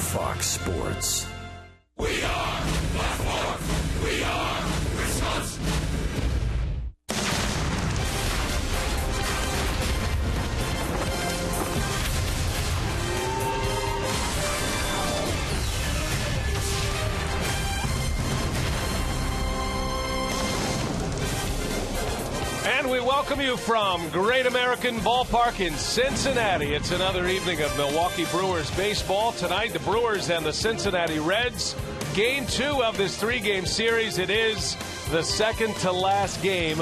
Fox Sports. We are Baltimore. We are Wisconsin. And we welcome you from Great American Ballpark in Cincinnati. It's another evening of Milwaukee Brewers baseball. Tonight, the Brewers and the Cincinnati Reds. Game 2 of this 3-game series. It is the second to last game,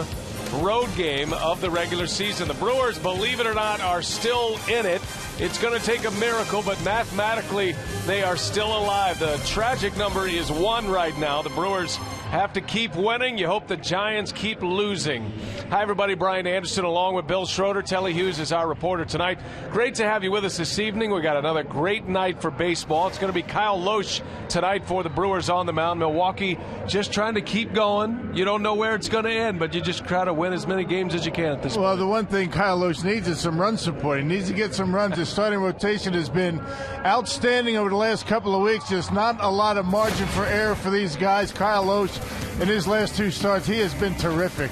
road game of the regular season. The Brewers, believe it or not, are still in it. It's going to take a miracle, but mathematically, they are still alive. The tragic number is 1 right now. The Brewers have to keep winning. You hope the Giants keep losing. Hi, everybody. Brian Anderson along with Bill Schroeder. Telly Hughes is our reporter tonight. Great to have you with us this evening. We got another great night for baseball. It's going to be Kyle Loesch tonight for the Brewers on the mound. Milwaukee just trying to keep going. You don't know where it's going to end, but you just try to win as many games as you can at this point. Well, the one thing Kyle Loesch needs is some run support. He needs to get some runs. His starting rotation has been outstanding over the last couple of weeks. Just not a lot of margin for error for these guys. Kyle Loesch, in his last 2 starts, he has been terrific.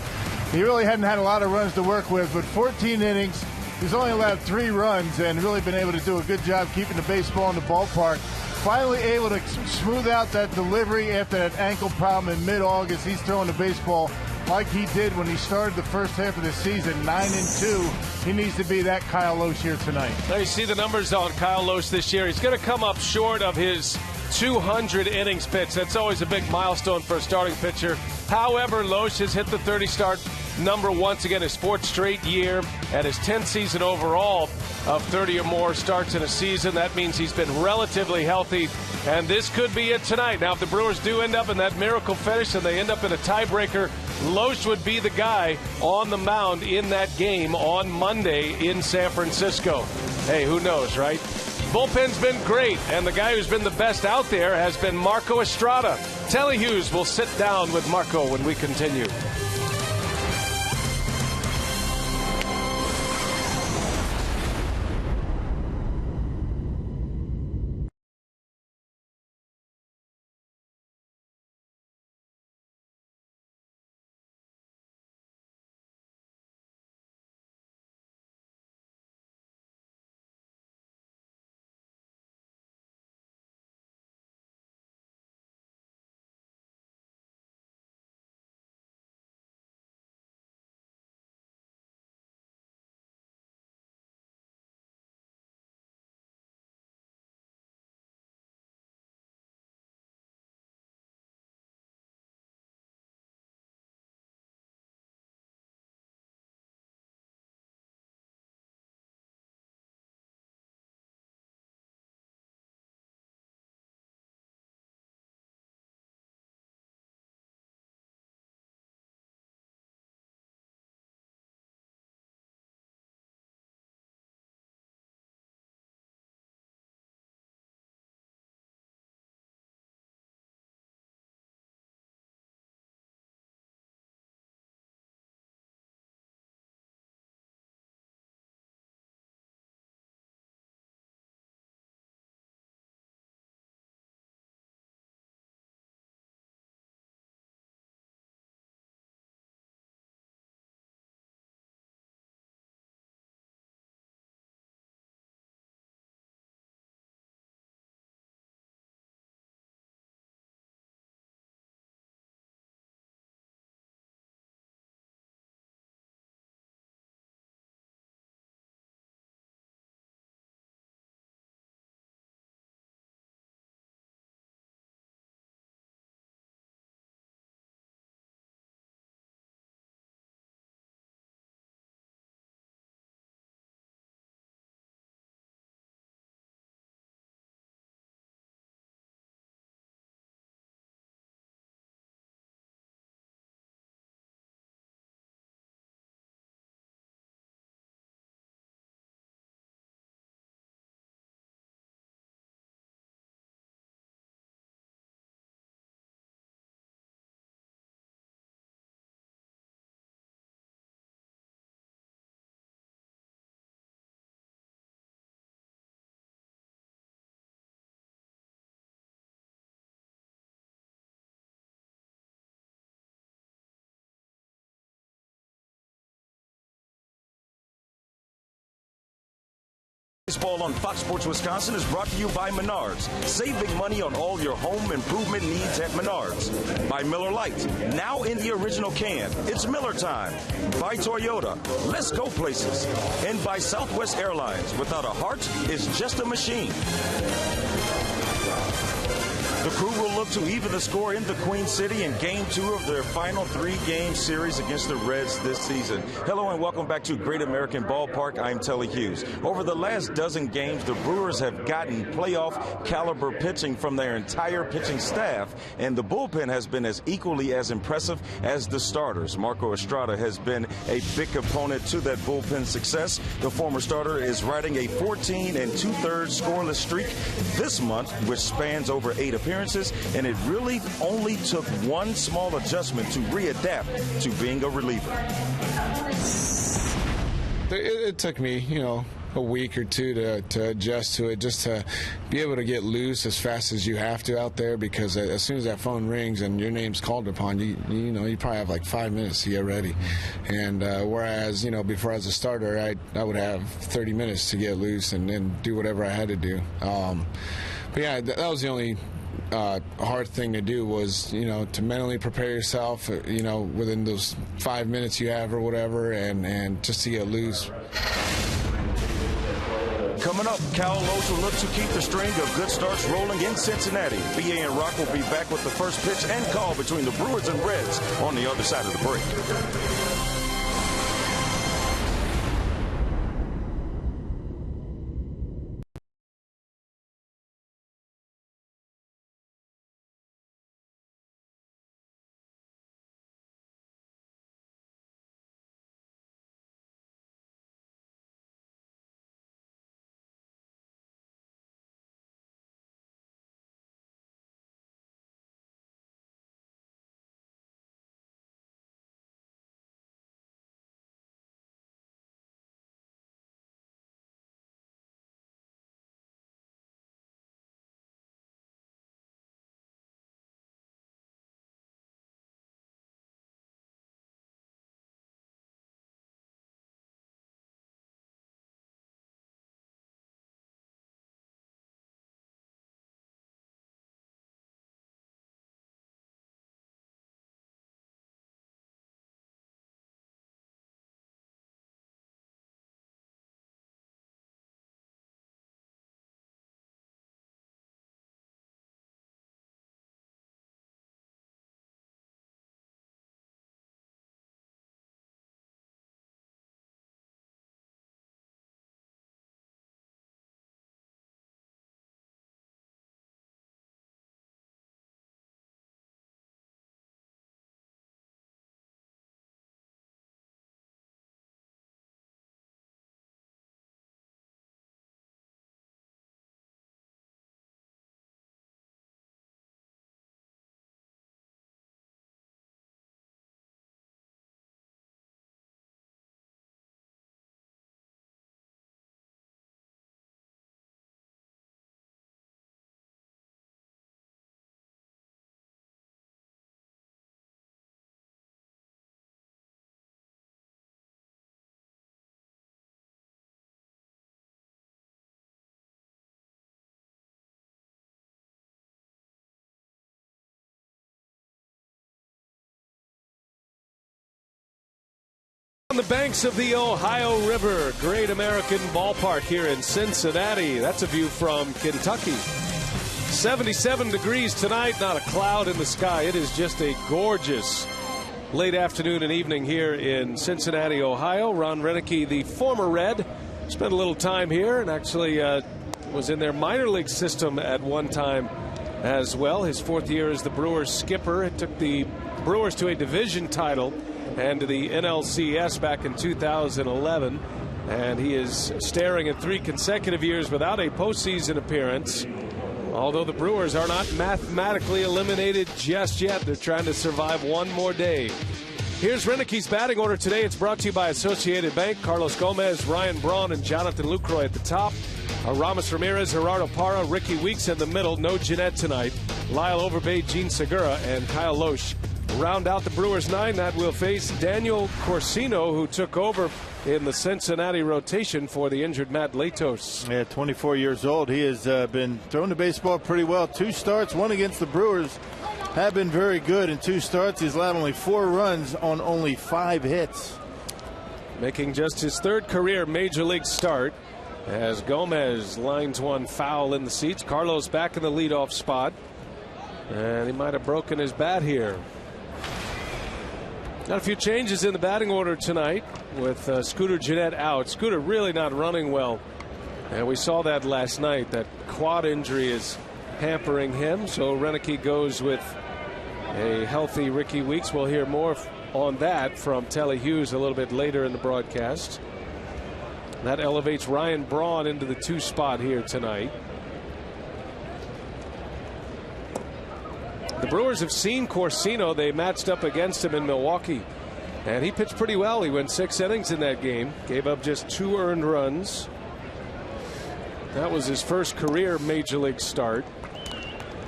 He really hadn't had a lot of runs to work with, but 14 innings, he's only allowed 3 runs and really been able to do a good job keeping the baseball in the ballpark. Finally able to smooth out that delivery after that ankle problem in mid-August. He's throwing the baseball like he did when he started the first half of the season, 9-2. He neeeds to be that Kyle Loesch here tonight. Now you see the numbers on Kyle Loesch this year. He's going to come up short of his 200 innings pitched. That's always a big milestone for a starting pitcher. However, Loesch has hit the 30-start number once again, his 4th straight year, and his 10th season overall of 30 or more starts in a season. That means he's been relatively healthy, and this could be it tonight. Now, if the Brewers do end up in that miracle finish and they end up in a tiebreaker, Loesch would be the guy on the mound in that game on Monday in San Francisco. Hey, who knows, right? Bullpen's been great, and the guy who's been the best out there has been Marco Estrada. Telly Hughes will sit down with Marco when we continue. Baseball on Fox Sports Wisconsin is brought to you by Menards. Save big money on all your home improvement needs at Menards. By Miller Lite, now in the original can. It's Miller time. By Toyota, let's go places. And by Southwest Airlines, without a heart, it's just a machine. The Crew will look to even the score in the Queen City in Game 2 of their final 3-game series against the Reds this season. Hello and welcome back to Great American Ballpark. I'm Telly Hughes. Over the last dozen games, the Brewers have gotten playoff caliber pitching from their entire pitching staff, and the bullpen has been as equally as impressive as the starters. Marco Estrada has been a big component to that bullpen success. The former starter is riding a 14 2/3 scoreless streak this month, which spans over 8 appearances. And it really only took one small adjustment to readapt to being a reliever. It took me, a week or two to adjust to it, just to be able to get loose as fast as you have to out there, because as soon as that phone rings and your name's called upon, you probably have like 5 minutes to get ready. And whereas, before I was a starter, I would have 30 minutes to get loose and then do whatever I had to do. But yeah, that was the only hard thing to do, was to mentally prepare yourself within those 5 minutes you have or whatever, and just to get loose. Coming up, Cal Loach will look to keep the string of good starts rolling in Cincinnati. BA and Rock will be back with the first pitch and call between the Brewers and Reds on the other side of the break. On the banks of the Ohio River, Great American Ballpark here in Cincinnati. That's a view from Kentucky. 77 degrees tonight, not a cloud in the sky. It is just a gorgeous late afternoon and evening here in Cincinnati, Ohio. Ron Renneke, the former Red, spent a little time here and actually was in their minor league system at one time as well. His 4th year as the Brewers skipper. It took the Brewers to a division title and to the NLCS back in 2011, and he is staring at 3 consecutive years without a postseason appearance. Although the Brewers are not mathematically eliminated just yet, they're trying to survive one more day. Here's Renneke's batting order today. It's brought to you by Associated Bank. Carlos Gomez, Ryan Braun, and Jonathan Lucroy at the top. Ramos Ramirez, Gerardo Parra, Ricky Weeks in the middle. No Jeanette tonight. Lyle Overbay, Gene Segura, and Kyle Loach round out the Brewers 9 that will face Daniel Corsino, who took over in the Cincinnati rotation for the injured Matt Latos. Yeah, 24 years old. He has been throwing the baseball pretty well. 2 starts, one against the Brewers, have been very good. In 2 starts, he's allowed only 4 runs on only 5 hits. Making just his 3rd career major league start as Gomez lines one foul in the seats. Carlos back in the leadoff spot, and he might have broken his bat here. Got a few changes in the batting order tonight with Scooter Gennett out. Scooter really not running well, and we saw that last night. That quad injury is hampering him, so Renicky goes with a healthy Ricky Weeks. We'll hear more on that from Telly Hughes a little bit later in the broadcast. That elevates Ryan Braun into the 2 spot here tonight. The Brewers have seen Corsino. They matched up against him in Milwaukee, and he pitched pretty well. He went 6 innings in that game, gave up just 2 earned runs. That was his first career major league start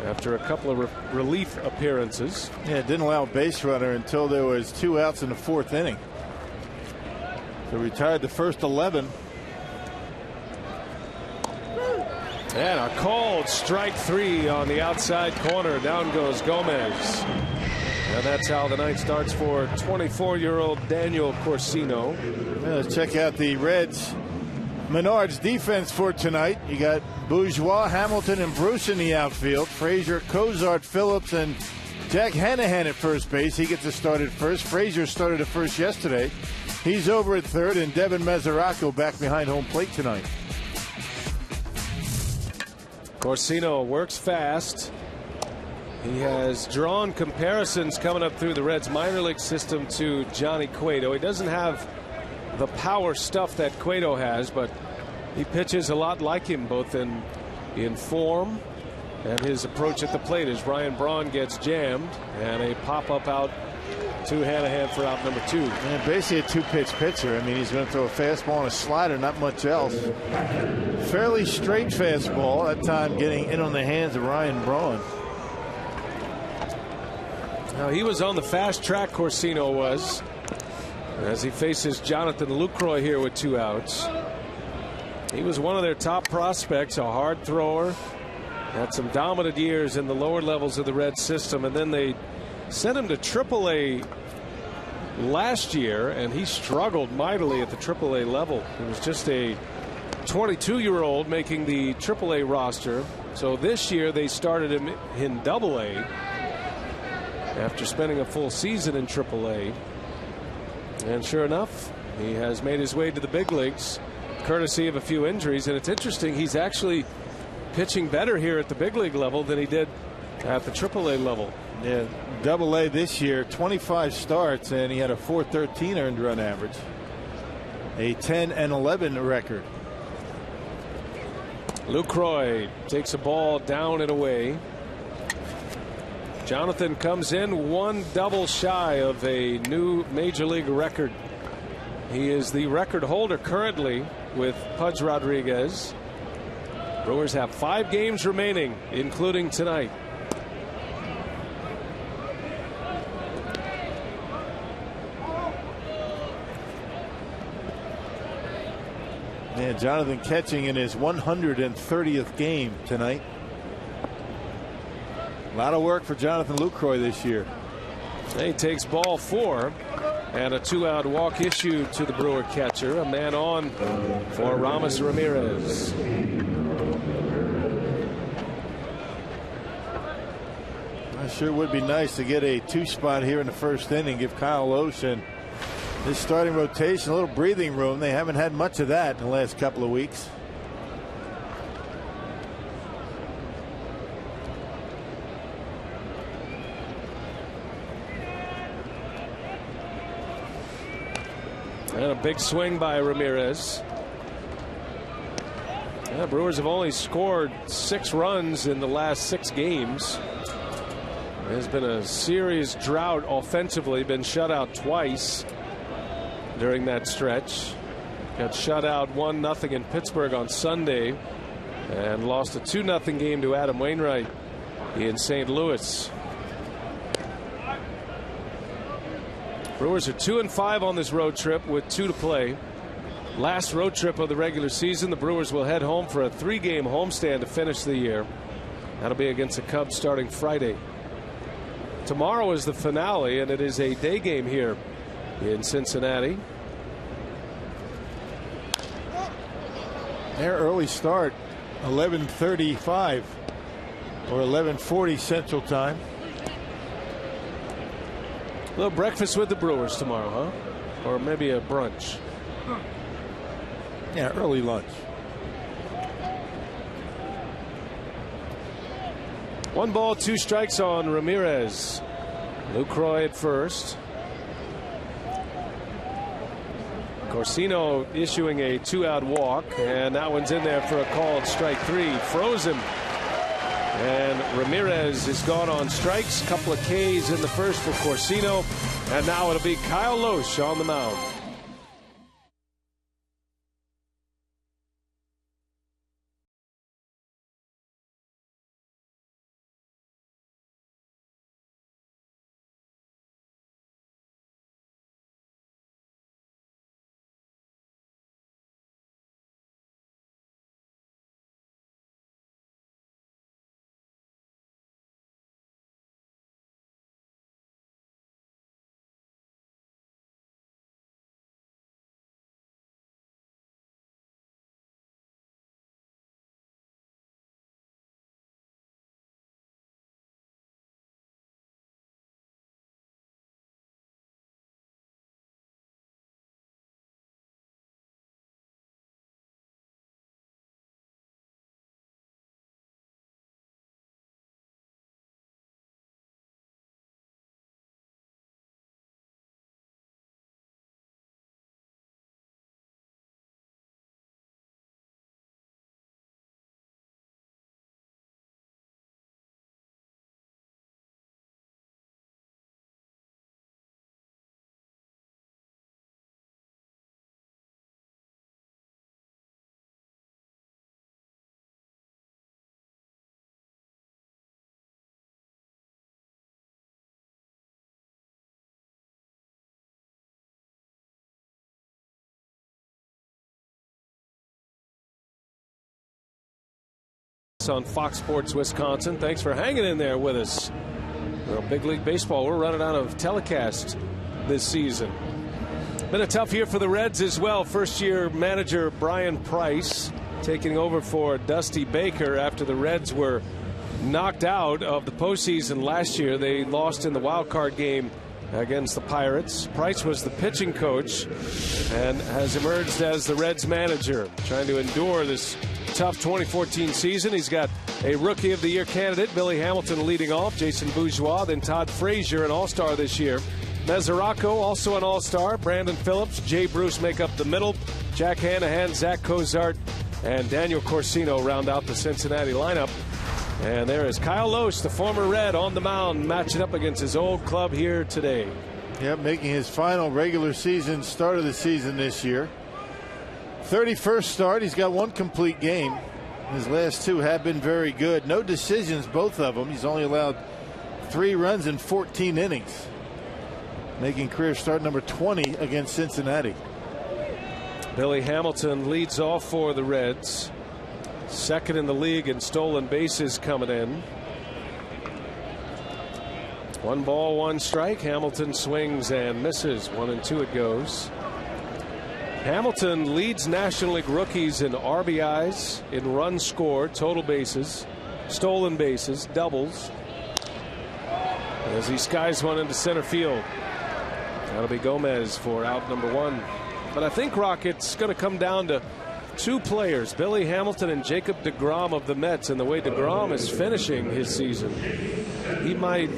after a couple of relief appearances. Yeah, didn't allow a base runner until there was 2 outs in the 4th inning. So retired the first 11. And a called strike 3 on the outside corner. Down goes Gomez. And that's how the night starts for 24-year-old Daniel Corsino. Let's check out the Reds Menards defense for tonight. You got Bourgeois, Hamilton, and Bruce in the outfield. Frazier, Cozart, Phillips, and Jack Hanahan at first base. He gets a start at first. Frazier started at first yesterday. He's over at third, and Devin Mesoraco back behind home plate tonight. Corsino works fast. He has drawn comparisons coming up through the Reds minor league system to Johnny Cueto. He doesn't have the power stuff that Cueto has, but he pitches a lot like him, both in form and his approach at the plate as Ryan Braun gets jammed, and a pop-up out to Hanahan for out number 2. And basically a 2-pitch pitcher. I mean, he's going to throw a fastball and a slider, not much else. Fairly straight fastball, that time getting in on the hands of Ryan Braun. Now, he was on the fast track, Corsino was, as he faces Jonathan Lucroy here with 2 outs. He was one of their top prospects, a hard thrower, had some dominant years in the lower levels of the Reds system, and then they sent him to AAA last year, and he struggled mightily at the AAA level. He was just a 22-year-old making the AAA roster. So this year they started him in AA after spending a full season in AAA. And sure enough, he has made his way to the big leagues courtesy of a few injuries. And it's interesting, he's actually pitching better here at the big league level than he did at the AAA level. Yeah, AA this year, 25 starts, and he had a .413 earned run average, a 10-11 record. Lucroy takes a ball down and away. Jonathan comes in 1 double shy of a new major league record. He is the record holder currently with Pudge Rodriguez. Brewers have 5 games remaining, including tonight. Yeah, Jonathan catching in his 130th game tonight. A lot of work for Jonathan Lucroy this year. He takes ball 4 and a 2-out walk issued to the Brewer catcher. A man on for Ramos Ramirez. It sure would be nice to get a 2 spot here in the first inning. Give Kyle Lohse and his starting rotation a little breathing room. They haven't had much of that in the last couple of weeks. And a big swing by Ramirez. Yeah, Brewers have only scored 6 runs in the last 6 games. There's been a serious drought offensively, been shut out twice during that stretch. Got shut out 1-0 in Pittsburgh on Sunday and lost a 2-0 game to Adam Wainwright in St. Louis. Brewers are 2-5 on this road trip with 2 to play. Last road trip of the regular season. The Brewers will head home for a 3-game homestand to finish the year. That'll be against the Cubs starting Friday. Tomorrow is the finale, and it is a day game here in Cincinnati. Their early start, 11:35 or 11:40 Central Time. A little breakfast with the Brewers tomorrow, huh? Or maybe a brunch. Yeah, early lunch. 1 ball, 2 strikes on Ramirez. Lucroy at first. Corsino issuing a 2-out walk, and that one's in there for a called strike 3. Froze him. And Ramirez is gone on strikes. Couple of Ks in the first for Corsino. And now it'll be Kyle Loesch on the mound. On Fox Sports Wisconsin. Thanks for hanging in there with us. Well, Big League Baseball, we're running out of telecast this season. Been a tough year for the Reds as well. First-year manager Brian Price taking over for Dusty Baker after the Reds were knocked out of the postseason last year. They lost in the wild card game against the Pirates. Price was the pitching coach and has emerged as the Reds manager, trying to endure this tough 2014 season. He's got a Rookie of the Year candidate, Billy Hamilton, leading off, Jason Bourgeois, then Todd Frazier, an All-Star this year. Mesoraco, also an All-Star. Brandon Phillips, Jay Bruce make up the middle. Jack Hanahan, Zach Cozart, and Daniel Corsino round out the Cincinnati lineup. And there is Kyle Loesch, the former Red, on the mound, matching up against his old club here today. Yeah, making his final regular season start of the season this year. 31st start. He's got 1 complete game. His last 2 have been very good. No decisions, both of them. He's only allowed 3 runs in 14 innings, making career start number 20 against Cincinnati. Billy Hamilton leads off for the Reds. Second in the league in stolen bases coming in. 1 ball, 1 strike. Hamilton swings and misses. 1-2 it goes. Hamilton leads National League rookies in RBIs, in runs scored, total bases, stolen bases, doubles, as he skies one into center field. That'll be Gomez for out number 1. But I think, Rock, it's going to come down to 2 players, Billy Hamilton and Jacob deGrom of the Mets, and the way deGrom is finishing his season, he might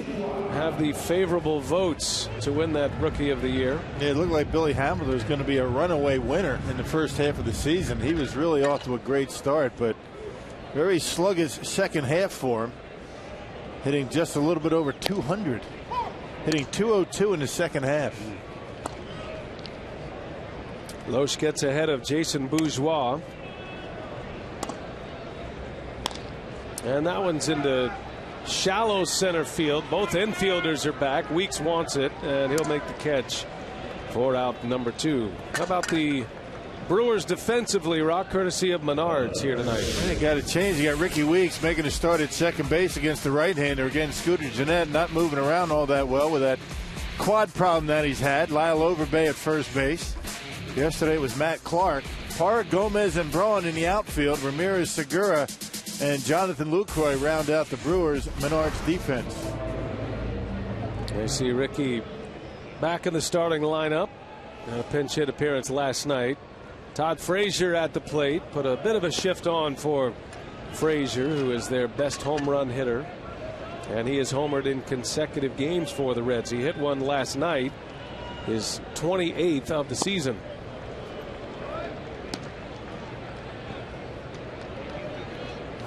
have the favorable votes to win that Rookie of the Year. Yeah, it looked like Billy Hamilton was going to be a runaway winner in the first half of the season. He was really off to a great start, but very sluggish second half for him, hitting just a little bit over 200, hitting 202 in the second half. Loesch gets ahead of Jason Bourgeois, and that one's into shallow center field. Both infielders are back. Weeks wants it, and he'll make the catch for out number 2. How about the Brewers defensively, Rock, courtesy of Menards here tonight? They got a change. You got Ricky Weeks making a start at second base against the right-hander. Again, Scooter Gennett not moving around all that well with that quad problem that he's had. Lyle Overbay at first base. Yesterday it was Matt Clark. Park, Gomez, and Braun in the outfield. Ramirez, Segura, and Jonathan Lucroy round out the Brewers' Menards defense. We see Ricky back in the starting lineup. A pinch hit appearance last night. Todd Frazier at the plate. Put a bit of a shift on for Frazier, who is their best home run hitter. And he has homered in consecutive games for the Reds. He hit one last night, his 28th of the season.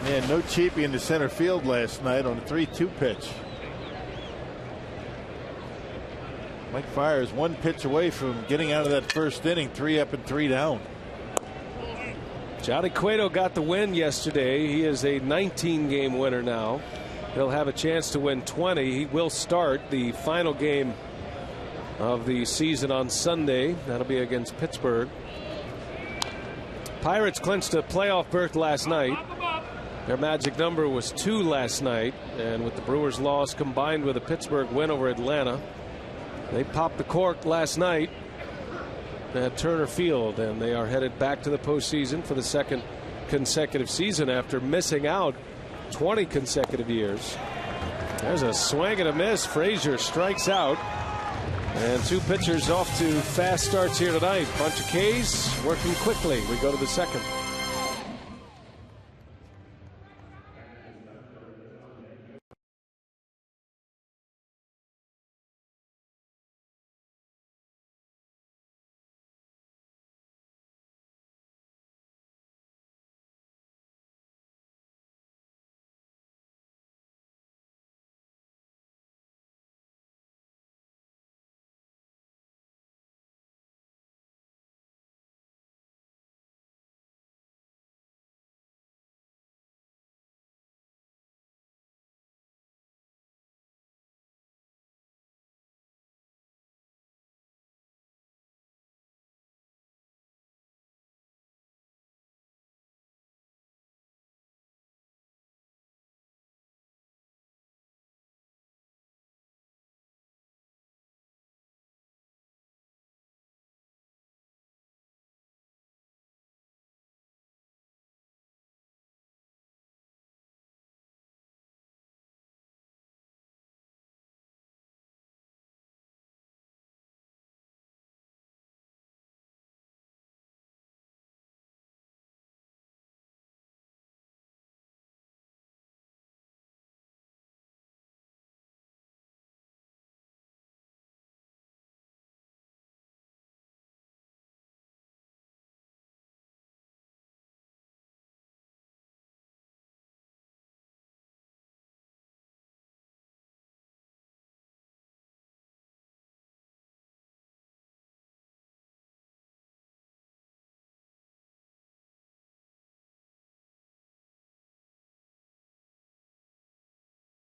Yeah, no cheapie in the center field last night on a 3-2 pitch. Mike Fiers one pitch away from getting out of that first inning, 3 up and 3 down. Johnny Cueto got the win yesterday. He is a 19-game winner now. He'll have a chance to win 20. He will start the final game of the season on Sunday. That'll be against Pittsburgh. Pirates clinched a playoff berth last night. Their magic number was 2 last night, and with the Brewers' loss combined with a Pittsburgh win over Atlanta, they popped the cork last night at Turner Field, and they are headed back to the postseason for the second consecutive season after missing out 20 consecutive years. There's a swing and a miss. Frazier strikes out, and 2 pitchers off to fast starts here tonight. Bunch of Ks working quickly. We go to the second.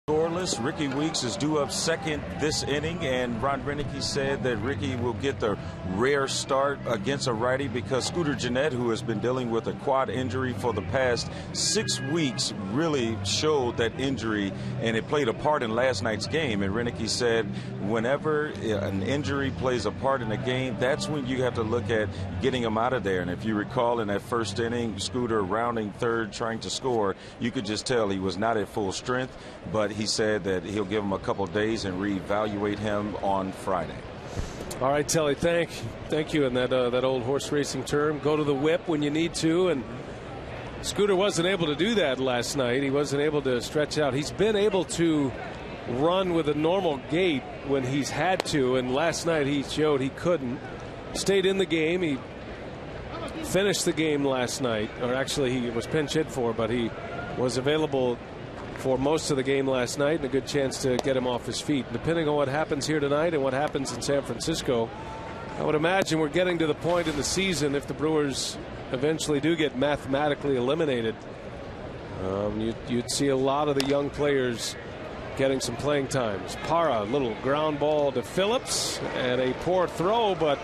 Scoreless. Ricky Weeks is due up second this inning, and Ron Renicky said that Ricky will get the rare start against a righty because Scooter Gennett, who has been dealing with a quad injury for the past 6 weeks, really showed that injury, and it played a part in last night's game. And Renicky said whenever an injury plays a part in a game, that's when you have to look at getting him out of there. And if you recall in that first inning, Scooter rounding third trying to score, you could just tell he was not at full strength, but he said that he'll give him a couple days and reevaluate him on Friday. All right, Telly, thank you. And that old horse racing term, go to the whip when you need to. And Scooter wasn't able to do that last night. He wasn't able to stretch out. He's been able to run with a normal gait when he's had to, and last night he showed he couldn't. Stayed in the game. He finished the game last night, or actually he was pinch hit for, but he was available for most of the game last night, and a good chance to get him off his feet. Depending on what happens here tonight and what happens in San Francisco, I would imagine we're getting to the point in the season, if the Brewers eventually do get mathematically eliminated, you'd see a lot of the young players getting some playing time. Parra, little ground ball to Phillips, and a poor throw, but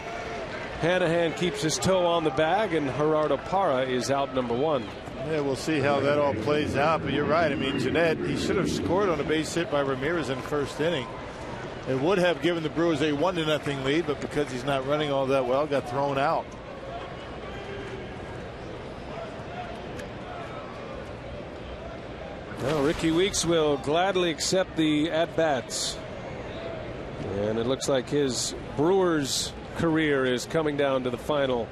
Anaheim keeps his toe on the bag, and Gerardo Parra is out number 1. Yeah, we'll see how that all plays out, but you're right. I mean, Jeanette, he should have scored on a base hit by Ramirez in the first inning. It would have given the Brewers a 1-0 lead, but because he's not running all that well, got thrown out. Well, Ricky Weeks will gladly accept the at-bats. And it looks like his Brewers career is coming down to the final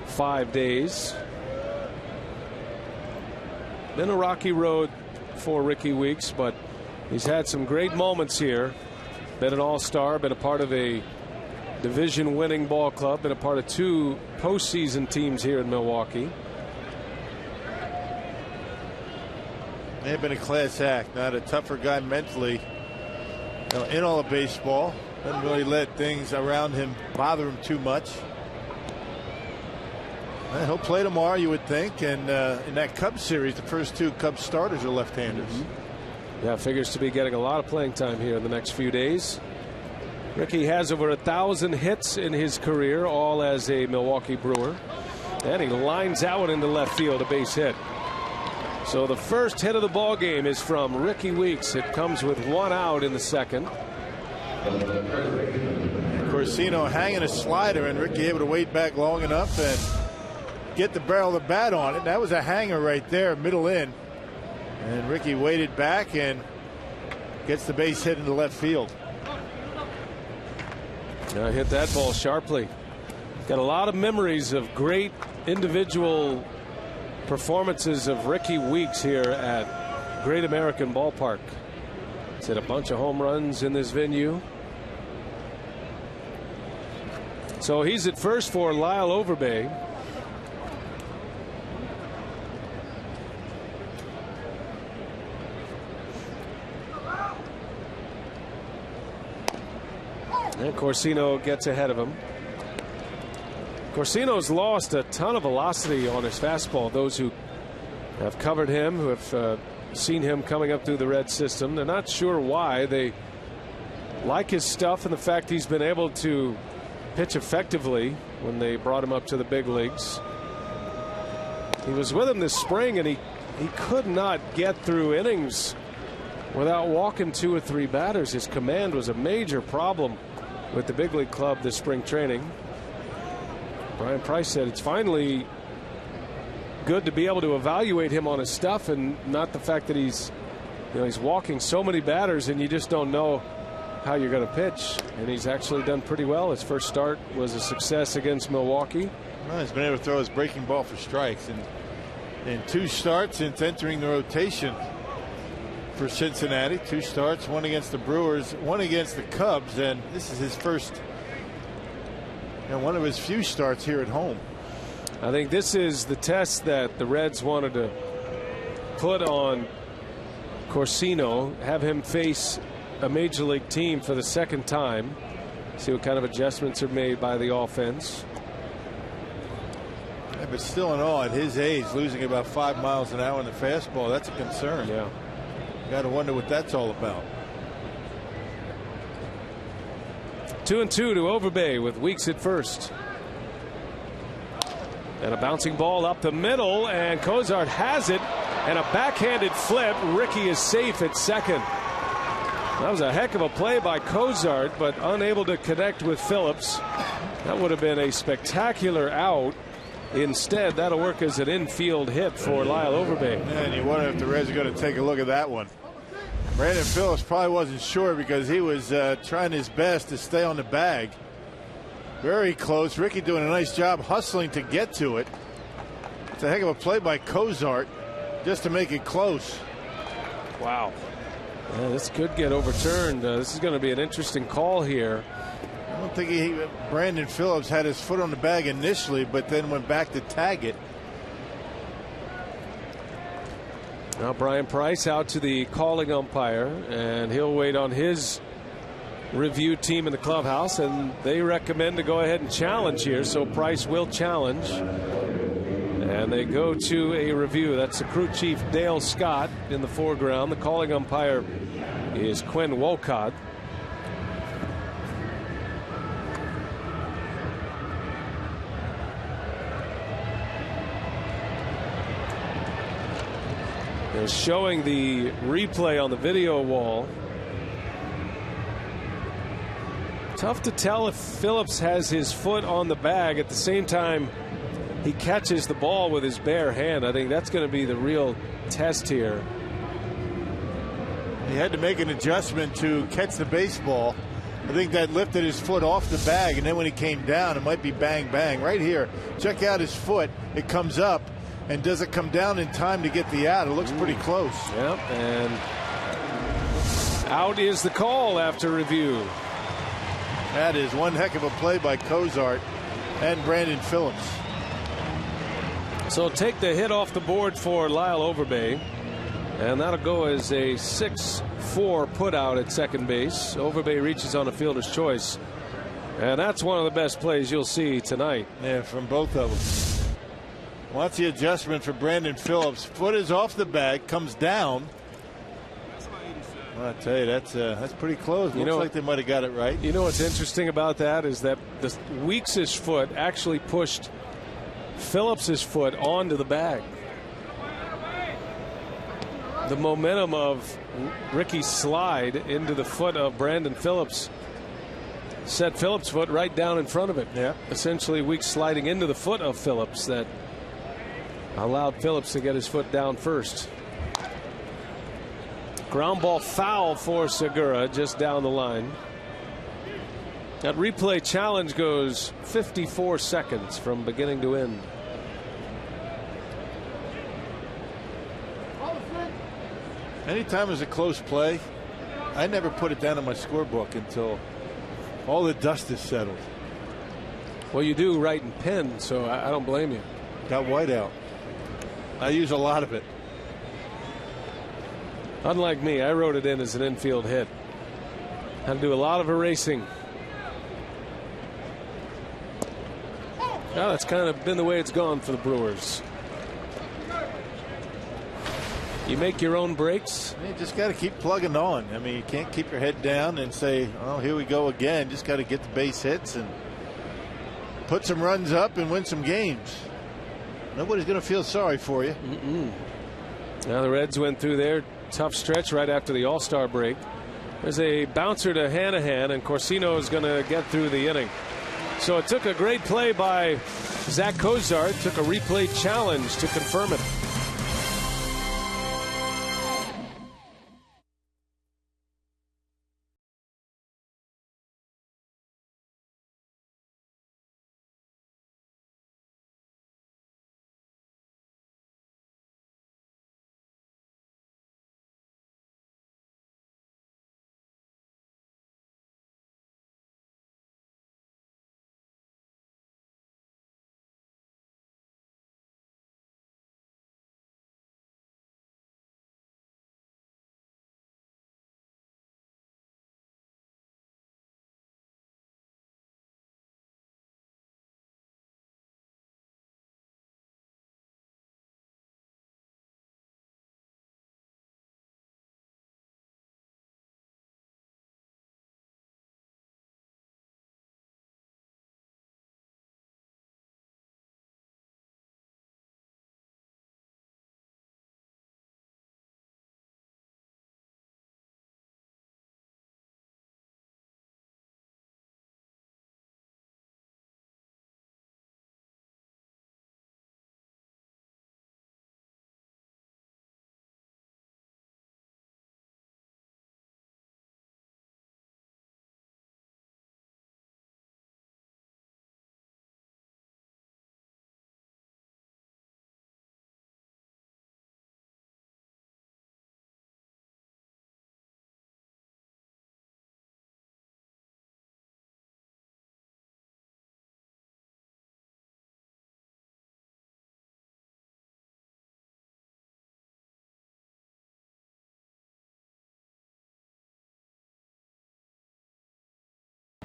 5 days. Been a rocky road for Ricky Weeks, but he's had some great moments here. Been an all-star, been a part of a division-winning ball club, been a part of 2 postseason teams here in Milwaukee. May have been a class act, not a tougher guy mentally. You know, in all of baseball, doesn't really let things around him bother him too much. Well, he'll play tomorrow, you would think, and in that Cubs series, the first 2 Cubs starters are left-handers. Yeah, figures to be getting a lot of playing time here in the next few days. Ricky has over 1,000 hits in his career, all as a Milwaukee Brewer, and he lines out into left field, a base hit. So the first hit of the ball game is from Ricky Weeks. It comes with 1 out in the second. Corsino hanging a slider, and Ricky able to wait back long enough and get the barrel of the bat on it. That was a hanger right there, middle in. And Ricky waited back and gets the base hit into left field. Hit that ball sharply. Got a lot of memories of great individual performances of Ricky Weeks here at Great American Ballpark. He's hit a bunch of home runs in this venue. So he's at first for Lyle Overbay. And Corsino gets ahead of him. Corsino's lost a ton of velocity on his fastball. Those who have covered him, who have seen him coming up through the Red system, they're not sure why. They like his stuff and the fact he's been able to pitch effectively when they brought him up to the big leagues. He was with him this spring, and he could not get through innings without walking 2 or 3 batters. His command was a major problem with the big league club this spring training. Brian Price said it's finally good to be able to evaluate him on his stuff and not the fact that he's walking so many batters and you just don't know how you're going to pitch. And he's actually done pretty well. His first start was a success against Milwaukee. Well, he's been able to throw his breaking ball for strikes, and in 2 starts since entering the rotation for Cincinnati. 2 starts, 1 against the Brewers, 1 against the Cubs, and this is his first, one of his few starts here at home. I think this is the test that the Reds wanted to put on Corsino, have him face a major league team for the second time, see what kind of adjustments are made by the offense. Yeah, but still in all, at his age, losing about 5 miles an hour in the fastball, that's a concern. Yeah. Got to wonder what that's all about. 2-2 to Overbay with Weeks at first. And a bouncing ball up the middle, and Cozart has it, and a backhanded flip. Ricky is safe at second. That was a heck of a play by Cozart, but unable to connect with Phillips. That would have been a spectacular out. Instead, that'll work as an infield hit for Lyle Overbay. And you wonder if the Reds are going to take a look at that one. Brandon Phillips probably wasn't sure because he was trying his best to stay on the bag. Very close. Ricky doing a nice job hustling to get to it. It's a heck of a play by Cozart just to make it close. Wow. Yeah, this could get overturned. This is going to be an interesting call here. I don't think Brandon Phillips had his foot on the bag initially, but then went back to tag it. Now Brian Price out to the calling umpire, and he'll wait on his review team in the clubhouse, and they recommend to go ahead and challenge here, so Price will challenge. And they go to a review. That's the crew chief Dale Scott in the foreground. The calling umpire is Quinn Wolcott. They're showing the replay on the video wall. Tough to tell if Phillips has his foot on the bag. At the same time, he catches the ball with his bare hand. I think that's going to be the real test here. He had to make an adjustment to catch the baseball. I think that lifted his foot off the bag, and then when he came down, it might be bang, bang. Right here, check out his foot. It comes up, and does it come down in time to get the out? It looks pretty close. Yep, and out is the call after review. That is one heck of a play by Cozart and Brandon Phillips. So take the hit off the board for Lyle Overbay, and that'll go as a 6-4 put out at second base. Overbay reaches on a fielder's choice, and that's one of the best plays you'll see tonight. Yeah, from both of them. Watch the adjustment for Brandon Phillips. Foot is off the bag, comes down. I tell you, that's pretty close. Looks like they might have got it right. You know what's interesting about that is that the Weeks' foot actually pushed Phillips's foot onto the bag. The momentum of Ricky's slide into the foot of Brandon Phillips set Phillips' foot right down in front of it. Yeah. Essentially, Weeks sliding into the foot of Phillips that allowed Phillips to get his foot down first. Ground ball foul for Segura just down the line. That replay challenge goes 54 seconds from beginning to end. Anytime there's a close play, I never put it down in my scorebook until all the dust is settled. Well, you do write in pen, so I don't blame you. Got white out. I use a lot of it. Unlike me, I wrote it in as an infield hit. Had to do a lot of erasing. Well, that's kind of been the way it's gone for the Brewers. You make your own breaks. You just got to keep plugging on. I mean, you can't keep your head down and say, oh, here we go again. Just got to get the base hits and put some runs up and win some games. Nobody's going to feel sorry for you. Now the Reds went through their tough stretch right after the All-Star break. There's a bouncer to Hanahan, and Corsino is going to get through the inning. So it took a great play by Zach Cozart. Took a replay challenge to confirm it.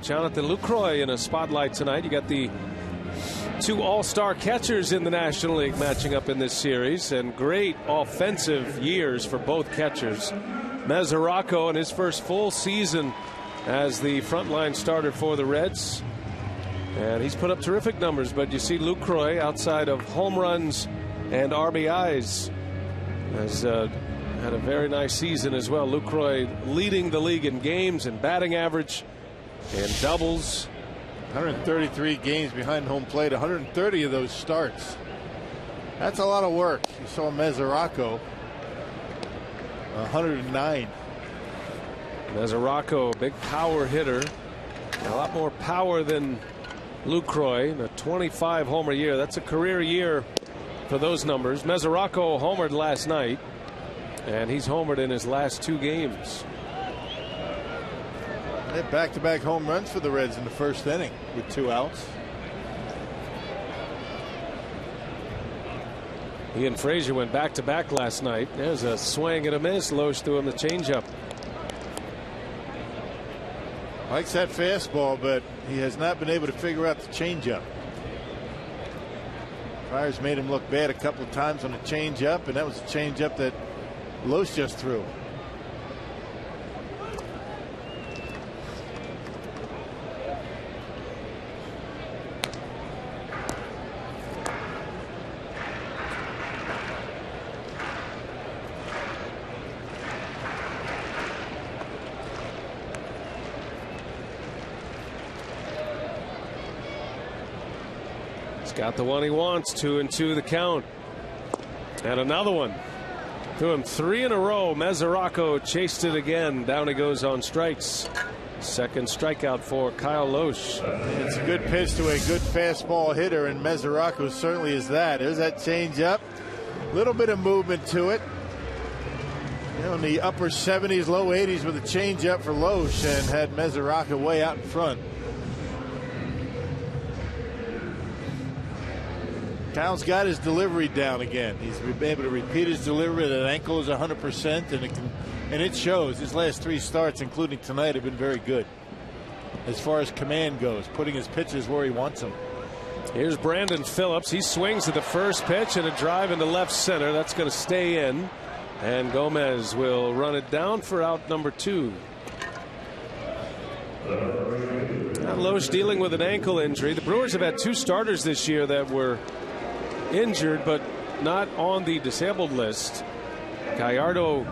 Jonathan Lucroy in a spotlight tonight. You got the two all-star catchers in the National League matching up in this series, and great offensive years for both catchers. Mesoraco in his first full season as the frontline starter for the Reds. And he's put up terrific numbers, but you see Lucroy, outside of home runs and RBIs, has had a very nice season as well. Lucroy leading the league in games and batting average and doubles. 133 games behind home plate, 130 of those starts. That's a lot of work. You saw Mesoraco, 109. Mesoraco, big power hitter. A lot more power than Lucroy. A 25 homer year. That's a career year for those numbers. Mesoraco homered last night, and he's homered in his last 2 games. They had back-to-back home runs for the Reds in the first inning with 2 outs. He and Frazier went back-to-back last night. There's a swing and a miss. Loesch threw him the changeup. Likes that fastball, but he has not been able to figure out the changeup. Friars made him look bad a couple of times on the changeup, and that was the changeup that Loesch just threw. Got the one he wants. 2-2 the count. And another one. Threw him 3 in a row. Mesoraco chased it again. Down he goes on strikes. Second strikeout for Kyle Loesch. It's a good pitch to a good fastball hitter, and Mesoraco certainly is that. There's that changeup. Little bit of movement to it. You know, in the upper 70s, low 80s with a changeup for Loesch, and had Mesoraco way out in front. Kyle's got his delivery down again. He's been able to repeat his delivery. That ankle is 100%, and it shows. His last 3 starts, including tonight, have been very good as far as command goes, putting his pitches where he wants them. Here's Brandon Phillips. He swings at the first pitch and a drive into left center. That's going to stay in, and Gomez will run it down for out number 2. Loesch dealing with an ankle injury. The Brewers have had 2 starters this year that were injured but not on the disabled list. Gallardo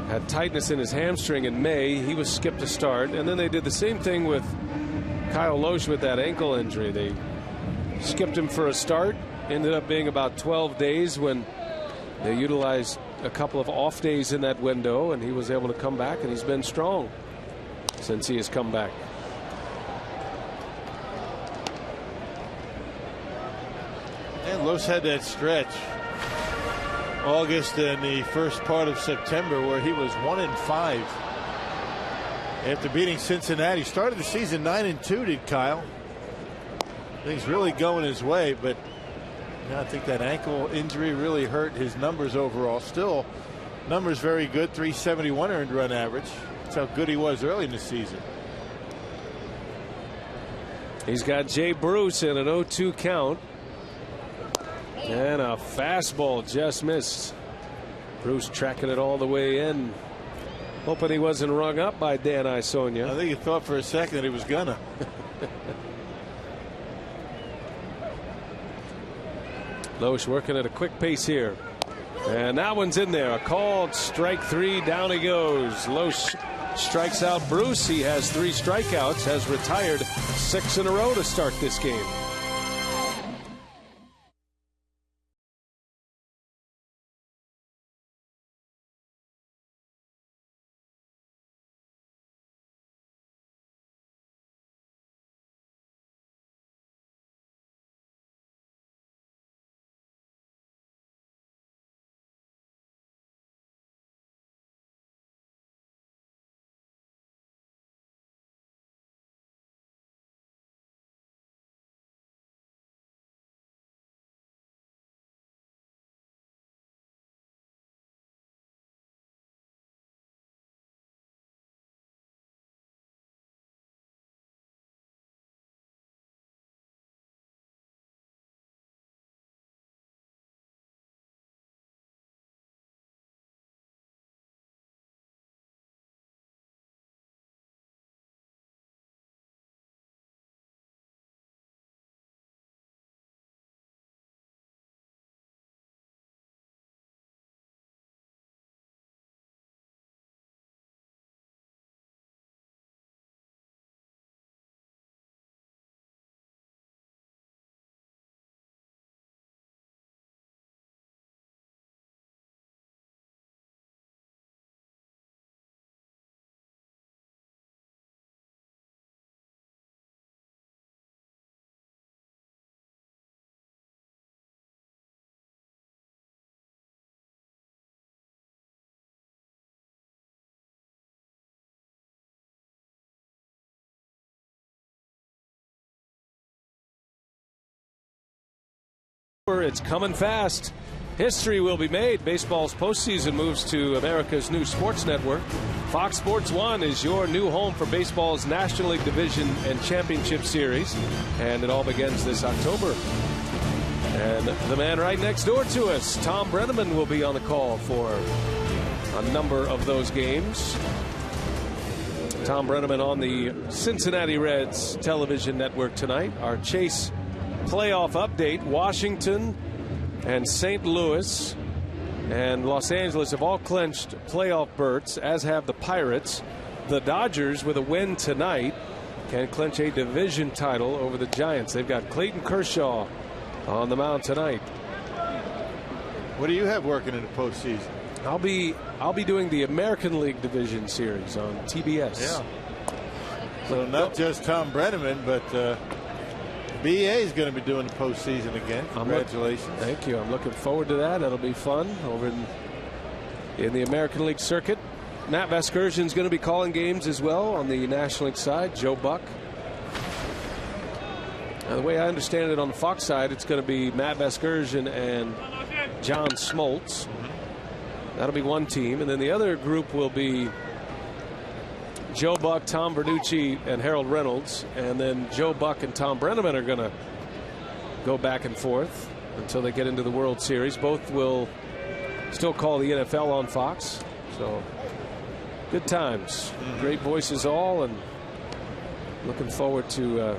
had tightness in his hamstring in May. He was skipped to start, and then they did the same thing with Kyle Loesch with that ankle injury. They skipped him for a start. Ended up being about 12 days when they utilized a couple of off days in that window, and he was able to come back, and he's been strong since he has come back. And Loesch had that stretch August and the first part of September where he was 1-5 after beating Cincinnati. Started the season 9-2, did Kyle. Things really going his way, but I think that ankle injury really hurt his numbers overall. Still, numbers very good. 371 earned run average. That's how good he was early in the season. He's got Jay Bruce in an 0-2 count. And a fastball just missed. Bruce tracking it all the way in. Hoping he wasn't rung up by Dan Isonia. I think he thought for a second that he was gonna. Loesch working at a quick pace here. And that one's in there. A called strike 3. Down he goes. Loesch strikes out Bruce. He has 3 strikeouts. Has retired 6 in a row to start this game. It's coming fast. History will be made. Baseball's postseason moves to America's new sports network. Fox Sports 1 is your new home for baseball's National League Division and Championship Series. And it all begins this October. And the man right next door to us, Tom Brenneman, will be on the call for a number of those games. Tom Brenneman on the Cincinnati Reds television network tonight. Our Chase playoff update. Washington and St. Louis and Los Angeles have all clinched playoff berths, as have the Pirates. The Dodgers, with a win tonight, can clinch a division title over the Giants. They've got Clayton Kershaw on the mound tonight. What do you have working in the postseason? I'll be doing the American League Division Series on TBS. Yeah. So not just Tom Brenneman, but BA is going to be doing the postseason again. Congratulations. Thank you. I'm looking forward to that. That'll be fun over in the American League circuit. Matt Vasgersian is going to be calling games as well on the National League side. Joe Buck. Now, the way I understand it on the Fox side, it's going to be Matt Vasgersian and John Smoltz. That'll be one team. And then the other group will be Joe Buck, Tom Verducci, and Harold Reynolds. And then Joe Buck and Tom Brenneman are going to go back and forth until they get into the World Series. Both will still call the NFL on Fox. So good times. Great voices all, and looking forward to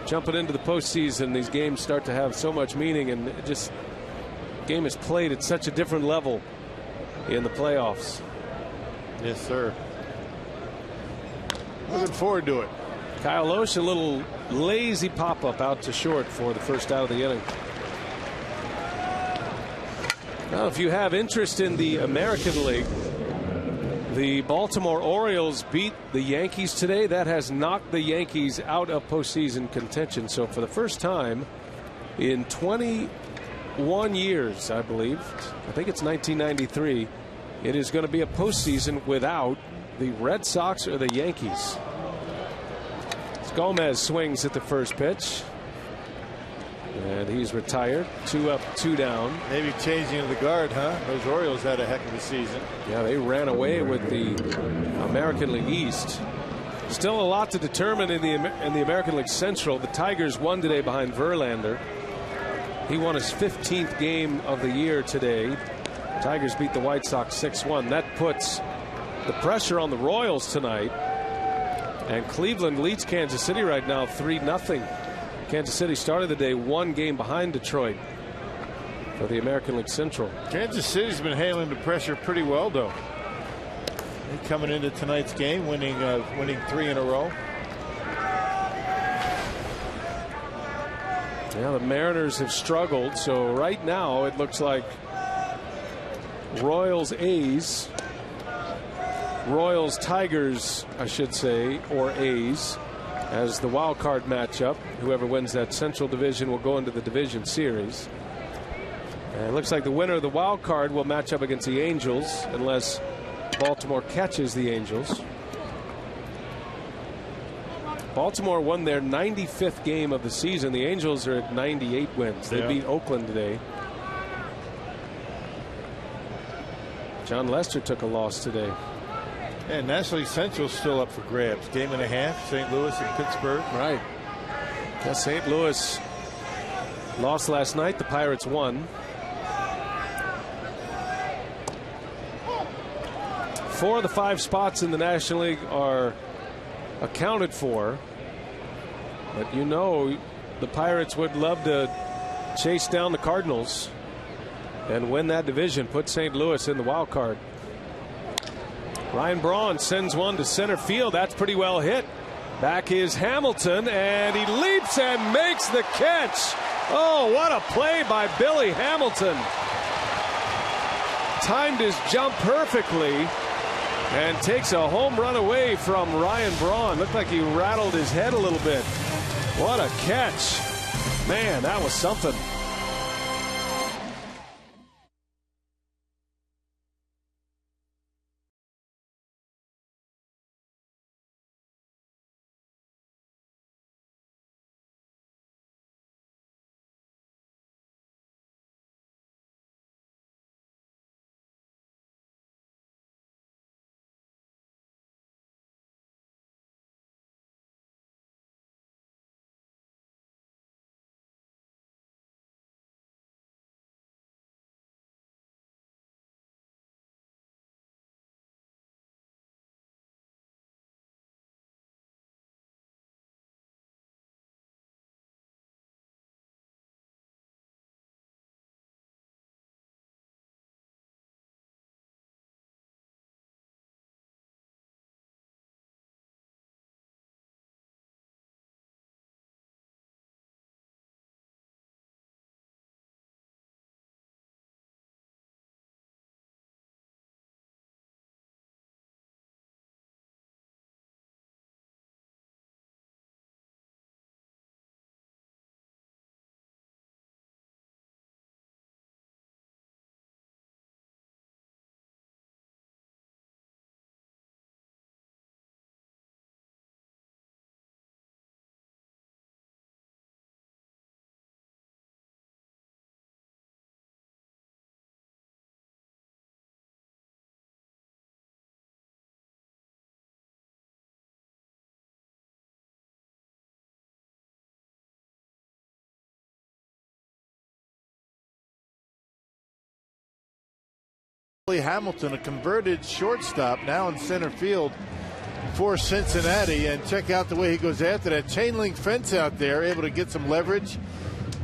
jumping into the postseason. These games start to have so much meaning, and it just game is played at such a different level in the playoffs. Yes, sir. Looking forward to it. Kyle Loesch, a little lazy pop-up out to short for the first out of the inning. Now, if you have interest in the American League, the Baltimore Orioles beat the Yankees today. That has knocked the Yankees out of postseason contention. So for the first time in 21 years, I believe, I think it's 1993, it is going to be a postseason without the Red Sox or the Yankees. Gomez swings at the first pitch, and he's retired. 2 up, 2 down. Maybe changing of the guard, huh? Those Orioles had a heck of a season. Yeah, they ran away with the American League East. Still a lot to determine in the American League Central. The Tigers won today behind Verlander. He won his 15th game of the year today. Tigers beat the White Sox 6-1. That puts the pressure on the Royals tonight. And Cleveland leads Kansas City right now 3-0. Kansas City started the day 1 game behind Detroit for the American League Central. Kansas City's been handling the pressure pretty well, though. They're coming into tonight's game winning 3 in a row. Yeah, the Mariners have struggled. So right now it looks like Royals Tigers, I should say, or A's, as the wild card matchup. Whoever wins that Central Division will go into the Division Series. And it looks like the winner of the wild card will match up against the Angels unless Baltimore catches the Angels. Baltimore won their 95th game of the season. The Angels are at 98 wins. They beat Oakland today. John Lester took a loss today. And National League Central's still up for grabs. Game and a half, St. Louis and Pittsburgh. Right. Yeah, St. Louis lost last night. The Pirates won. 4 of the 5 spots in the National League are accounted for. But you know, the Pirates would love to chase down the Cardinals and win that division, put St. Louis in the wild card. Ryan Braun sends one to center field. That's pretty well hit. Back is Hamilton, and he leaps and makes the catch. Oh, what a play by Billy Hamilton. Timed his jump perfectly and takes a home run away from Ryan Braun. Looked like he rattled his head a little bit. What a catch. Man, that was something. Billy Hamilton, a converted shortstop, now in center field for Cincinnati. And check out the way he goes after that chain link fence out there, able to get some leverage.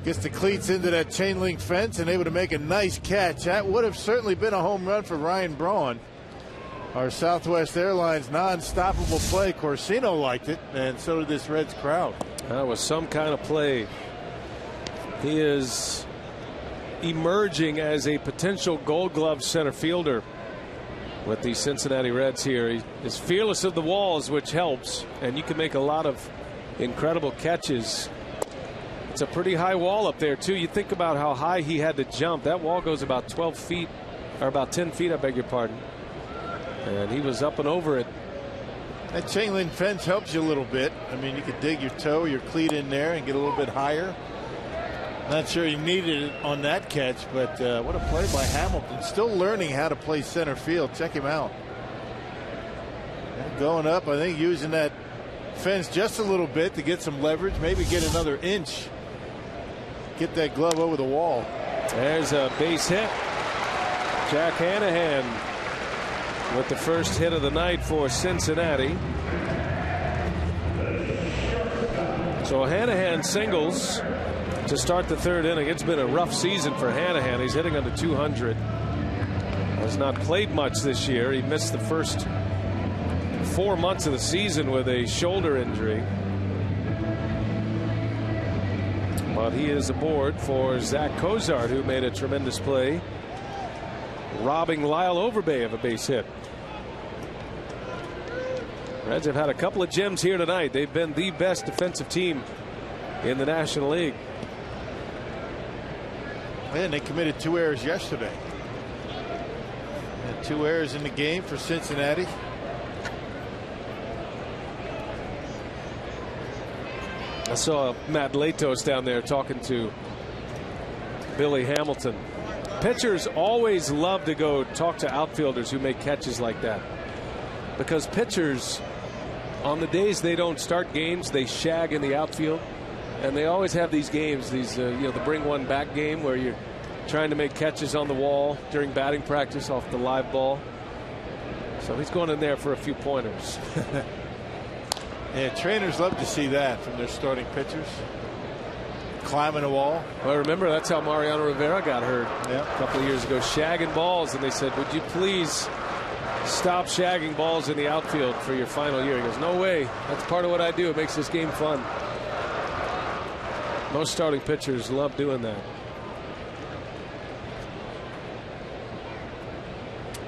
Gets the cleats into that chain link fence and able to make a nice catch. That would have certainly been a home run for Ryan Braun. Our Southwest Airlines non-stoppable play. Corsino liked it, and so did this Reds crowd. That was some kind of play. He is emerging as a potential Gold Glove center fielder with the Cincinnati Reds here. He is fearless of the walls, which helps, and you can make a lot of incredible catches. It's a pretty high wall up there, too. You think about how high he had to jump. That wall goes about 12 feet, or about 10 feet, I beg your pardon. And he was up and over it. That chain link fence helps you a little bit. I mean, you could dig your toe or your cleat in there and get a little bit higher. Not sure he needed it on that catch, but what a play by Hamilton. Still learning how to play center field. Check him out. And going up, I think using that fence just a little bit to get some leverage, maybe get another inch. Get that glove over the wall. There's a base hit. Jack Hanahan with the first hit of the night for Cincinnati. So Hanahan singles to start the third inning. It's been a rough season for Hanahan. He's hitting under 200. Has not played much this year. He missed the first 4 months of the season with a shoulder injury. But he is aboard for Zach Cozart, who made a tremendous play, robbing Lyle Overbay of a base hit. Reds have had a couple of gems here tonight. They've been the best defensive team in the National League. And they committed 2 errors yesterday. And 2 errors in the game for Cincinnati. I saw Matt Latos down there talking to Billy Hamilton. Pitchers always love to go talk to outfielders who make catches like that, because pitchers, on the days they don't start games, they shag in the outfield, and they always have these games, these the bring one back game where you're trying to make catches on the wall during batting practice off the live ball. So he's going in there for a few pointers. Yeah, trainers love to see that from their starting pitchers. Climbing a wall. Well, remember, that's how Mariano Rivera got hurt a couple of years ago, shagging balls, and they said, would you please stop shagging balls in the outfield for your final year? He goes, no way. That's part of what I do. It makes this game fun. Most starting pitchers love doing that.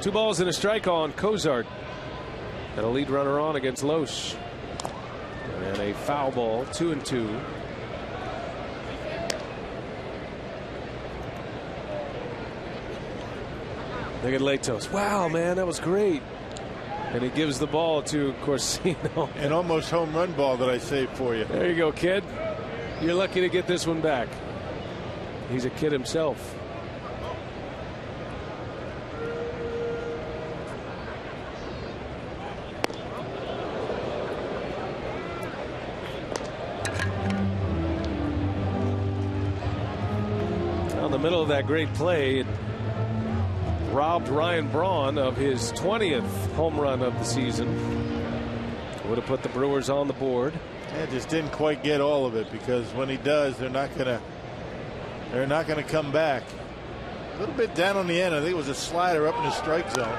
2 balls and a strike on Cozart. And a lead runner on against Loesch. And a foul ball, 2-2. Look at Latos. Wow, man, that was great. And he gives the ball to Corsino. An almost home run ball that I saved for you. There you go, kid. You're lucky to get this one back. He's a kid himself. In the middle of that great play, it robbed Ryan Braun of his 20th home run of the season. Would have put the Brewers on the board. Yeah, just didn't quite get all of it, because when he does, they're not gonna come back. A little bit down on the end. I think it was a slider up in the strike zone.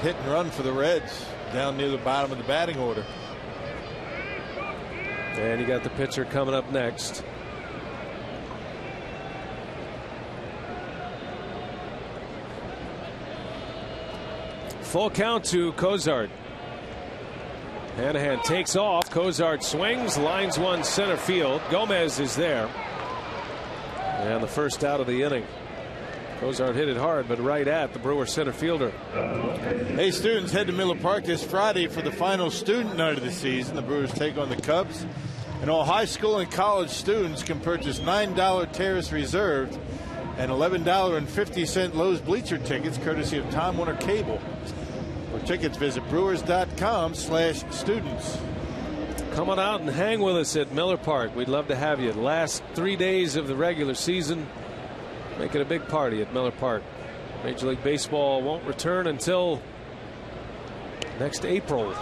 Hit and run for the Reds down near the bottom of the batting order. And you got the pitcher coming up next. Full count to Cozart. Hanahan takes off. Cozart swings, lines one center field. Gomez is there. And the first out of the inning. Cozart hit it hard, but right at the Brewer center fielder. Hey, students, head to Miller Park this Friday for the final student night of the season. The Brewers take on the Cubs. And all high school and college students can purchase $9 Terrace Reserved and $11.50 Lowe's Bleacher tickets, courtesy of Time Warner Cable. For tickets, visit brewers.com/students. Come on out and hang with us at Miller Park. We'd love to have you. Last 3 days of the regular season, make it a big party at Miller Park. Major League Baseball won't return until next April.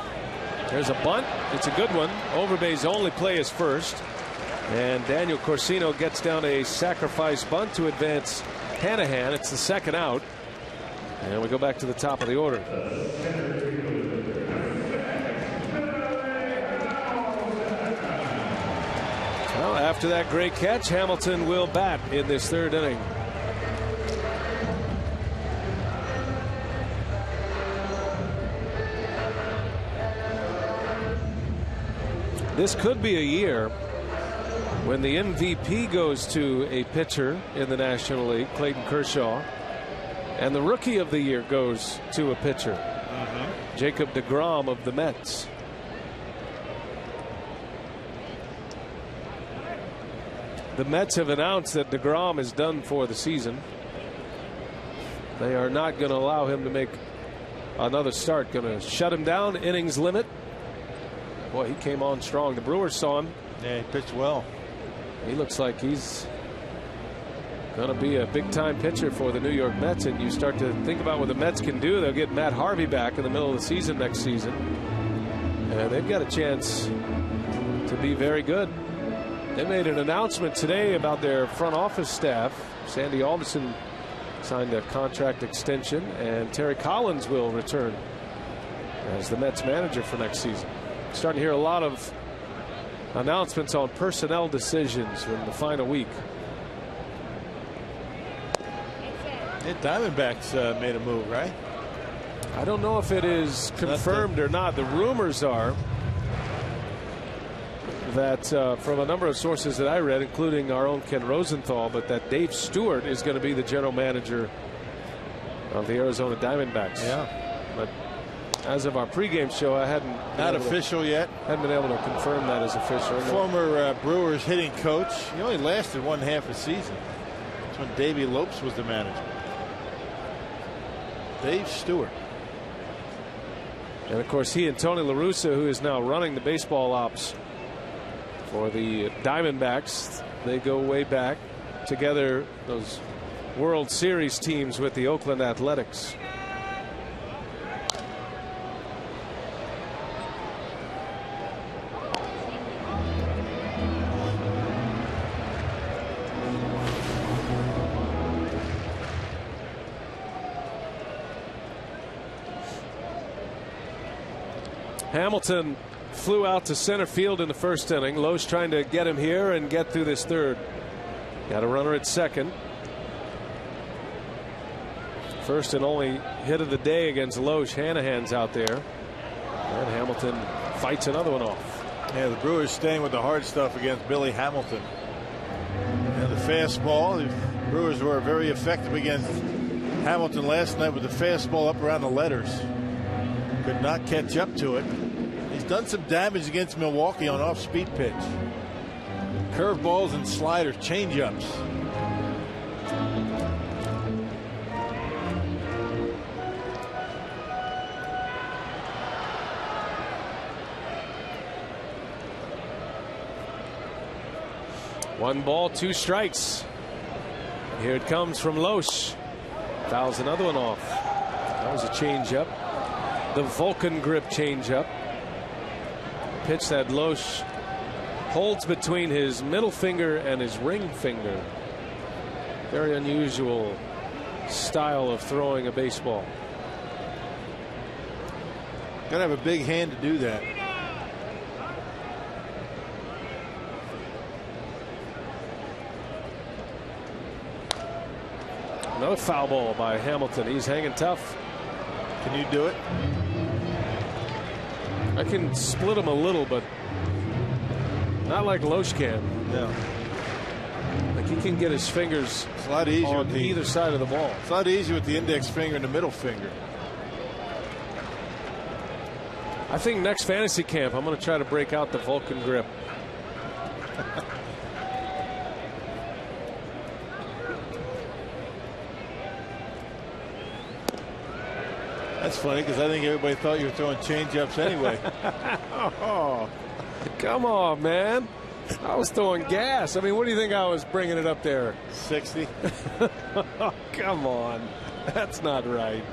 There's a bunt. It's a good one. Overbay's only play is first. And Daniel Corsino gets down a sacrifice bunt to advance Anaheim. It's the second out. And we go back to the top of the order. Well, after that great catch, Hamilton will bat in this third inning. This could be a year when the MVP goes to a pitcher in the National League, Clayton Kershaw, and the Rookie of the Year goes to a pitcher, Jacob deGrom of the Mets. The Mets have announced that deGrom is done for the season. They are not going to allow him to make another start. Going to shut him down, innings limit. Boy, he came on strong. The Brewers saw him. Yeah, he pitched well. He looks like he's going to be a big-time pitcher for the New York Mets. And you start to think about what the Mets can do. They'll get Matt Harvey back in the middle of the season next season. And they've got a chance to be very good. They made an announcement today about their front office staff. Sandy Alderson signed a contract extension, and Terry Collins will return as the Mets manager for next season. Starting to hear a lot of announcements on personnel decisions in the final week. The Diamondbacks made a move, right? I don't know if it is confirmed or not. The rumors are that from a number of sources that I read, including our own Ken Rosenthal, but that Dave Stewart is going to be the general manager of the Arizona Diamondbacks. Yeah. But as of our pregame show, I hadn't not official yet. Hadn't been able to confirm that as official. Former Brewers hitting coach. He only lasted 1/2 a season. That's when Davey Lopes was the manager. Dave Stewart. And of course, he and Tony La Russa, who is now running the baseball ops for the Diamondbacks, they go way back together, those World Series teams with the Oakland Athletics. Hamilton flew out to center field in the first inning. Loesch trying to get him here and get through this third. Got a runner at second. First and only hit of the day against Loesch. Hanahan's out there. And Hamilton fights another one off. Yeah, the Brewers staying with the hard stuff against Billy Hamilton. And the fastball. The Brewers were very effective against Hamilton last night with the fastball up around the letters. Could not catch up to it. He's done some damage against Milwaukee on off-speed pitch. Curveballs and sliders, change-ups. One ball, 2 strikes. Here it comes from Loesch. Fouls another one off. That was a change-up. The Vulcan grip changeup. Pitch that Loesch holds between his middle finger and his ring finger. Very unusual style of throwing a baseball. Gotta have a big hand to do that. Another foul ball by Hamilton. He's hanging tough. Can you do it? I can split him a little, but not like Loesch can. No. Like he can get his fingers It's a lot easier on either side of the ball. It's a lot easier with the index finger and the middle finger. I think next fantasy camp, I'm going to try to break out the Vulcan grip. That's funny because I think everybody thought you were throwing change-ups anyway. Oh, come on, man. I was throwing gas. I mean, what do you think I was bringing it up there? 60. Oh, come on. That's not right.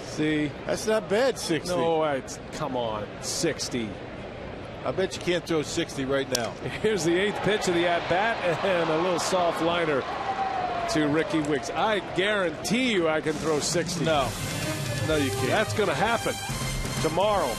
See? That's not bad, 60. No, come on. 60. I bet you can't throw 60 right now. Here's the 8th pitch of the at-bat and a little soft liner to Ricky Wicks. I guarantee you I can throw 60. No, you can't. That's going to happen tomorrow.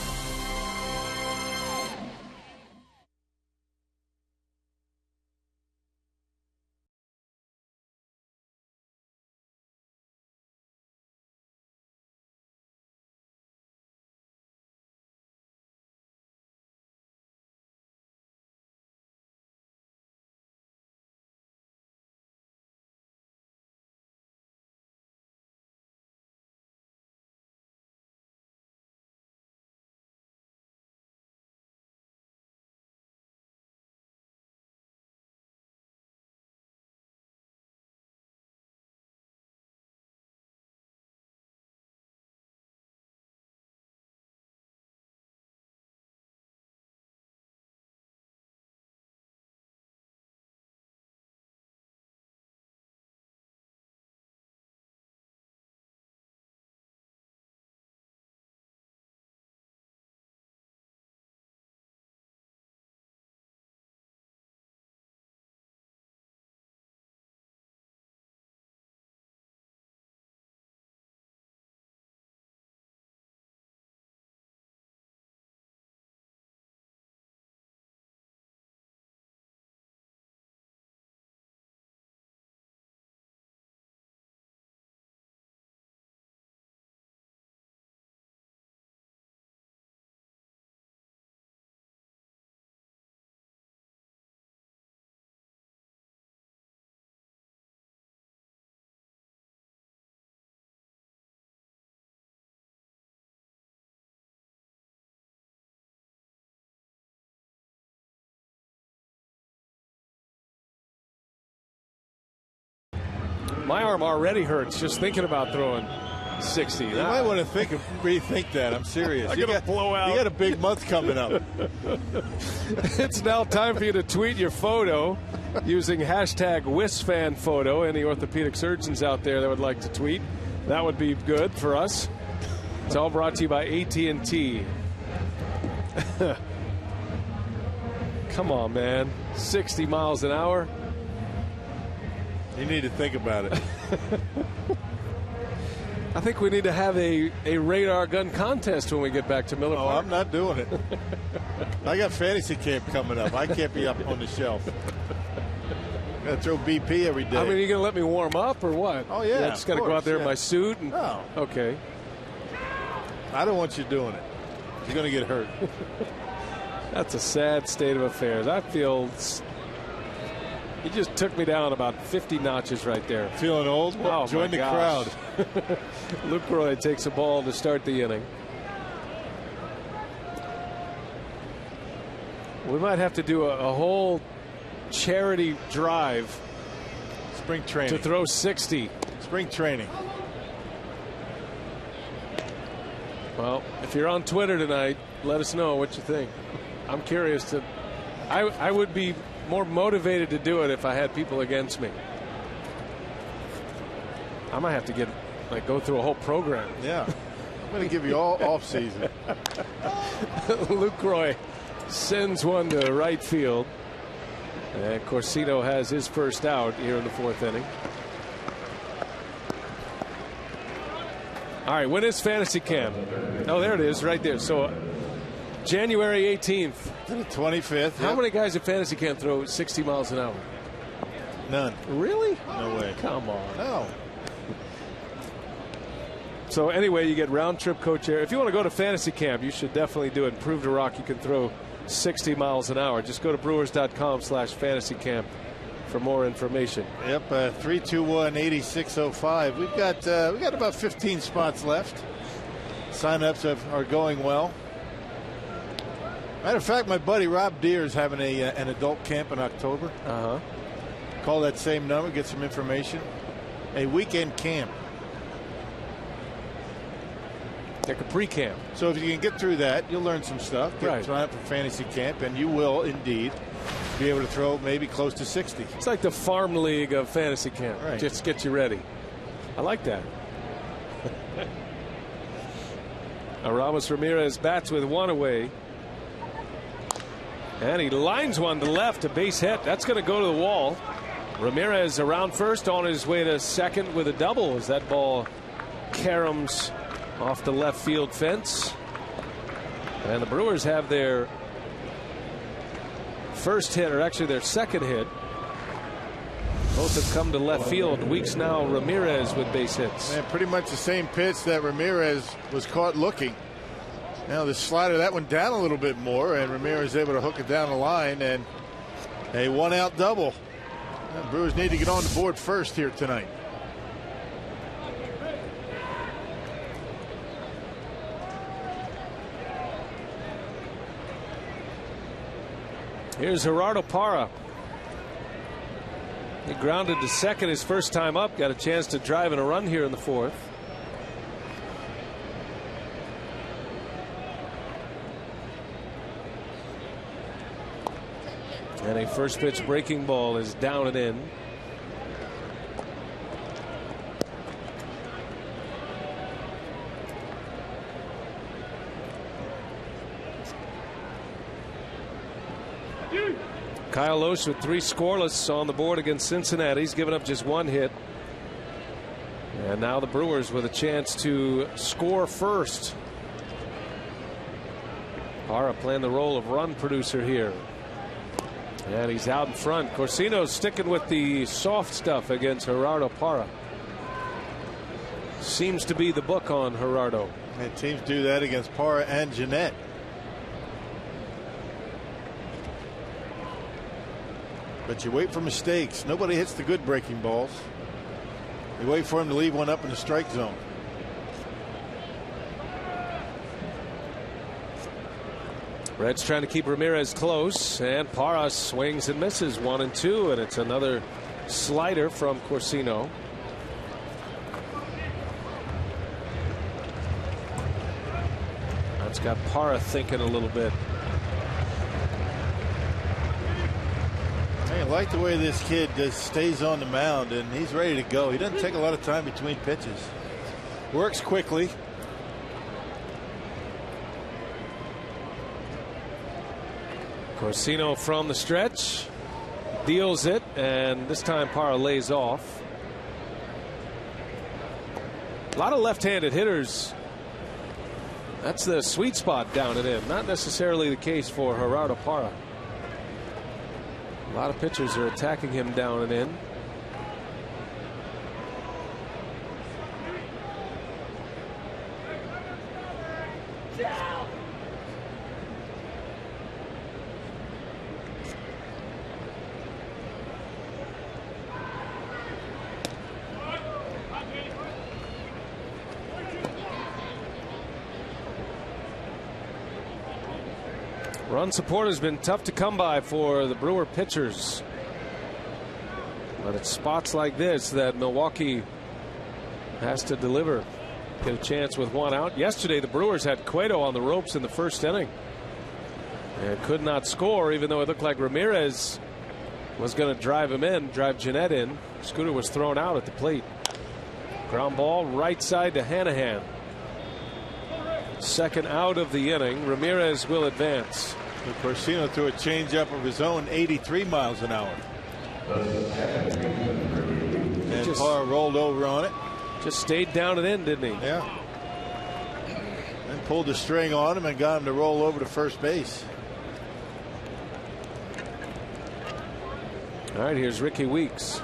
My arm already hurts just thinking about throwing 60. You might want to rethink that. I'm serious. I'm going to blow out. You got a big month coming up. It's now time for you to tweet your photo using hashtag WisFanPhoto. Any orthopedic surgeons out there that would like to tweet, that would be good for us. It's all brought to you by AT&T. Come on, man. 60 miles an hour. You need to think about it. I think we need to have a radar gun contest when we get back to Miller Park. Oh, I'm not doing it. I got fantasy camp coming up. I can't be up on the shelf. Got to throw BP every day. I mean, are you going to let me warm up or what? Oh, yeah. I just got to go out there in my suit? And, no. Okay. I don't want you doing it. You're going to get hurt. That's a sad state of affairs. I feel you just took me down about 50 notches right there. Feeling old? Well, oh, join the crowd. Lucroy takes a ball to start the inning. We might have to do a whole charity drive. Spring training. To throw 60. Spring training. Well, if you're on Twitter tonight, let us know what you think. I'm curious to. I would be more motivated to do it if I had people against me. I might have to go through a whole program. Yeah. I'm going to give you all off season. Lucroy sends one to right field. And Corsino has his first out here in the 4th inning. All right, when is fantasy camp? Oh, there it is, right there. So January 18th. To the 25th. How many guys at fantasy camp throw 60 miles an hour? None. Really? No way. Come on. No. So anyway, you get round trip coach air. If you want to go to fantasy camp, you should definitely do it and prove to Rock you can throw 60 miles an hour. Just go to brewers.com/fantasy camp for more information. Yep, 321-8605. We've got about 15 spots left. Sign-ups are going well. Matter of fact, my buddy Rob Deere is having an adult camp in October. Call that same number, get some information. A weekend camp. Like a pre-camp. So if you can get through that, you'll learn some stuff. Right. Try out for fantasy camp, and you will indeed be able to throw maybe close to 60. It's like the farm league of fantasy camp. Right. Just get you ready. I like that. Aramis Ramirez bats with one away. And he lines one to left, a base hit. That's going to go to the wall. Ramirez around first, on his way to second with a double as that ball caroms off the left field fence. And the Brewers have their first hit, or actually their second hit. Both have come to left field. Weeks now, Ramirez with base hits. Man, pretty much the same pitch that Ramirez was caught looking. Now the slider, that went down a little bit more, and Ramirez able to hook it down the line, and a one-out double. The Brewers need to get on the board first here tonight. Here's Gerardo Parra. He grounded to second his first time up. Got a chance to drive in a run here in the fourth. And a first pitch breaking ball is down and in. Kyle Lohse with 3 scoreless on the board against Cincinnati. He's given up just 1 hit. And now the Brewers with a chance to score first. Parra playing the role of run producer here. And he's out in front. Corsino's sticking with the soft stuff against Gerardo Parra. Seems to be the book on Gerardo. And teams do that against Parra and Jeanette. But you wait for mistakes. Nobody hits the good breaking balls. You wait for him to leave one up in the strike zone. Reds trying to keep Ramirez close, and Parra swings and misses 1 and 2, and it's another slider from Corsino. That's got Parra thinking a little bit. I like the way this kid just stays on the mound, and he's ready to go. He doesn't take a lot of time between pitches. Works quickly. Corsino from the stretch deals it, and this time Parra lays off. A lot of left-handed hitters. That's the sweet spot down and in. Not necessarily the case for Gerardo Parra. A lot of pitchers are attacking him down and in. Run support has been tough to come by for the Brewer pitchers. But it's spots like this that Milwaukee has to deliver. Get a chance with 1 out. Yesterday the Brewers had Cueto on the ropes in the first inning. And could not score, even though it looked like Ramirez was going to drive him in, drive Jeanette in. Scooter was thrown out at the plate. Ground ball right side to Anaheim. Second out of the inning. Ramirez will advance. Corsino threw a changeup of his own, 83 miles an hour. And Parra rolled over on it. Just stayed down and in, didn't he? Yeah. And pulled the string on him and got him to roll over to first base. All right, here's Ricky Weeks.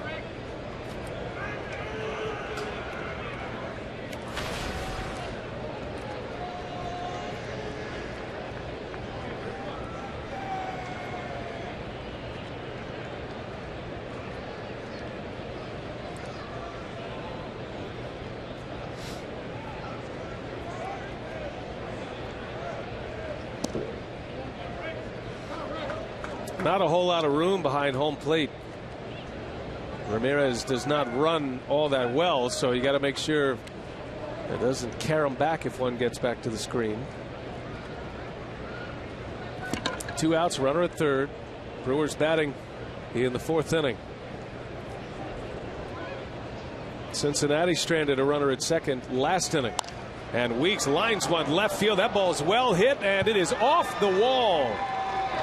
Not a whole lot of room behind home plate. Ramirez does not run all that well, so you got to make sure It doesn't carry him back if one gets back to the screen. 2 outs, runner at third. Brewers batting in the 4th inning. Cincinnati stranded a runner at second last inning. And Weeks lines one left field. That ball is well hit, and it is off the wall.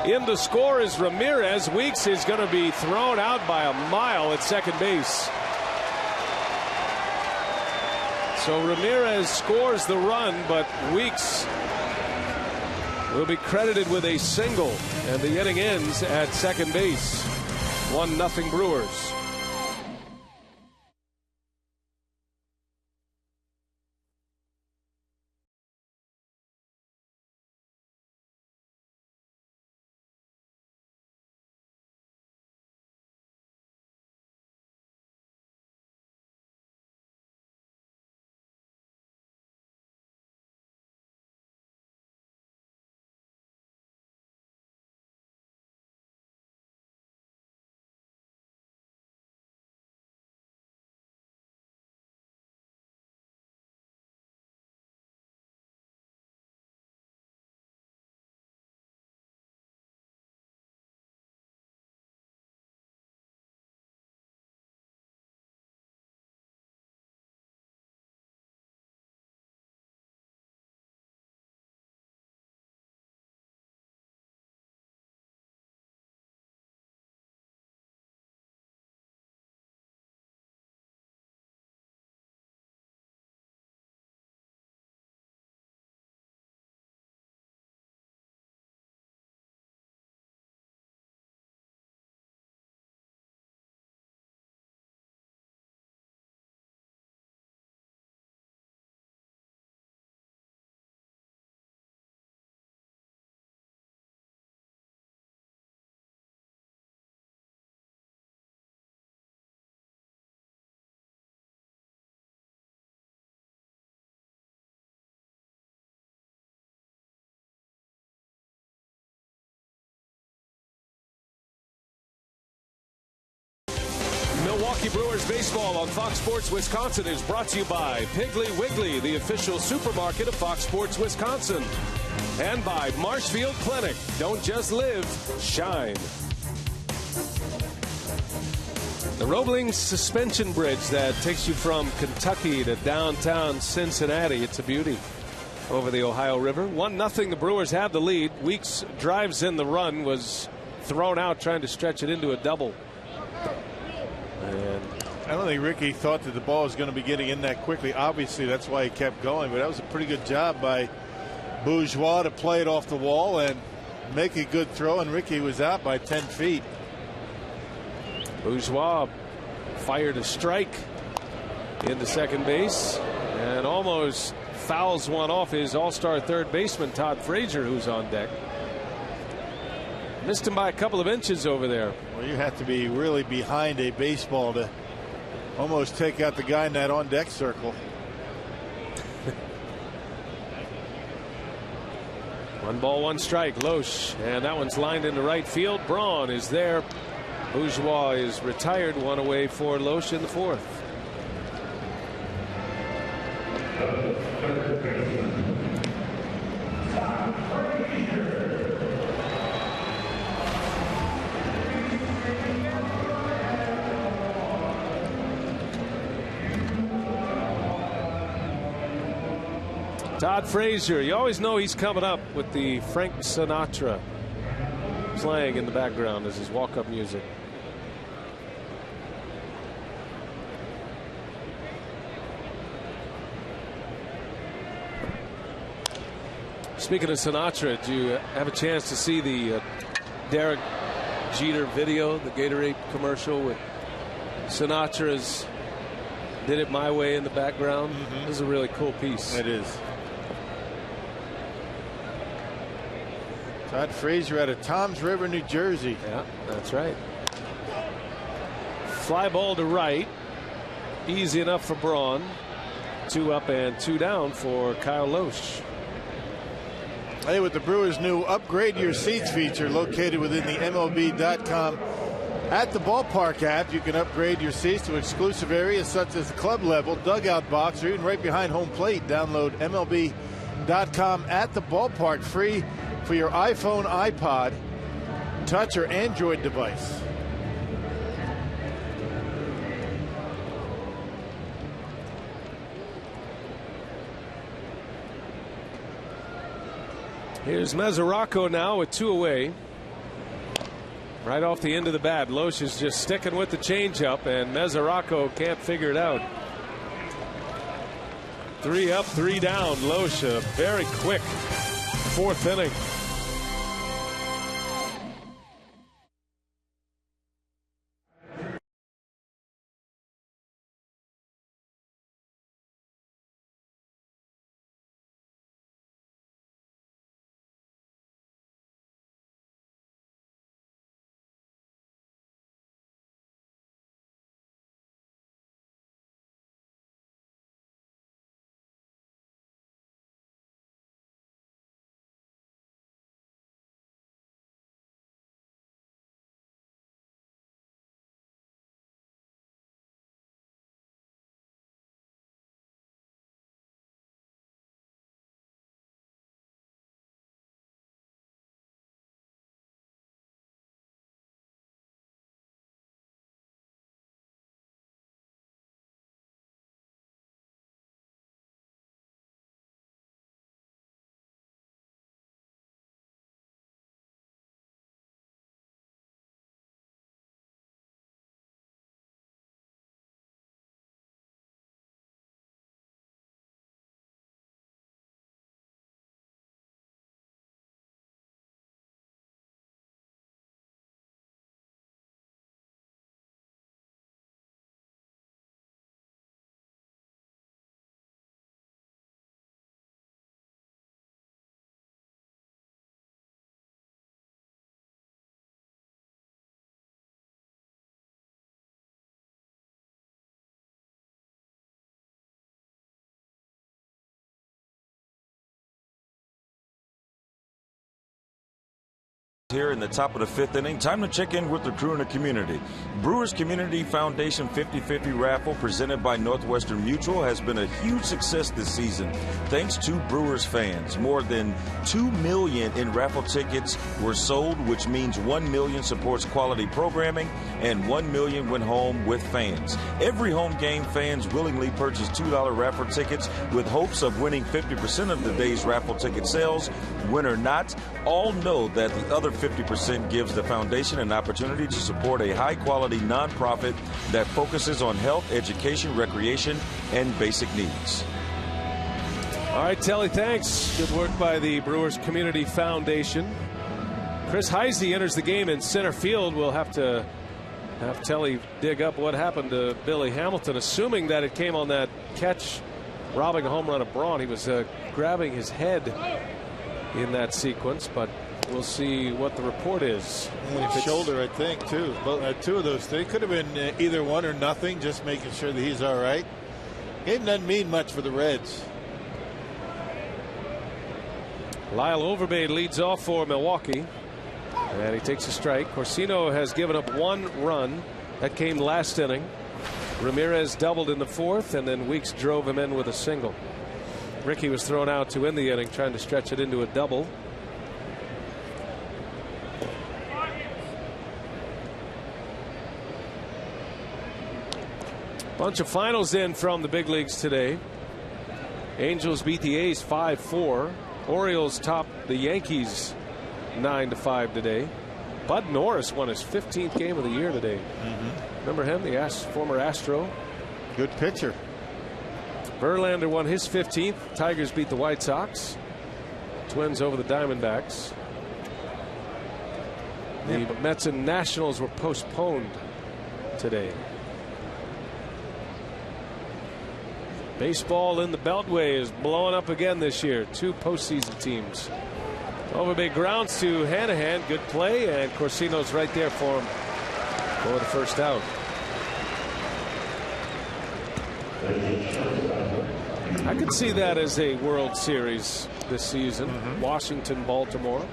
In the score is Ramirez. Weeks is going to be thrown out by a mile at second base. So Ramirez scores the run, but Weeks will be credited with a single, and the inning ends at second base. 1-0 Brewers. Milwaukee Brewers baseball on Fox Sports Wisconsin is brought to you by Piggly Wiggly, the official supermarket of Fox Sports Wisconsin, and by Marshfield Clinic. Don't just live, shine. The Roebling suspension bridge that takes you from Kentucky to downtown Cincinnati. It's a beauty over the Ohio River. 1-0. The Brewers have the lead. Weeks drives in the run, was thrown out trying to stretch it into a double. And I don't think Ricky thought that the ball was going to be getting in that quickly. Obviously, that's why he kept going. But that was a pretty good job by Bourgeois to play it off the wall and make a good throw. And Ricky was out by 10 feet. Bourgeois fired a strike into second base and almost fouls one off his all-star third baseman, Todd Frazier, who's on deck. Missed him by a couple of inches over there. Well, you have to be really behind a baseball to almost take out the guy in that on-deck circle. 1 ball, 1 strike. Loesch, and that one's lined into right field. Braun is there. Bourgeois is retired. 1 away for Loesch in the 4th. Todd Frazier, you always know he's coming up with the Frank Sinatra playing in the background as his walk-up music. Speaking of Sinatra, did you have a chance to see the Derek Jeter video, the Gatorade commercial with Sinatra's "Did It My Way" in the background? Mm-hmm. This is a really cool piece. It is. Todd Frazier out of Toms River, New Jersey. Yeah, that's right. Fly ball to right. Easy enough for Braun. 2 up and 2 down for Kyle Loesch. Hey, with the Brewers' new Upgrade Your Seats feature located within the MLB.com At the Ballpark app, you can upgrade your seats to exclusive areas such as the club level, dugout box, or even right behind home plate. Download MLB.com at the Ballpark free for your iPhone, iPod, touch, or Android device. Here's Mesoraco now with 2 away. Right off the end of the bat. Loesch is just sticking with the changeup, and Mesoraco can't figure it out. 3 up, 3 down. Loesch, a very quick 4th inning. Here in the top of the 5th inning, time to check in with the crew in the community. Brewers Community Foundation 50-50 raffle presented by Northwestern Mutual has been a huge success this season thanks to Brewers fans. More than 2 million in raffle tickets were sold, which means 1 million supports quality programming and 1 million went home with fans. Every home game, fans willingly purchase $2 raffle tickets with hopes of winning 50% of the day's raffle ticket sales. Win or not, all know that the other 50% gives the foundation an opportunity to support a high-quality nonprofit that focuses on health, education, recreation, and basic needs. All right, Telly, thanks. Good work by the Brewers Community Foundation. Chris Heisey enters the game in center field. We'll have to have Telly dig up what happened to Billy Hamilton, assuming that it came on that catch, robbing a home run of Braun. He was grabbing his head in that sequence, but we'll see what the report is. And his shoulder, I think, too. But 2 of those 3 could have been either one or nothing, just making sure that he's all right. Game doesn't mean much for the Reds. Lyle Overbay leads off for Milwaukee, and he takes a strike. Corsino has given up 1 run. That came last inning. Ramirez doubled in the 4th, and then Weeks drove him in with a single. Rickey was thrown out to end the inning, trying to stretch it into a double. Bunch of finals in from the big leagues today. Angels beat the A's 5-4. Orioles topped the Yankees 9-5 today. Bud Norris won his 15th game of the year today. Remember him, the former Astro? Good pitcher. Verlander won his 15th. Tigers beat the White Sox. Twins over the Diamondbacks. The Mets and Nationals were postponed today. Baseball in the Beltway is blowing up again this year. 2 postseason teams. Overbay grounds to Hanahan. Good play, and Corsino's right there for him for the first out. I could see that as a World Series this season. Washington, Baltimore.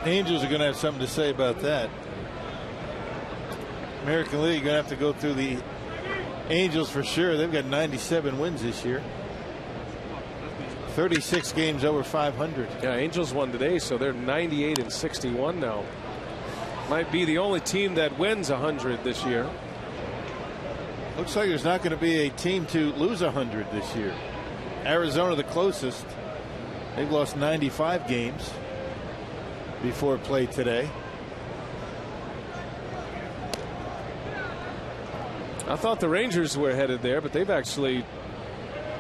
Angels are going to have something to say about that. American League going to have to go through the Angels for sure. They've got 97 wins this year. 36 games over 500. Yeah, Angels won today, so they're 98-61 now. Might be the only team that wins 100 this year. Looks like there's not going to be a team to lose 100 this year. Arizona the closest. They've lost 95 games before play today. I thought the Rangers were headed there, but they've actually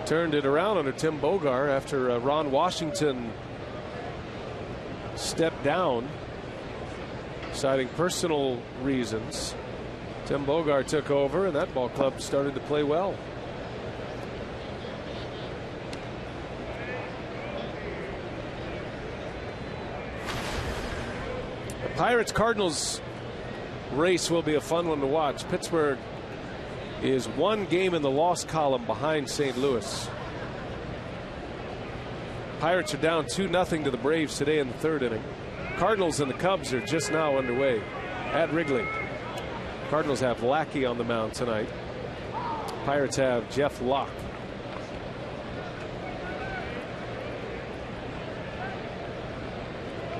turned it around under Tim Bogar after Ron Washington stepped down, citing personal reasons. Tim Bogar took over, and that ball club started to play well. The Pirates-Cardinals race will be a fun one to watch. Pittsburgh is one game in the loss column behind St. Louis. Pirates are down 2-0 to the Braves today in the third inning. Cardinals and the Cubs are just now underway at Wrigley. Cardinals have Lackey on the mound tonight. Pirates have Jeff Locke.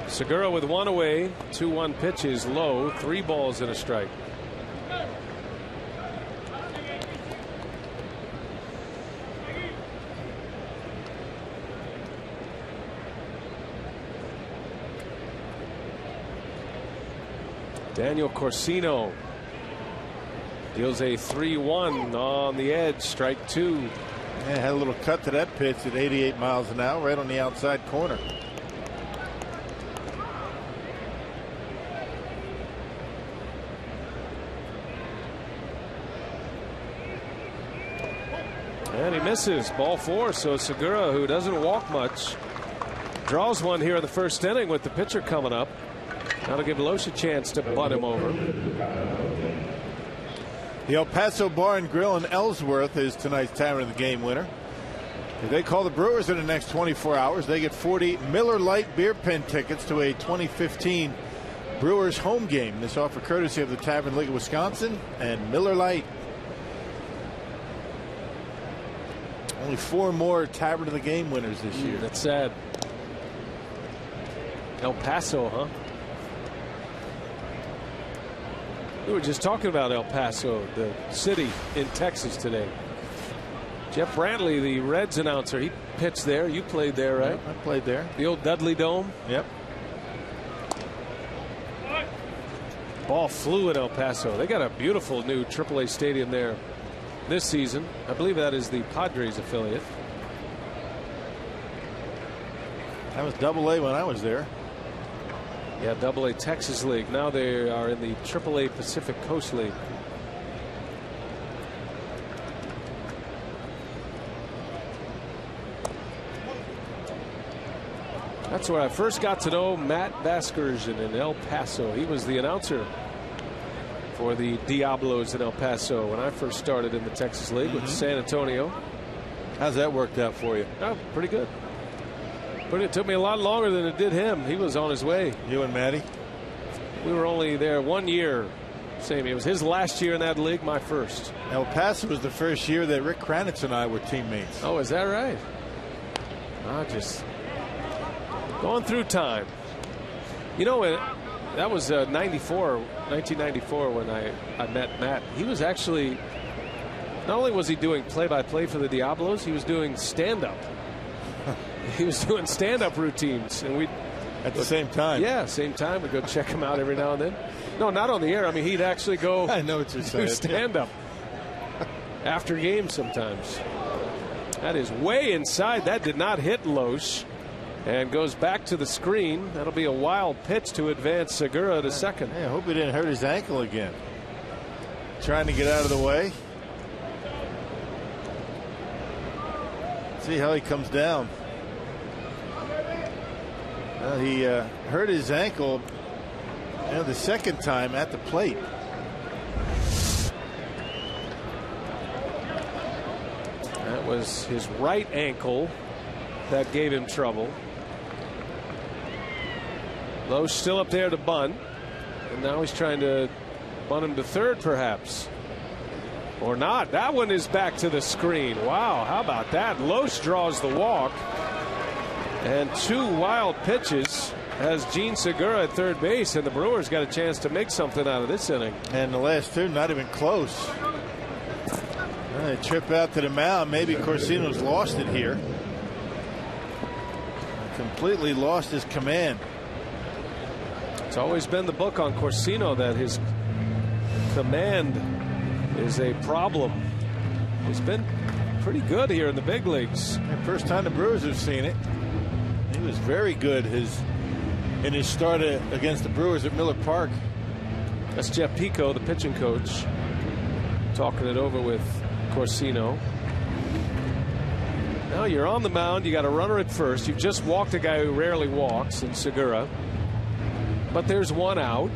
Segura with one away. 2-1 pitch is low. 3 balls and a strike. Daniel Corsino deals a 3-1 on the edge. Strike 2. Yeah, had a little cut to that pitch at 88 miles an hour, right on the outside corner. And he misses. Ball 4. So Segura, who doesn't walk much, draws one here in the first inning with the pitcher coming up. That'll give Loesch a chance to butt him over. The El Paso Bar and Grill in Ellsworth is tonight's Tavern of the Game winner. If they call the Brewers in the next 24 hours, they get 40 Miller Lite beer pen tickets to a 2015 Brewers home game. This offer courtesy of the Tavern League of Wisconsin and Miller Lite. Only 4 more Tavern of the Game winners this year. That's sad. El Paso, huh? We were just talking about El Paso, the city in Texas today. Jeff Brantley, the Reds announcer, he pitched there. You played there, right? Yep, I played there. The old Dudley Dome. Yep. Ball flew at El Paso. They got a beautiful new AAA stadium there this season. I believe that is the Padres affiliate. That was AA when I was there. Yeah, AA Texas League. Now they are in the AAA Pacific Coast League. That's where I first got to know Matt Vasgersian in El Paso. He was the announcer for the Diablos in El Paso when I first started in the Texas League with San Antonio. How's that worked out for you? Oh, pretty good. But it took me a lot longer than it did him. He was on his way. You and Matty? We were only there 1 year. Same. It was his last year in that league, my first. El Paso was the first year that Rick Kranitz and I were teammates. Oh, is that right? Just going through time. You know, that was 1994 when I met Matt. He was actually, not only was he doing play-by-play for the Diablos, he was doing stand-up. He was doing stand-up routines, and we at the same time. Yeah, same time. We go check him out every now and then. No, not on the air. I mean, he'd actually go. I know what you're saying. Stand-up after games sometimes. That is way inside. That did not hit Loesch, and goes back to the screen. That'll be a wild pitch to advance Segura to second. I hope he didn't hurt his ankle again. Trying to get out of the way. See how he comes down. He hurt his ankle the second time at the plate. That was his right ankle that gave him trouble. Lowe's still up there to bunt. And now he's trying to bunt him to third, perhaps. Or not. That one is back to the screen. Wow, how about that? Lowe's draws the walk. And 2 wild pitches has Gene Segura at third base, and the Brewers got a chance to make something out of this inning. And the last 2, not even close. They trip out to the mound. Maybe Corsino's lost it here. Completely lost his command. It's always been the book on Corsino that his command is a problem. He's been pretty good here in the big leagues. And first time the Brewers have seen it. He was very good in his start against the Brewers at Miller Park. That's Jeff Pico, the pitching coach, talking it over with Corsino. Now you're on the mound. You got a runner at first. You've just walked a guy who rarely walks in Segura. But there's 1 out.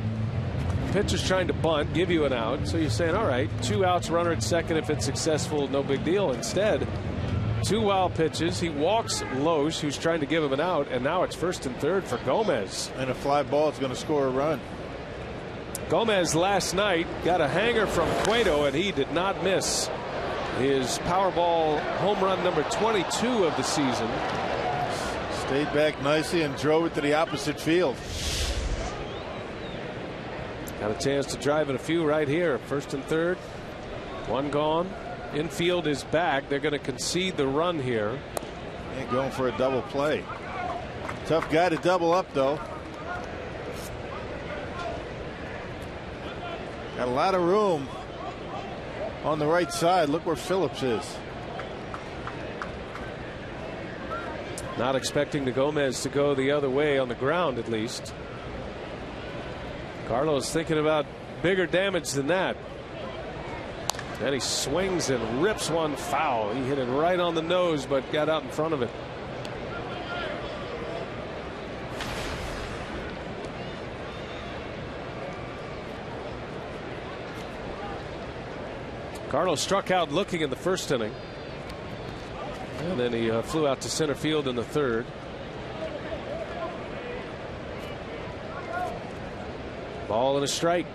Pitcher's trying to bunt, give you an out. So you're saying, all right, 2 outs, runner at second. If it's successful, no big deal. Instead, 2 wild pitches. He walks Loesch, who's trying to give him an out. And now it's first and third for Gomez. And a fly ball is going to score a run. Gomez last night got a hanger from Cueto, and he did not miss his Powerball home run number 22 of the season. Stayed back nicely and drove it to the opposite field. Got a chance to drive in a few right here. First and third. 1 gone. Infield is back. They're going to concede the run here. Ain't going for a double play. Tough guy to double up, though. Got a lot of room on the right side. Look where Phillips is. Not expecting the Gomez to go the other way on the ground, at least. Carlos thinking about bigger damage than that. And he swings and rips one foul. He hit it right on the nose, but got out in front of it. Carlos struck out looking in the first inning. And then he flew out to center field in the third. Ball and a strike.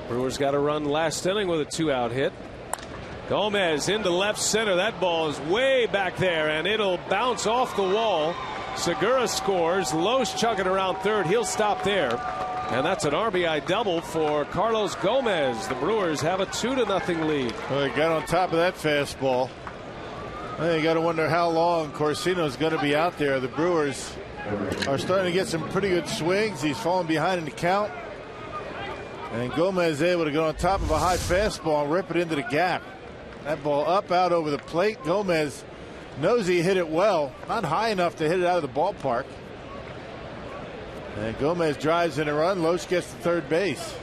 Brewers got a run last inning with a 2-out hit. Gomez into left center. That ball is way back there, and it'll bounce off the wall. Segura scores. Loesch chugging around third. He'll stop there. And that's an RBI double for Carlos Gomez. The Brewers have a 2-0 lead. Well, they got on top of that fastball. You got to wonder how long Corsino's going to be out there. The Brewers are starting to get some pretty good swings. He's falling behind in the count. And Gomez is able to go on top of a high fastball and rip it into the gap. That ball up, out over the plate. Gomez knows he hit it well. Not high enough to hit it out of the ballpark. And Gomez drives in a run. Loesch gets to third base.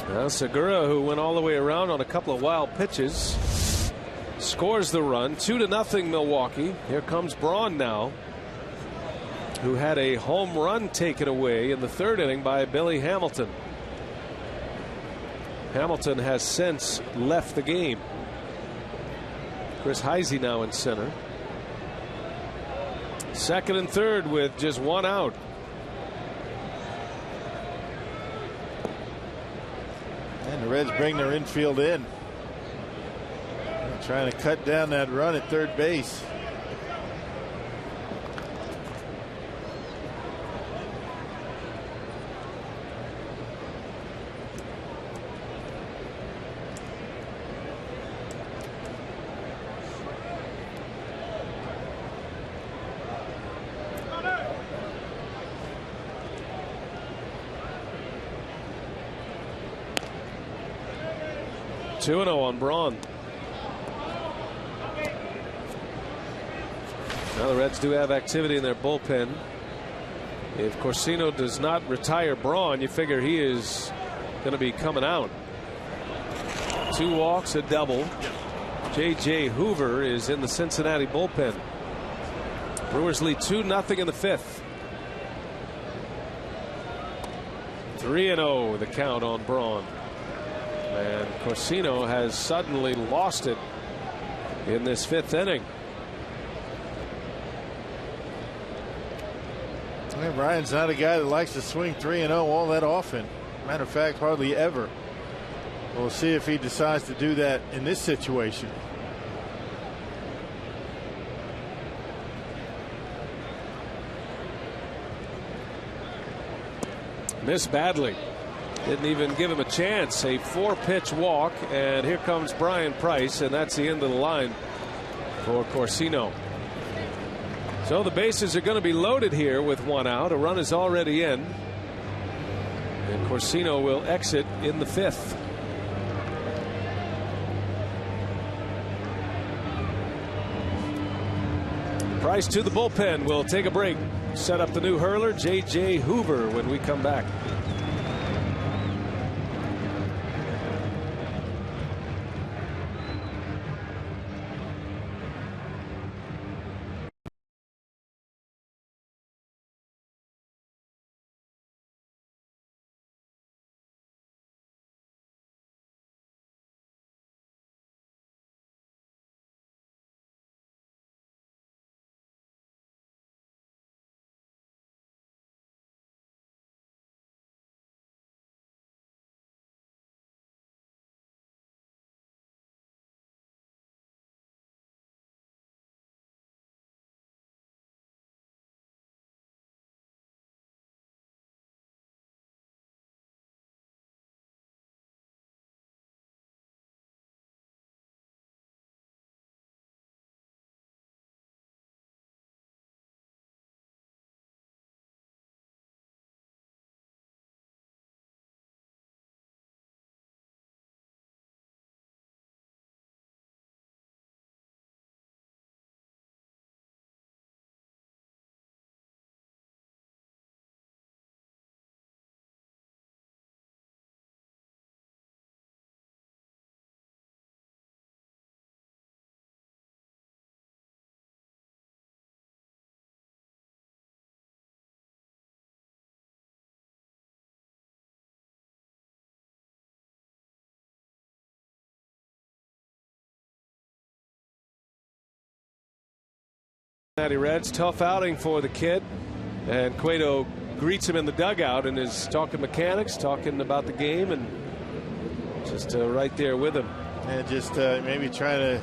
Well, Segura, who went all the way around on a couple of wild pitches, scores the run. 2-0 Milwaukee. Here comes Braun now, who had a home run taken away in the third inning by Billy Hamilton. Hamilton has since left the game. Chris Heisey now in center. Second and third with just 1 out. And the Reds bring their infield in. Trying to cut down that run at third base. Two 2-0 on Braun. Now the Reds do have activity in their bullpen. If Corsino does not retire Braun, you figure he is going to be coming out. 2 walks, a double. J.J. Hoover is in the Cincinnati bullpen. Brewers lead 2-0 in the 5th. 3-0 the count on Braun. And Corsino has suddenly lost it in this 5th inning. Yeah, Brian's not a guy that likes to swing 3-0 all that often. Matter of fact, hardly ever. We'll see if he decides to do that in this situation. Missed badly. Didn't even give him a chance. A 4-pitch walk, and here comes Brian Price, and that's the end of the line for Corsino. So the bases are going to be loaded here with 1 out. A run is already in, and Corsino will exit in the 5th. Price to the bullpen. We'll take a break. Set up the new hurler, J.J. Hoover, when we come back. Cincinnati Reds, tough outing for the kid, and Cueto greets him in the dugout and is talking mechanics, talking about the game, and just right there with him. And just maybe trying to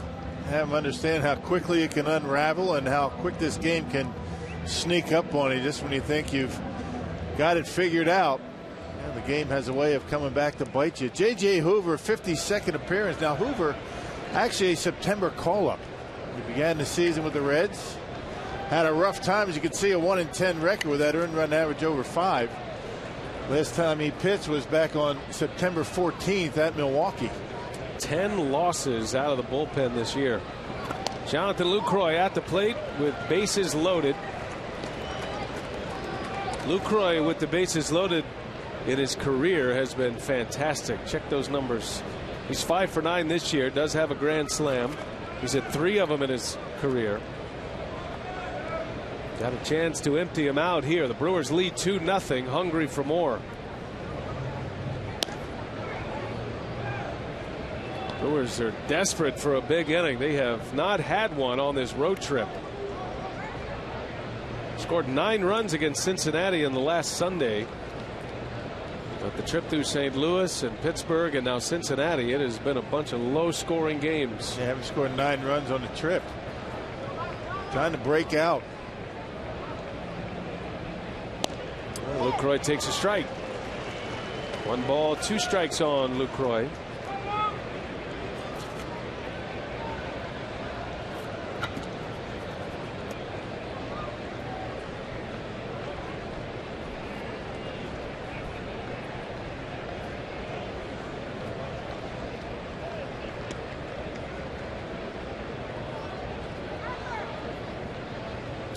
have him understand how quickly it can unravel and how quick this game can sneak up on you just when you think you've got it figured out. And the game has a way of coming back to bite you. J.J. Hoover, 52nd appearance. Now Hoover, actually a September call-up. He began the season with the Reds. Had a rough time, as you can see, a 1-10 record with that earned run average over 5. Last time he pitched was back on September 14th at Milwaukee. 10 losses out of the bullpen this year. Jonathan Lucroy at the plate with bases loaded. Lucroy with the bases loaded in his career has been fantastic. Check those numbers. He's 5 for 9 this year. Does have a grand slam. He's had 3 of them in his career. Got a chance to empty him out here. The Brewers lead 2-0, hungry for more. Brewers are desperate for a big inning. They have not had one on this road trip. Scored 9 runs against Cincinnati in the last Sunday. But the trip through St. Louis and Pittsburgh and now Cincinnati, it has been a bunch of low-scoring games. They haven't scored 9 runs on the trip. Trying to break out. Lucroy takes a strike. 1 ball, 2 strikes on Lucroy.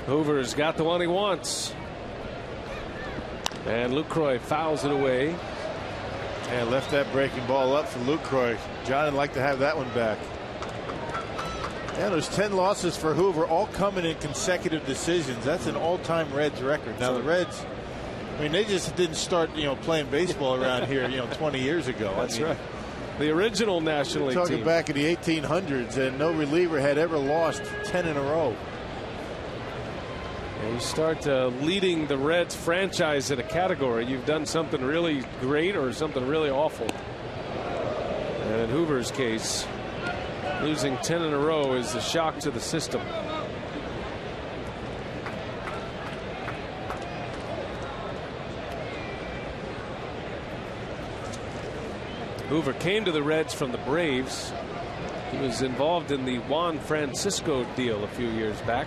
Hoover's got the one he wants. And Lucroy fouls it away. And left that breaking ball up for Lucroy. John would like to have that one back. And there's 10 losses for Hoover, all coming in consecutive decisions. That's an all-time Reds record. Now the Reds, I mean, they just didn't start, playing baseball around here, 20 years ago. That's right. The original National League talking team. Back in the 1800s, and no reliever had ever lost 10 in a row. You start leading the Reds franchise in a category. You've done something really great or something really awful. And in Hoover's case, losing 10 in a row is a shock to the system. Hoover came to the Reds from the Braves. He was involved in the Juan Francisco deal a few years back.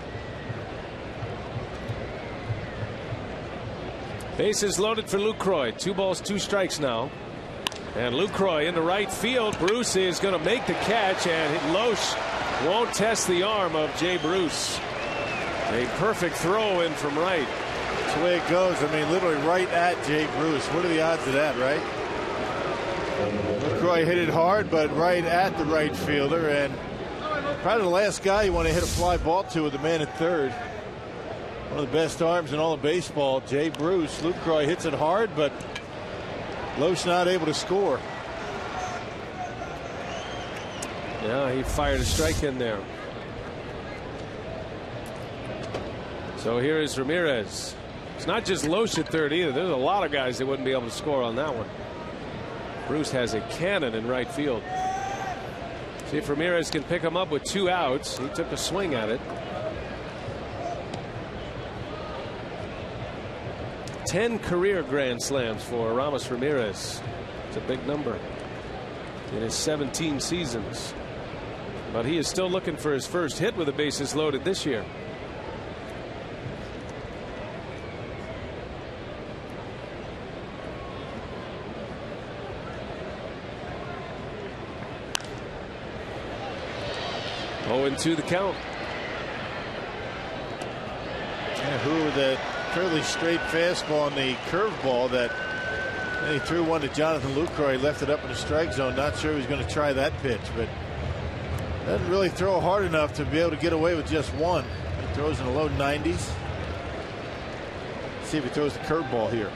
Bases loaded for Lucroy. 2 balls, 2 strikes now. And Lucroy into right field. Bruce is going to make the catch, and Loesch won't test the arm of Jay Bruce. A perfect throw in from right. That's the way it goes. I mean, literally right at Jay Bruce. What are the odds of that, right? Lucroy hit it hard, but right at the right fielder, and probably the last guy you want to hit a fly ball to with the man at third. One of the best arms in all of baseball, Jay Bruce. Lucroy hits it hard, but Loesch not able to score. Yeah, he fired a strike in there. So here is Ramirez. It's not just Loesch at third either. There's a lot of guys that wouldn't be able to score on that one. Bruce has a cannon in right field. See if Ramirez can pick him up with 2 outs. He took a swing at it. 10 career grand slams for Ramos Ramirez. It's a big number in his 17 seasons. But he is still looking for his first hit with the bases loaded this year. Oh, and 2 the count. And who with that fairly straight fastball and the curveball that he threw one to Jonathan Lucroy, left it up in the strike zone. Not sure he was going to try that pitch, but doesn't really throw hard enough to be able to get away with just one. He throws in the low 90s. Let's see if he throws the curveball here.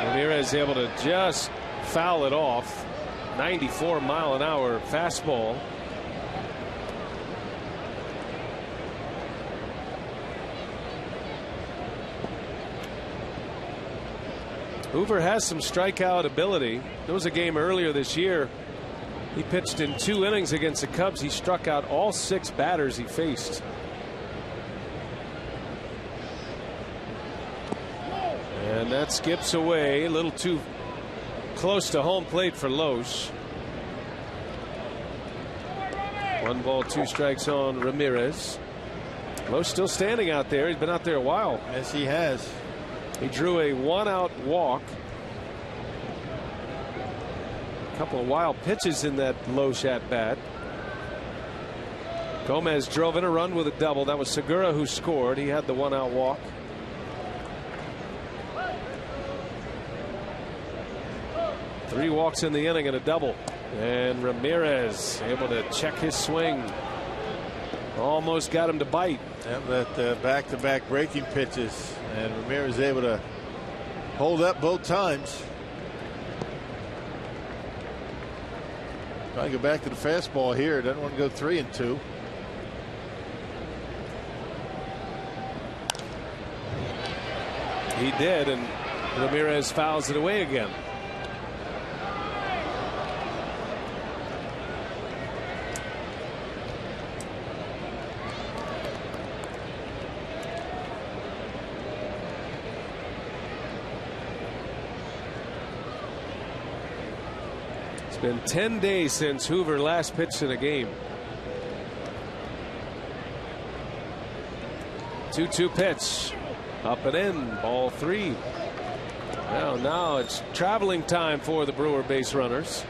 Ramirez able to just foul it off. 94-mile-an-hour fastball. Hoover has some strikeout ability. There was a game earlier this year. He pitched in 2 innings against the Cubs. He struck out all 6 batters he faced. And that skips away a little too close to home plate for Loesch. 1 ball, 2 strikes on Ramirez. Loesch still standing out there. He's been out there a while. Yes, he has. He drew a 1-out walk. A couple of wild pitches in that Loesch at bat. Gomez drove in a run with a double. That was Segura who scored. He had the 1-out walk. Three walks in the inning and a double. And Ramirez able to check his swing. Almost got him to bite. That back-to-back breaking pitches, and Ramirez able to hold up both times. Trying to go back to the fastball here. Doesn't want to go 3-2. He did, and Ramirez fouls it away again. It's been 10 days since Hoover last pitched in a game. 2-2 pitch. Up and in. Ball 3. Well, now it's traveling time for the Brewer base runners.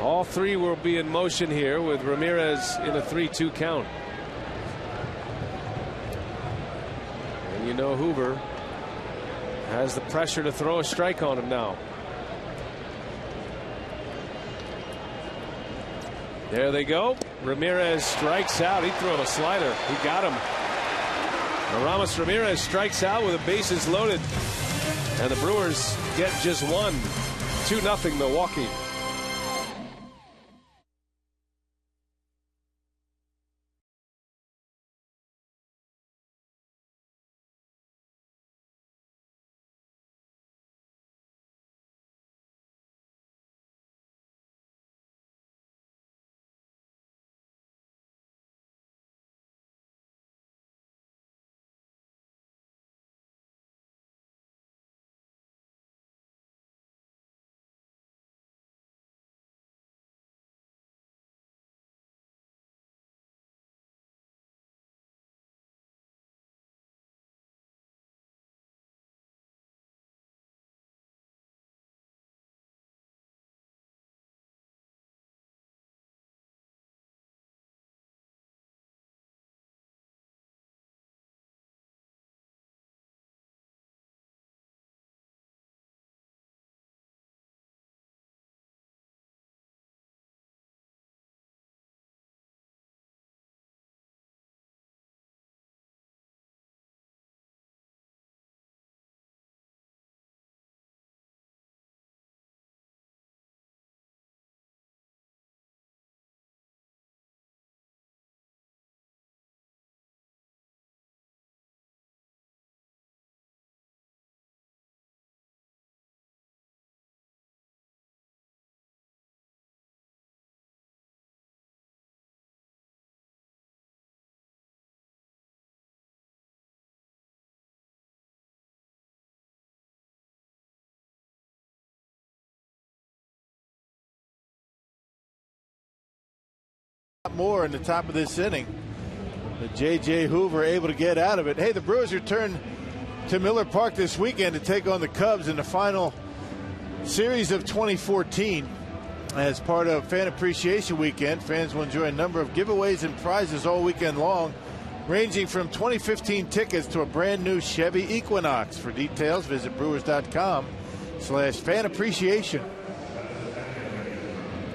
All 3 will be in motion here with Ramirez in a 3-2 count. And you know Hoover has the pressure to throw a strike on him now. There they go. Ramirez strikes out. He threw a slider. He got him. Ramos Ramirez strikes out with the bases loaded. And the Brewers get just one. 2-0 Milwaukee. more in the top of this inning. But J.J. Hoover able to get out of it. Hey, the Brewers return to Miller Park this weekend to take on the Cubs in the final series of 2014. As part of Fan Appreciation Weekend, fans will enjoy a number of giveaways and prizes all weekend long, ranging from 2015 tickets to a brand new Chevy Equinox. For details, visit brewers.com/fan appreciation.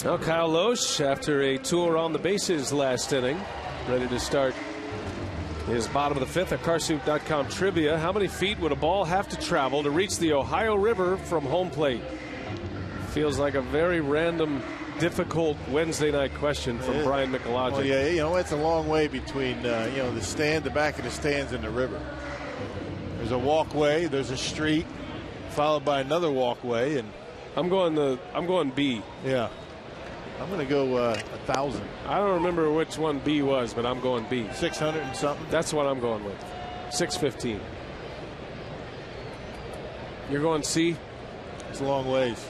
Well, Kyle Loesch, after a tour on the bases last inning, ready to start his bottom of the fifth. At carsoup.com trivia: how many feet would a ball have to travel to reach the Ohio River from home plate? Feels like a very random, difficult Wednesday night question from Brian Michelangelo. Well, yeah, you know, it's a long way between the back of the stands, and the river. There's a walkway, there's a street, followed by another walkway, and I'm going B. Yeah, I'm going to go 1,000. I don't remember which one B was, but I'm going B. 600 and something. That's what I'm going with. 615. You're going C. It's a long ways.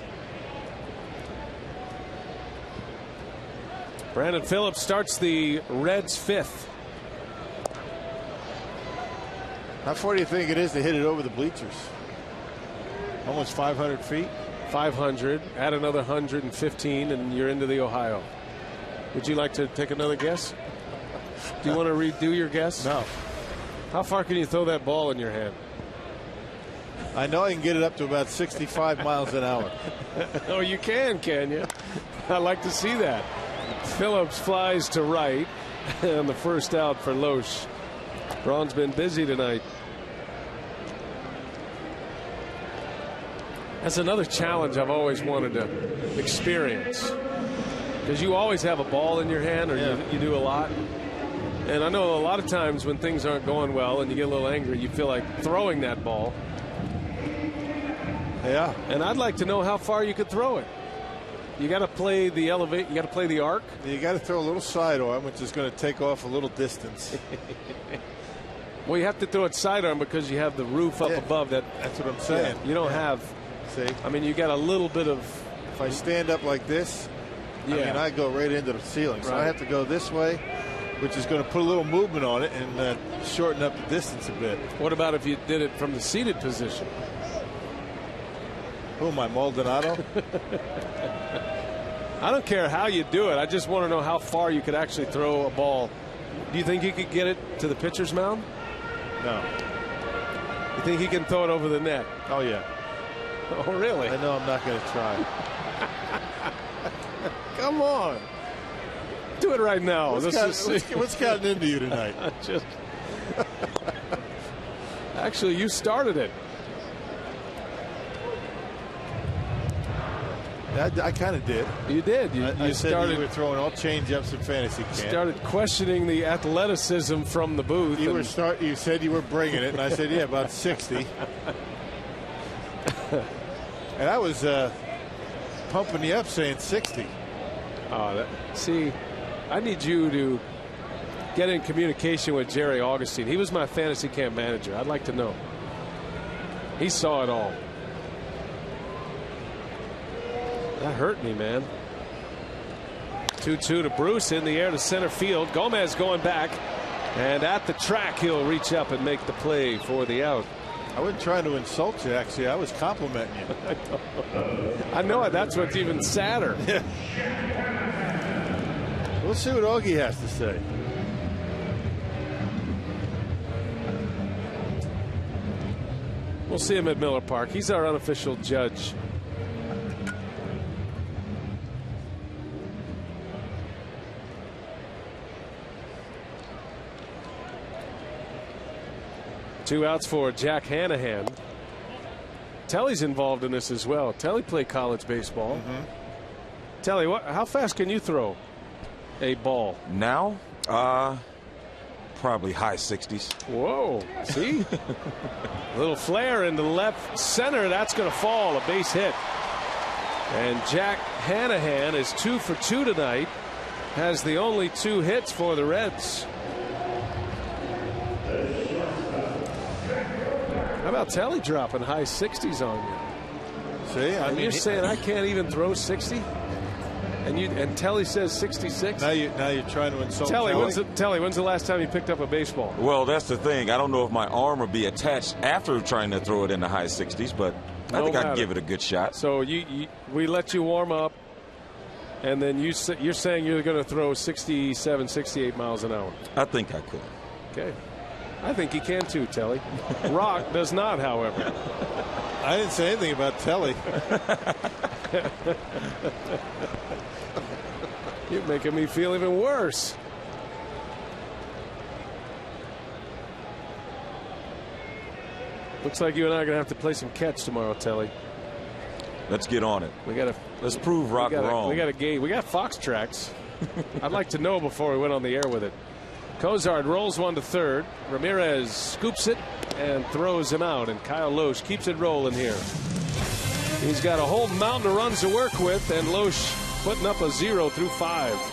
Brandon Phillips starts the Reds' fifth. How far do you think it is to hit it over the bleachers? Almost 500 feet. 500. Add another 115, and you're into the Ohio. Would you like to take another guess? Do you want to redo your guess? No. How far can you throw that ball in your hand? I know I can get it up to about 65 miles an hour. Oh, you can you? I'd like to see that. Phillips flies to right on the first out for Loesch. Braun's been busy tonight. That's another challenge I've always wanted to experience, because you always have a ball in your hand, or you do a lot. And I know a lot of times when things aren't going well and you get a little angry, you feel like throwing that ball. Yeah. And I'd like to know how far you could throw it. You got to play the elevate. You got to play the arc. You got to throw a little sidearm, which is going to take off a little distance. Well, you have to throw it sidearm because you have the roof up above that. That's what I'm saying. You don't have. See? I mean, you got a little bit of. If I stand up like this, I go right into the ceiling. So I have to go this way, which is going to put a little movement on it and shorten up the distance a bit. What about if you did it from the seated position? Who am I, Maldonado? I don't care how you do it. I just want to know how far you could actually throw a ball. Do you think you could get it to the pitcher's mound? No. You think he can throw it over the net? Oh, yeah. Oh, really? I know I'm not going to try. Come on. Do it right now. What's gotten into you tonight? Actually, you started it. I kind of did. You did. You said you were throwing all change-ups in fantasy camp. Started questioning the athleticism from the booth. You said you were bringing it, and I said, yeah, about 60. And I was pumping you up, saying 60. See, I need you to get in communication with Jerry Augustine. He was my fantasy camp manager. I'd like to know. He saw it all. That hurt me, man. 2-2 to Bruce, in the air to center field. Gomez going back, and at the track he'll reach up and make the play for the out. I wasn't trying to insult you, actually. I was complimenting you. I know it. That's what's even sadder. We'll see what Augie has to say. We'll see him at Miller Park. He's our unofficial judge. Two outs for Jack Hanahan. Telly's involved in this as well. Telly played college baseball. Telly, how fast can you throw a ball? Now, probably high 60s. Whoa, see? A little flare into left center. That's going to fall, a base hit. And Jack Hanahan is 2 for 2 tonight. Has the only 2 hits for the Reds. How about Telly dropping high 60s on you? See, You're saying I can't even throw 60? And Telly says 66. Now you're trying to insult Telly. When's the last time you picked up a baseball? Well, that's the thing. I don't know if my arm will be attached after trying to throw it in the high 60s, but I think I can give it a good shot. So we let you warm up, and then you're saying you're going to throw 67, 68 miles an hour. I think I could. Okay. I think he can too, Telly. Rock does not, however. I didn't say anything about Telly. You're making me feel even worse. Looks like you and I are going to have to play some catch tomorrow, Telly. Let's get on it. Let's prove Rock wrong. We got a game. We got Fox tracks. I'd like to know before we went on the air with it. Cozart rolls one to third. Ramirez scoops it and throws him out, and Kyle Loesch keeps it rolling here. He's got a whole mountain of runs to work with, and Loesch putting up a 0 through 5.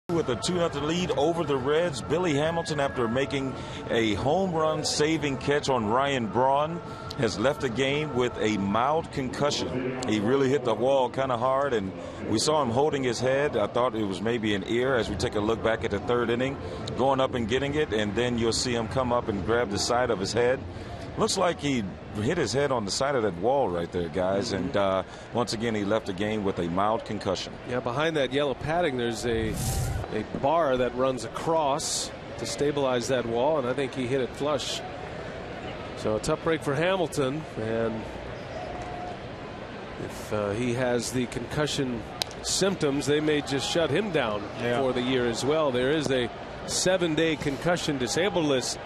With a 2-0 lead over the Reds, Billy Hamilton, after making a home run saving catch on Ryan Braun, has left the game with a mild concussion. He really hit the wall kind of hard, and we saw him holding his head. I thought it was maybe an ear as we take a look back at the third inning, going up and getting it, and then you'll see him come up and grab the side of his head. Looks like he hit his head on the side of that wall right there, guys, and once again he left the game with a mild concussion. Yeah, behind that yellow padding there's a bar that runs across to stabilize that wall, and I think he hit it flush. So a tough break for Hamilton, and if he has the concussion symptoms, they may just shut him down for the year as well. There is a 7-day concussion disabled list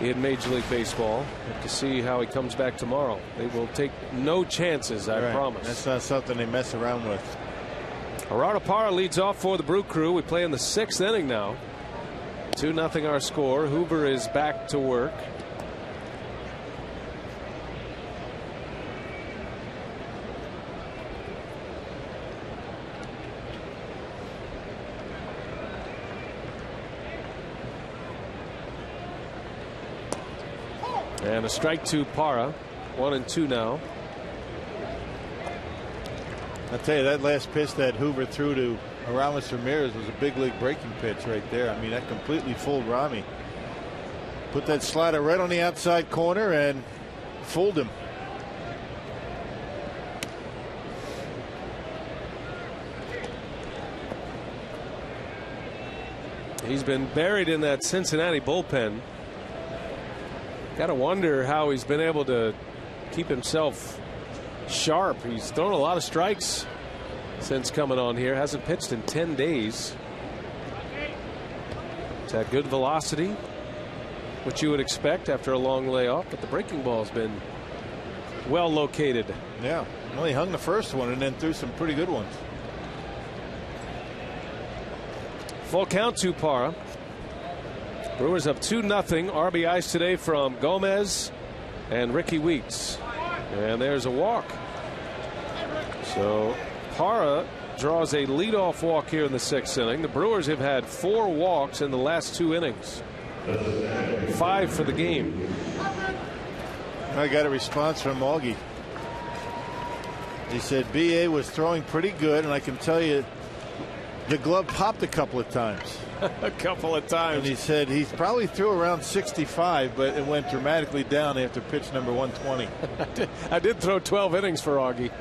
in Major League Baseball. Have to see how he comes back tomorrow. They will take no chances, I promise. That's not something they mess around with. Gerardo Parra leads off for the Brew Crew. We play in the 6th inning now. 2-0 our score. Hoover is back to work. And a strike to Parra. 1-2 now. I'll tell you, that last pitch that Hoover threw to Aramis Ramirez was a big league breaking pitch right there. I mean, that completely fooled Rami. Put that slider right on the outside corner and fooled him. He's been buried in that Cincinnati bullpen. Got to wonder how he's been able to keep himself sharp. He's thrown a lot of strikes since coming on here. Hasn't pitched in 10 days. He's had good velocity, which you would expect after a long layoff, but the breaking ball's been well located. Yeah, well, he hung the first one and then threw some pretty good ones. Full count to Parra. Brewers up 2-0. RBIs today from Gomez and Ricky Weeks. And there's a walk. So Parra draws a leadoff walk here in the 6th inning. The Brewers have had 4 walks in the last 2 innings. 5 for the game. I got a response from Augie. He said BA was throwing pretty good, and I can tell you the glove popped a couple of times. A couple of times. And he said he probably threw around 65, but it went dramatically down after pitch number 120. I did throw 12 innings for Augie.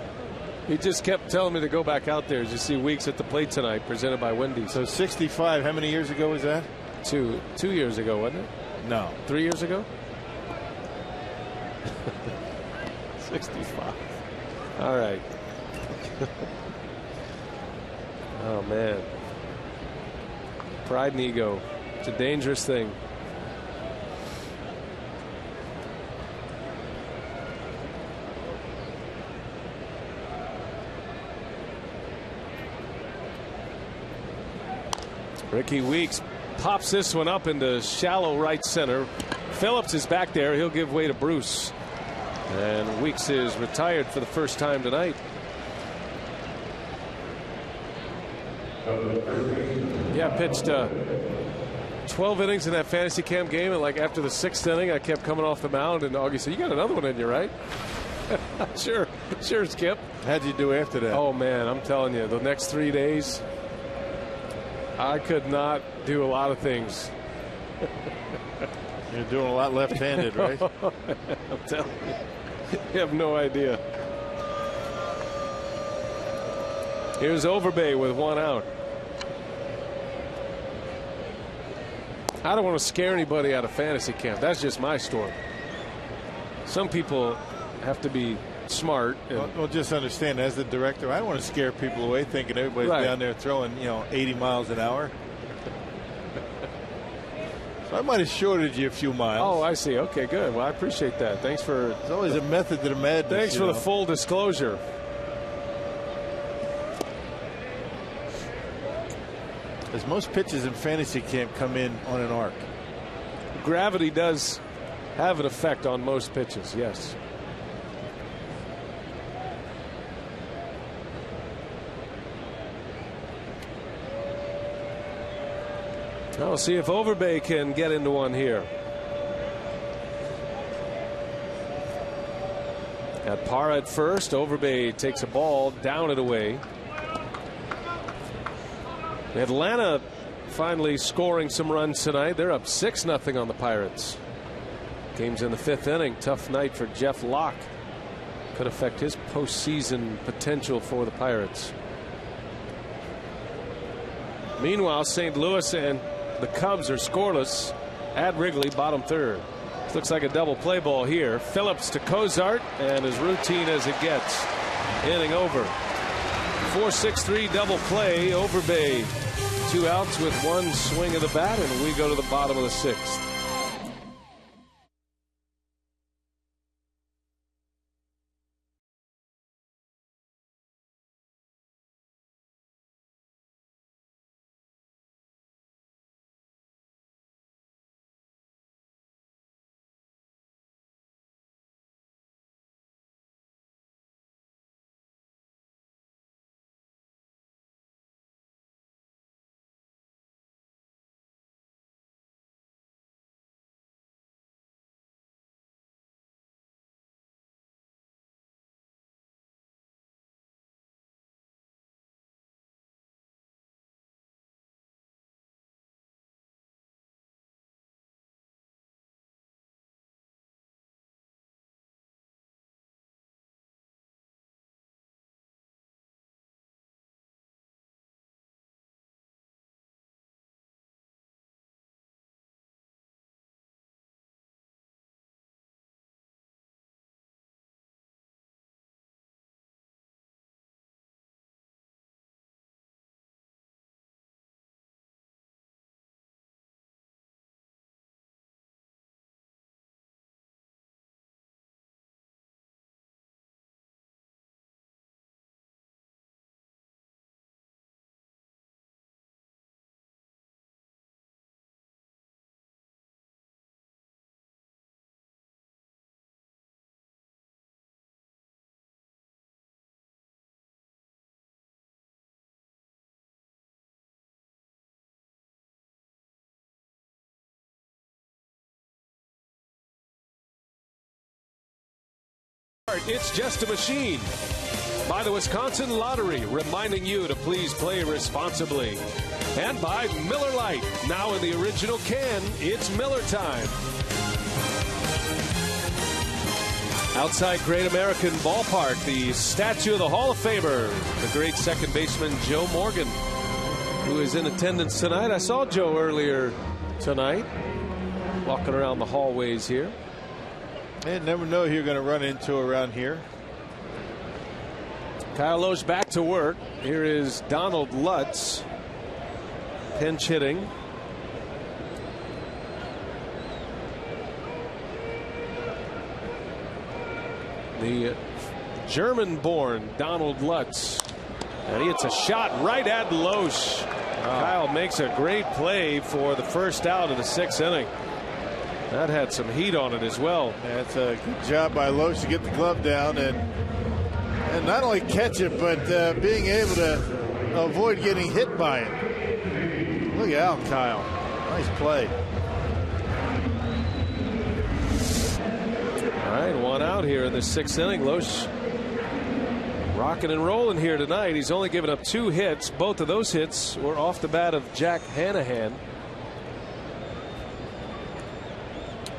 He just kept telling me to go back out there as you see Weeks at the plate tonight, presented by Wendy's. So 65, how many years ago was that? 2 years ago, wasn't it? No. 3 years ago? 65. All right. Oh, man. Pride and ego. It's a dangerous thing. Ricky Weeks pops this one up into shallow right center. Phillips is back there. He'll give way to Bruce. And Weeks is retired for the first time tonight. Yeah, pitched 12 innings in that fantasy camp game, and like after the 6th inning, I kept coming off the mound, and Augie said, "You got another one in you, right?" Sure, Skip. How'd you do after that? Oh man, I'm telling you, the next 3 days, I could not do a lot of things. You're doing a lot left-handed, right? I'm telling you, you have no idea. Here's Overbay with 1 out. I don't want to scare anybody out of fantasy camp. That's just my story. Some people have to be smart. Well, just understand, as the director, I don't want to scare people away thinking everybody's down there throwing, 80 miles an hour. So I might have shorted you a few miles. Oh, I see. Okay, good. Well, I appreciate that. Thanks for. There's always a method to the madness. Thanks for the full disclosure. As most pitches in fantasy camp come in on an arc. Gravity does have an effect on most pitches, yes. I'll see if Overbay can get into one here. At Parra at first, Overbay takes a ball down and away. Atlanta finally scoring some runs tonight. They're up 6-0 on the Pirates. Game's in the 5th inning. Tough night for Jeff Locke. Could affect his postseason potential for the Pirates. Meanwhile, St. Louis and the Cubs are scoreless at Wrigley, bottom 3rd. Looks like a double play ball here. Phillips to Cozart, and as routine as it gets. Inning over. 4-6-3 double play. Overbay 2 outs with 1 swing of the bat, and we go to the bottom of the 6th. It's just a machine. By the Wisconsin Lottery, reminding you to please play responsibly. And by Miller Lite, now in the original can, it's Miller time. Outside Great American Ballpark, the statue of the Hall of Famer, the great second baseman Joe Morgan, who is in attendance tonight. I saw Joe earlier tonight, walking around the hallways here. Man, never know who you're going to run into around here. Kyle Loesch back to work. Here is Donald Lutz, pinch hitting. The German-born Donald Lutz, and he hits a shot right at Loesch. Kyle makes a great play for the first out of the 6th inning. That had some heat on it as well. That's a good job by Loesch to get the glove down and not only catch it, but being able to avoid getting hit by it. Look out, Kyle. Nice play. All right, 1 out here in the 6th inning. Loesch rocking and rolling here tonight. He's only given up 2 hits. Both of those hits were off the bat of Jack Hanahan.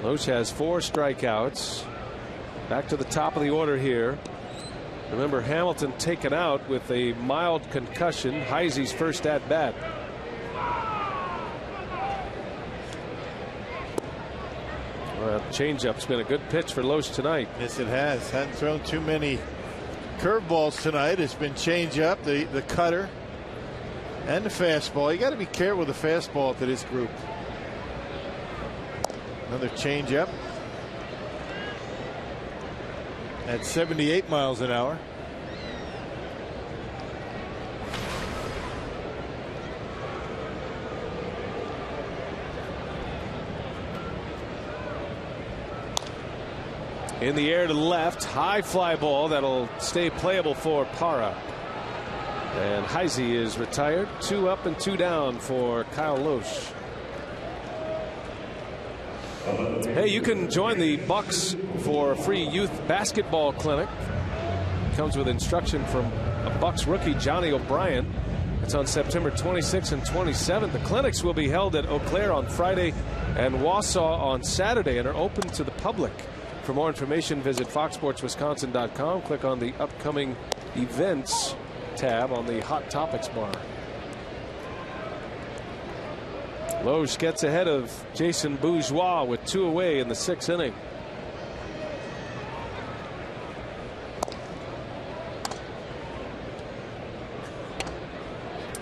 Loesch has 4 strikeouts. Back to the top of the order here. Remember, Hamilton taken out with a mild concussion. Heisey's first at bat. Well, changeup's been a good pitch for Loesch tonight. Yes, it has. Hasn't thrown too many curveballs tonight. It's been changeup, the cutter, and the fastball. You got to be careful with the fastball to this group. Another changeup at 78 miles an hour. In the air to the left, high fly ball that'll stay playable for Parra. And Heisey is retired. 2 up and 2 down for Kyle Loesch. Hey, you can join the Bucks for a free youth basketball clinic. Comes with instruction from a Bucks rookie, Johnny O'Brien. It's on September 26th and 27th. The clinics will be held at Eau Claire on Friday and Wausau on Saturday and are open to the public. For more information, visit foxsportswisconsin.com. Click on the upcoming events tab on the Hot Topics bar. Loesch gets ahead of Jason Bourgeois with 2 away in the 6th inning.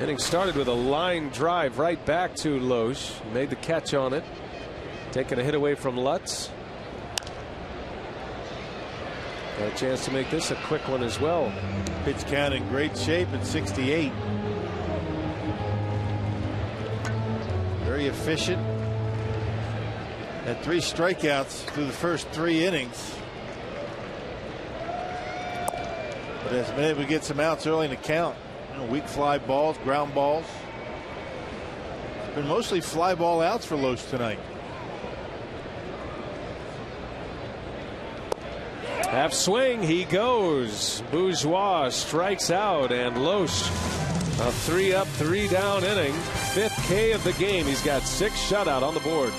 Inning started with a line drive right back to Loesch. Made the catch on it. Taking a hit away from Lutz. Got a chance to make this a quick one as well. Pitch count in great shape at 68. Very efficient. Had 3 strikeouts through the first 3 innings. But has been able to get some outs early in the count. Weak fly balls, ground balls. It's been mostly fly ball outs for Loesch tonight. Half swing, he goes. Bourgeois strikes out, and Loesch, a 3 up, 3 down inning. 5th K of the game. He's got 6 shutout on the board.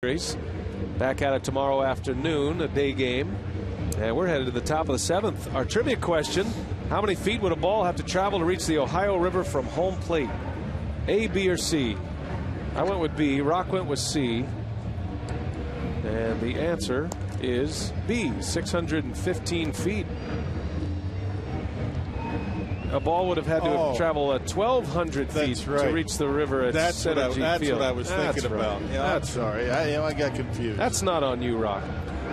series. Back at it tomorrow afternoon, a day game. And we're headed to the top of the 7th. Our trivia question: how many feet would a ball have to travel to reach the Ohio River from home plate? A, B, or C? I went with B. Rock went with C. And the answer is B, 615 feet. A ball would have had to travel 1,200 feet to reach the river at Cincinnati Field. That's what I was thinking about. Yeah, I'm sorry. I got confused. That's not on you, Rock.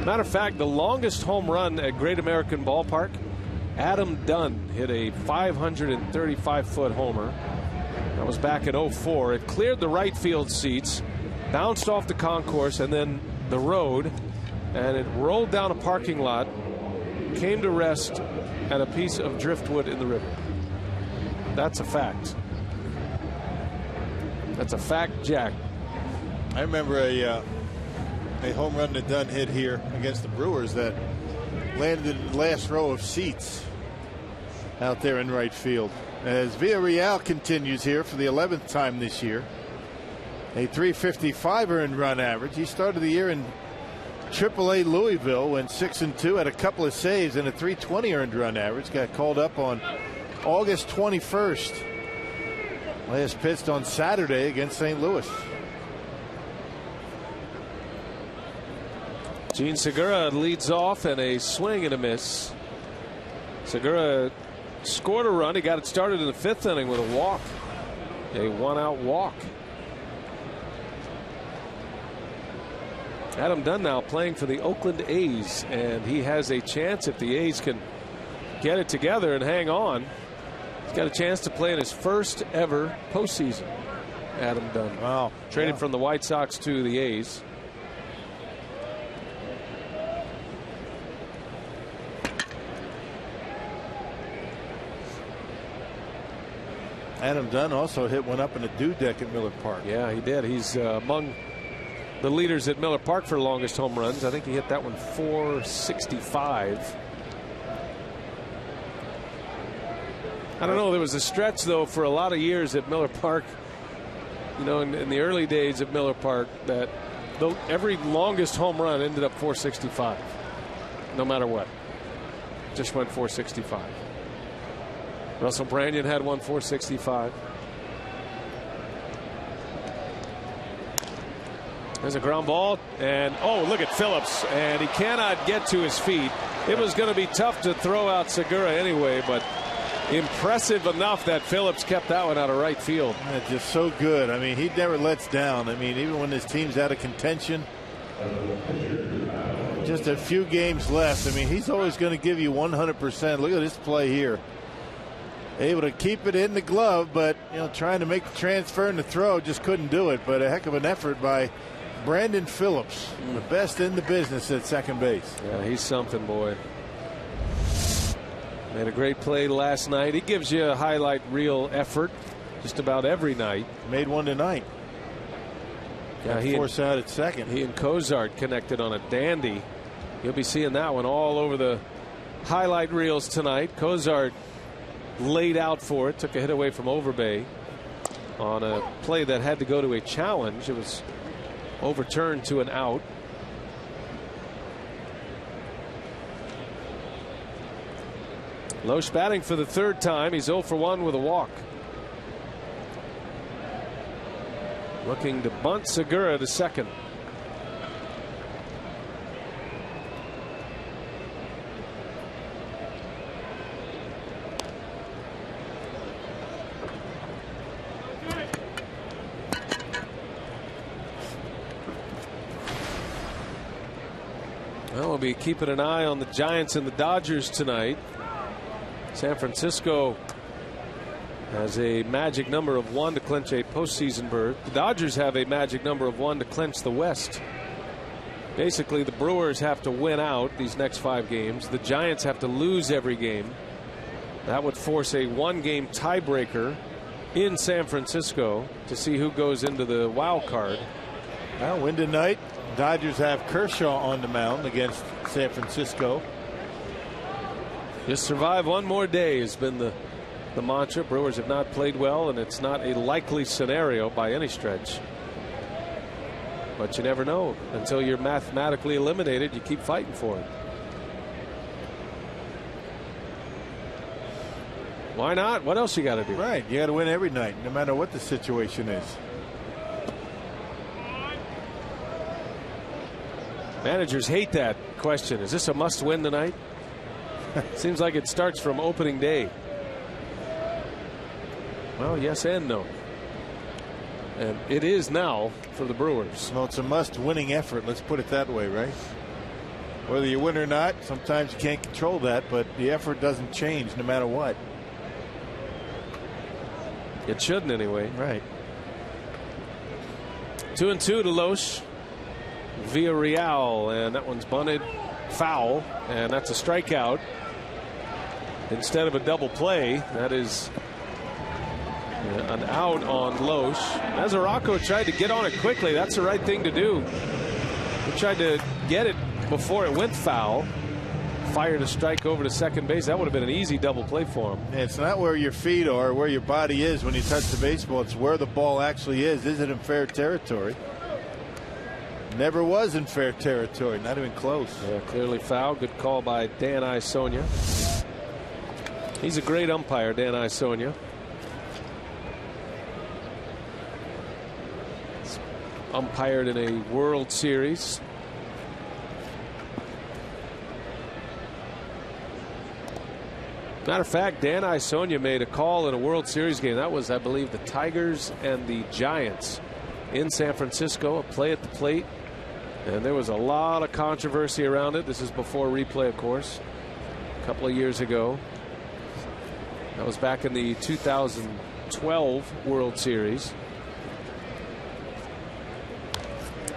Matter of fact, the longest home run at Great American Ballpark, Adam Dunn hit a 535-foot homer. That was back in '04. It cleared the right field seats, bounced off the concourse and then the road, and it rolled down a parking lot, came to rest at a piece of driftwood in the river. That's a fact. That's a fact, Jack. I remember a home run that Dunn hit here against the Brewers that landed in the last row of seats out there in right field. As Villarreal continues here for the 11th time this year, a 355 earned run average. He started the year in AAA Louisville, went 6-2, had a couple of saves and a 320 earned run average. Got called up on August 21st. Last pitched on Saturday against St. Louis. Gene Segura leads off, and a swing and a miss. Segura scored a run. He got it started in the 5th inning with a walk, a 1-out walk. Adam Dunn now playing for the Oakland A's, and he has a chance, if the A's can get it together and hang on, he's got a chance to play in his first ever postseason. Adam Dunn. Wow. Traded from the White Sox to the A's. Adam Dunn also hit one up in the dew deck at Miller Park. Yeah, he did. He's among the leaders at Miller Park for longest home runs. I think he hit that one 465. I don't know. There was a stretch, though, for a lot of years at Miller Park, you know, in the early days at Miller Park, that every longest home run ended up 465, no matter what. Just went 465. Russell Brandon had one 465. There's a ground ball, and oh, look at Phillips, and he cannot get to his feet. It was going to be tough to throw out Segura anyway, but impressive enough that Phillips kept that one out of right field. Yeah, just so good. I mean, he never lets down. I mean, even when his team's out of contention, just a few games left. I mean, he's always going to give you 100%. Look at this play here. Able to keep it in the glove, but trying to make the transfer and the throw, just couldn't do it. But a heck of an effort by Brandon Phillips, the best in the business at second base. Yeah, he's something, boy. Made a great play last night. He gives you a highlight reel effort just about every night. Made one tonight. Yeah, he force out at second. He and Cozart connected on a dandy. You'll be seeing that one all over the highlight reels tonight. Cozart laid out for it, took a hit away from Overbay on a play that had to go to a challenge. It was overturned to an out. Loesch batting for the 3rd time. He's 0 for 1 with a walk. Looking to bunt Segura to second. Well, we'll be keeping an eye on the Giants and the Dodgers tonight. San Francisco has a magic number of 1 to clinch a postseason berth. The Dodgers have a magic number of 1 to clinch the West. Basically, the Brewers have to win out these next 5 games. The Giants have to lose every game. That would force a 1-game tiebreaker in San Francisco to see who goes into the wild card. Well, win tonight. Dodgers have Kershaw on the mound against San Francisco. Just survive one more day has been the mantra. Brewers have not played well, and it's not a likely scenario by any stretch. But you never know. Until you're mathematically eliminated, you keep fighting for it. Why not? What else you got to do? Right. You got to win every night, no matter what the situation is. Managers hate that question. Is this a must-win tonight? Seems like it starts from opening day. Well, yes and no. And it is now for the Brewers. Well, it's a must-winning effort. Let's put it that way, right? Whether you win or not, sometimes you can't control that, but the effort doesn't change no matter what. It shouldn't anyway. Right. 2-2 to Loesch. Villarreal, and that one's bunted foul, and that's a strikeout. Instead of a double play, that is an out on Loesch. Mazaraco tried to get on it quickly. That's the right thing to do. He tried to get it before it went foul. Fired a strike over to second base. That would have been an easy double play for him. It's not where your feet are, where your body is when you touch the baseball. It's where the ball actually is. Is it in fair territory? Never was in fair territory. Not even close. Yeah, clearly foul. Good call by Dan Isonia. He's a great umpire, Dan Isonia. He's umpired in a World Series. Matter of fact, Dan Isonia made a call in a World Series game. That was, I believe, the Tigers and the Giants in San Francisco. A play at the plate. And there was a lot of controversy around it. This is before replay, of course. A couple of years ago. That was back in the 2012 World Series.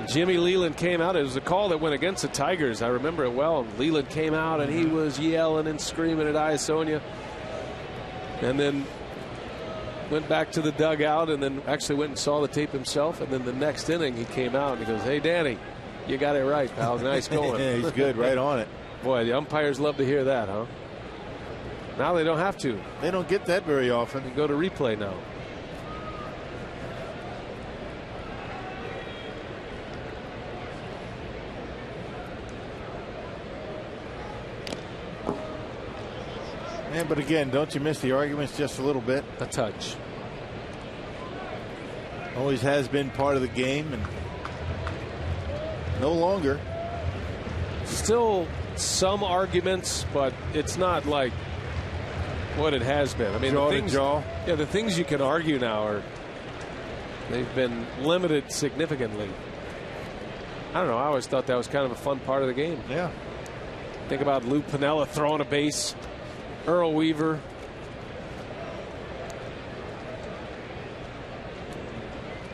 Jimmy Leland came out. It was a call that went against the Tigers. I remember it well. Leland came out and he was yelling and screaming at Isonia. And then went back to the dugout and then actually went and saw the tape himself. And then the next inning he came out and he goes, "Hey, Danny, you got it right, pal. Nice going." Yeah, he's good. Right on it. Boy, the umpires love to hear that, huh? Now they don't have to. They don't get that very often. They go to replay now. Yeah, but again, don't you miss the arguments just a little bit? A touch. Always has been part of the game, and no longer. Still some arguments, but it's not like what it has been. I mean, jaw the things, to jaw. Yeah, the things you can argue now they've been limited significantly. I don't know. I always thought that was kind of a fun part of the game. Yeah. Think about Lou Piniella throwing a base. Earl Weaver.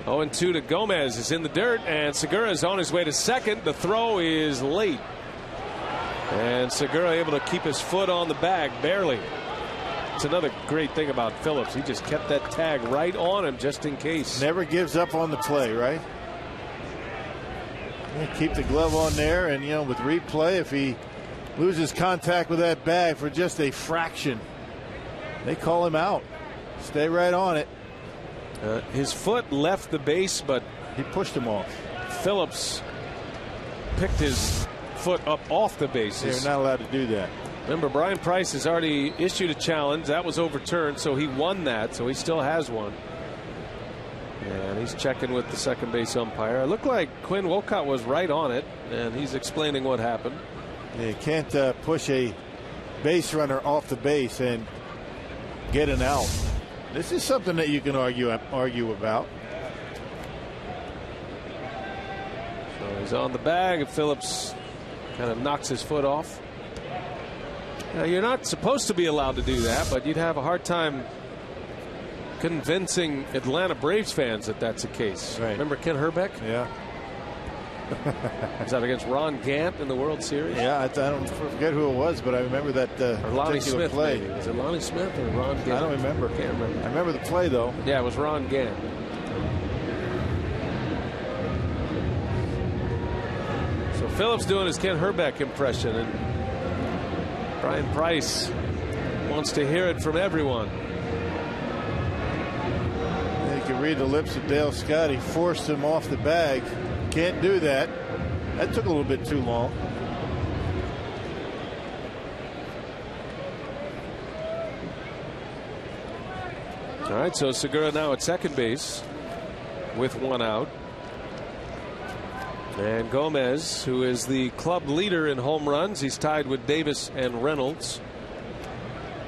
Oh, and 2 to Gomez is in the dirt, and Segura is on his way to second. The throw is late, and Segura able to keep his foot on the bag barely. It's another great thing about Phillips. He just kept that tag right on him just in case. Never gives up on the play, right? Keep the glove on there, and with replay, if he loses contact with that bag for just a fraction, they call him out. Stay right on it. His foot left the base, but he pushed him off. Phillips picked his foot up off the bases. They're not allowed to do that. Remember, Brian Price has already issued a challenge. That was overturned, so he won that, so he still has one. And he's checking with the second base umpire. It looked like Quinn Wolcott was right on it, and he's explaining what happened. You can't push a base runner off the base and get an out. This is something that you can argue about. So he's on the bag, and Phillips kind of knocks his foot off. Now, you're not supposed to be allowed to do that, but you'd have a hard time convincing Atlanta Braves fans that that's the case. Right. Remember Ken Herbeck? Yeah. Was that against Ron Gant in the World Series? Yeah, I don't forget who it was, but I remember that or Lonnie Smith play. Maybe. Was it Lonnie Smith or Ron Gant? I don't remember. Can't remember. I remember the play though. Yeah, it was Ron Gant. So Phillips doing his Ken Herbeck impression, and Brian Price wants to hear it from everyone. You can read the lips of Dale Scott. He forced him off the bag. Can't do that. That took a little bit too long. All right, so Segura now at second base with one out. And Gomez, who is the club leader in home runs, he's tied with Davis and Reynolds.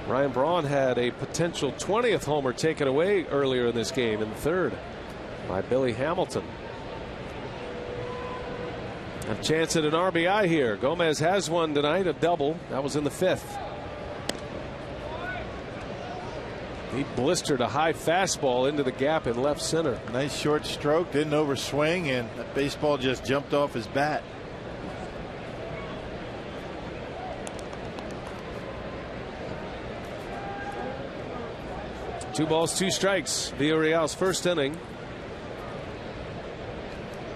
Ryan Braun had a potential 20th homer taken away earlier in this game in the third by Billy Hamilton. A chance at an RBI here. Gomez has one tonight, a double. That was in the fifth. He blistered a high fastball into the gap in left center. Nice short stroke, didn't overswing, and that baseball just jumped off his bat. Two balls, two strikes. Villarreal's first inning.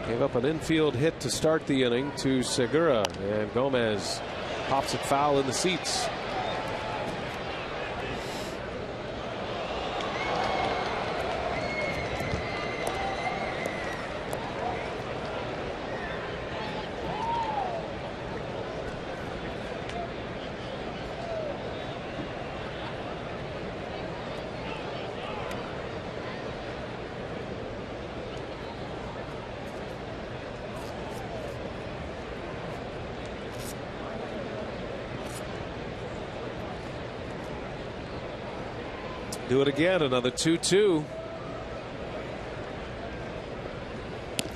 Gave up an infield hit to start the inning to Segura, and Gomez pops it foul in the seats. Do it again, another 2-2.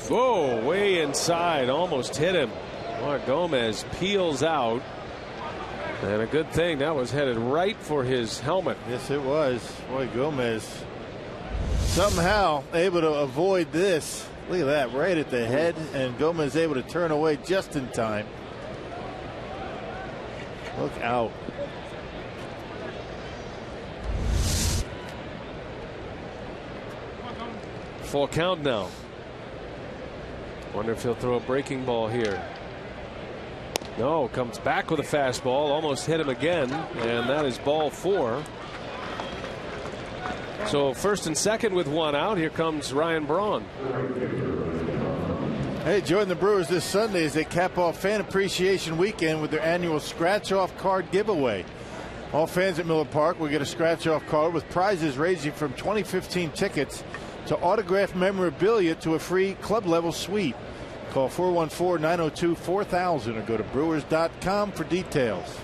Whoa, way inside, almost hit him. Mark Gomez peels out. And a good thing that was headed right for his helmet. Yes, it was. Boy, Gomez somehow able to avoid this. Look at that, right at the head, and Gomez able to turn away just in time. Look out. Full count now. Wonder if he'll throw a breaking ball here. No, comes back with a fastball, almost hit him again, and that is ball four. So first and second with one out. Here comes Ryan Braun. Hey, join the Brewers this Sunday as they cap off Fan Appreciation Weekend with their annual scratch-off card giveaway. All fans at Miller Park will get a scratch-off card with prizes ranging from 2015 tickets to autographed memorabilia to a free club-level suite. Call 414-902-4000 or go to Brewers.com for details.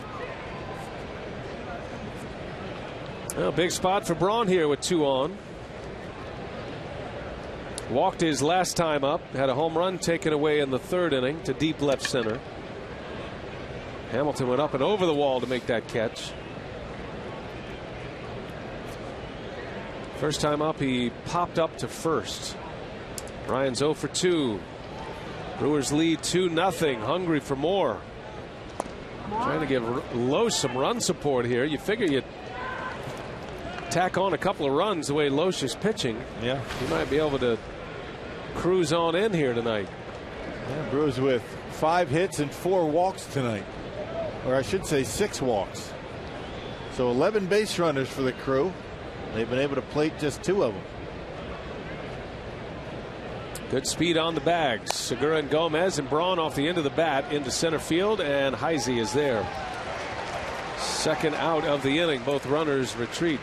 Well, big spot for Braun here with two on. Walked his last time up. Had a home run taken away in the third inning to deep left center. Hamilton went up and over the wall to make that catch. First time up, he popped up to first. Ryan's 0 for 2. Brewers lead 2-0. Hungry for more. Trying to give Loesch some run support here. You figure you'd tack on a couple of runs the way Loesch is pitching. Yeah. He might be able to cruise on in here tonight. Yeah, Brewers with 5 hits and 4 walks tonight. Or I should say 6 walks. So 11 base runners for the crew. They've been able to plate just 2 of them. Good speed on the bags. Segura and Gomez, and Braun off the end of the bat into center field, and Heise is there. Second out of the inning. Both runners retreat.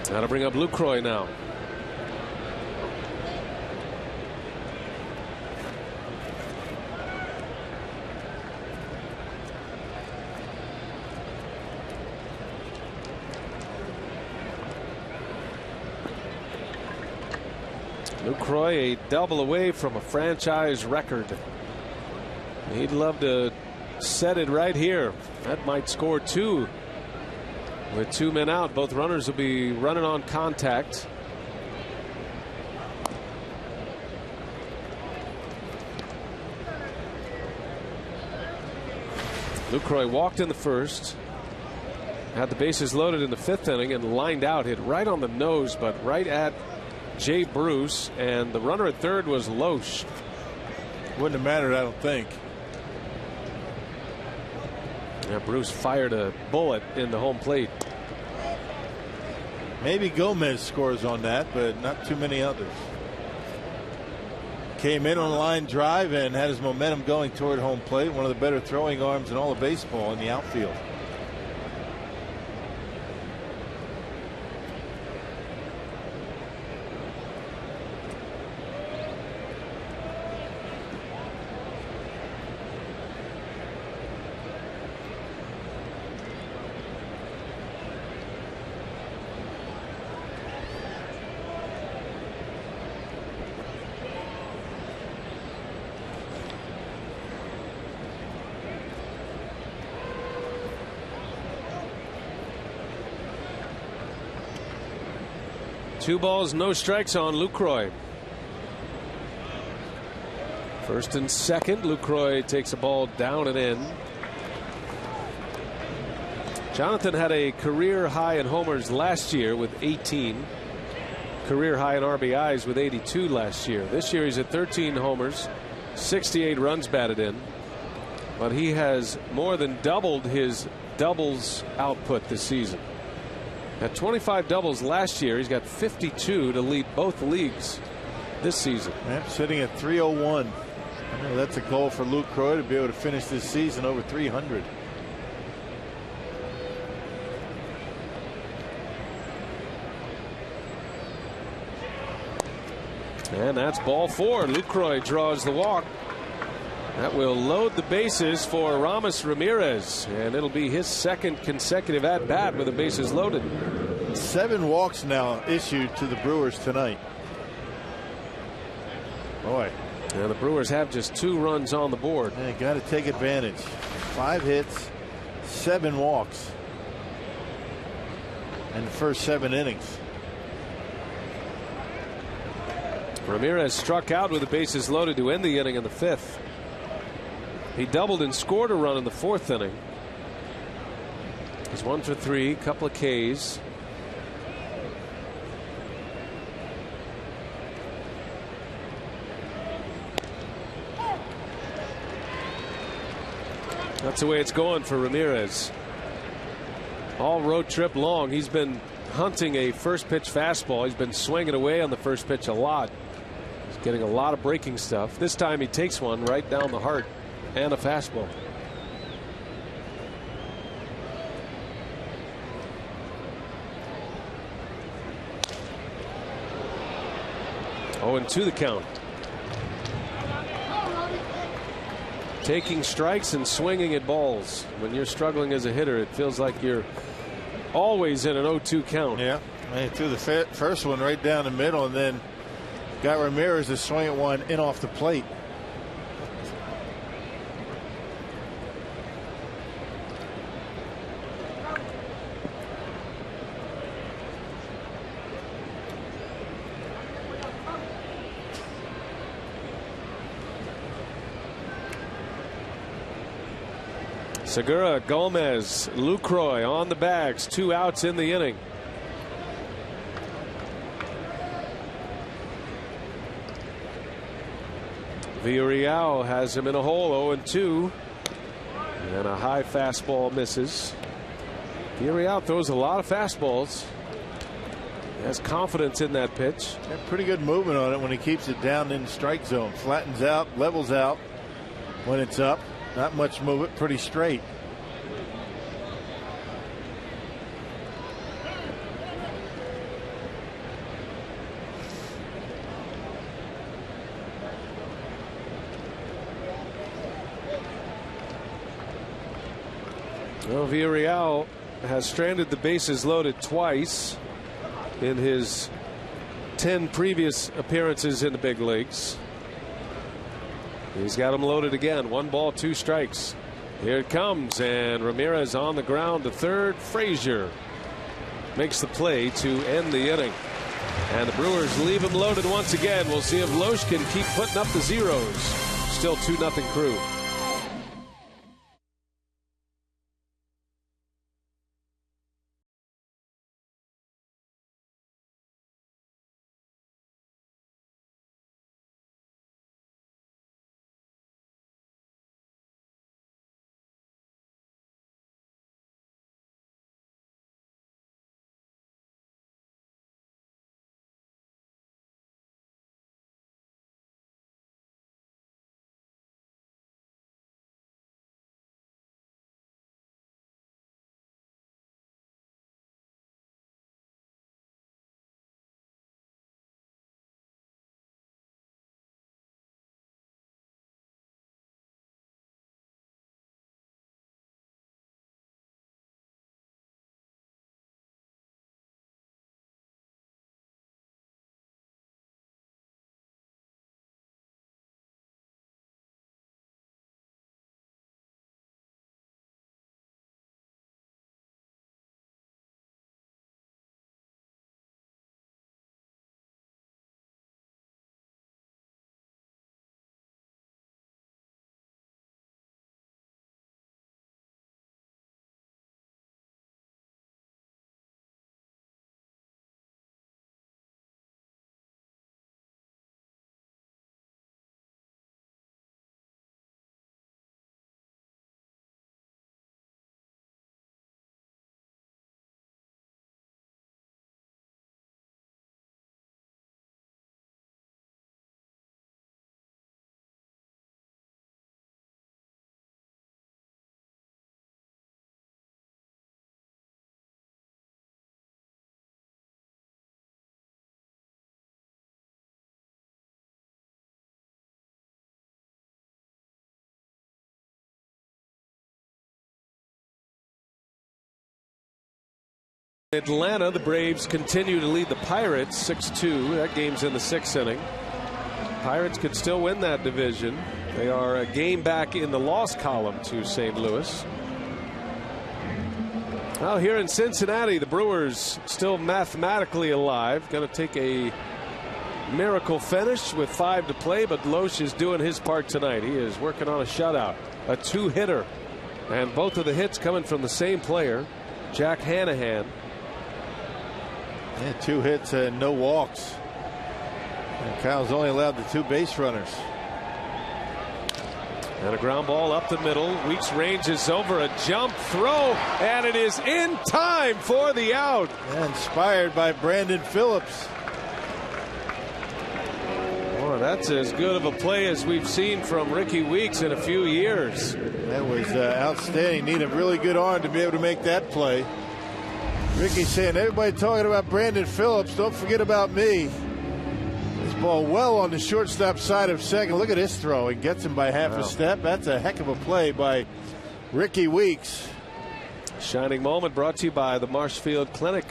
Now to bring up Lucroy now. Lucroy a double away from a franchise record. He'd love to set it right here. That might score 2. With 2 men out, both runners will be running on contact. Lucroy walked in the first, had the bases loaded in the 5th inning, and lined out, hit right on the nose, but right at Jay Bruce, and the runner at third was Loesch. Wouldn't have mattered, I don't think. Yeah, Bruce fired a bullet in the home plate. Maybe Gomez scores on that, but not too many others. Came in on a line drive and had his momentum going toward home plate. One of the better throwing arms in all of baseball in the outfield. Two balls, no strikes on Lucroy. First and second, Lucroy takes a ball down and in. Jonathan had a career high in homers last year with 18. Career high in RBIs with 82 last year. This year he's at 13 homers, 68 runs batted in. But he has more than doubled his doubles output this season. At 25 doubles last year, he's got 52 to lead both leagues this season. Yep, sitting at 301. I know that's a goal for Lucroy to be able to finish this season over 300. And that's ball four. Lucroy draws the walk. That will load the bases for Ramos Ramirez, and it'll be his second consecutive at bat with the bases loaded. 7 walks now issued to the Brewers tonight. Boy. Yeah, the Brewers have just 2 runs on the board. Yeah, got to take advantage. 5 hits, 7 walks in the first 7 innings. Ramirez struck out with the bases loaded to end the inning in the 5th. He doubled and scored a run in the 4th inning. He's 1 for 3, couple of Ks. That's the way it's going for Ramirez. All road trip long, he's been hunting a first pitch fastball. He's been swinging away on the first pitch a lot. He's getting a lot of breaking stuff. This time he takes one right down the heart and a fastball. Oh, and 2 the count. Taking strikes and swinging at balls. When you're struggling as a hitter, it feels like you're always in an 0-2 count. Yeah, he threw the first one right down the middle and then got Ramirez to swing at one in off the plate. Segura, Gomez, Lucroy on the bags. 2 outs in the inning. Villarreal has him in a hole, 0-2. And a high fastball misses. Villarreal throws a lot of fastballs. He has confidence in that pitch. Got pretty good movement on it when he keeps it down in the strike zone. Flattens out, levels out when it's up. Not much movement, pretty straight. Well, Villarreal has stranded the bases loaded twice in his 10 previous appearances in the big leagues. He's got them loaded again. 1 ball, 2 strikes. Here it comes, and Ramirez on the ground to third. Frazier makes the play to end the inning. And the Brewers leave him loaded once again. We'll see if Loesch can keep putting up the zeros. Still 2-0 Crew. Atlanta, the Braves continue to lead the Pirates 6-2. That game's in the 6th inning. Pirates could still win that division. They are a game back in the loss column to St. Louis. Well, here in Cincinnati, the Brewers still mathematically alive. Going to take a miracle finish with 5 to play, but Loesch is doing his part tonight. He is working on a shutout, a 2-hitter, and both of the hits coming from the same player, Jack Anaheim. Yeah, 2 hits and no walks. And Kyle's only allowed the 2 base runners. And a ground ball up the middle. Weeks ranges over a jump throw, and it is in time for the out. Inspired by Brandon Phillips. Boy, that's as good of a play as we've seen from Ricky Weeks in a few years. That was outstanding. Need a really good arm to be able to make that play. Ricky's saying, everybody talking about Brandon Phillips, don't forget about me. This ball well on the shortstop side of second. Look at this throw. He gets him by half a step. That's a heck of a play by Ricky Weeks. Shining moment brought to you by the Marshfield Clinic.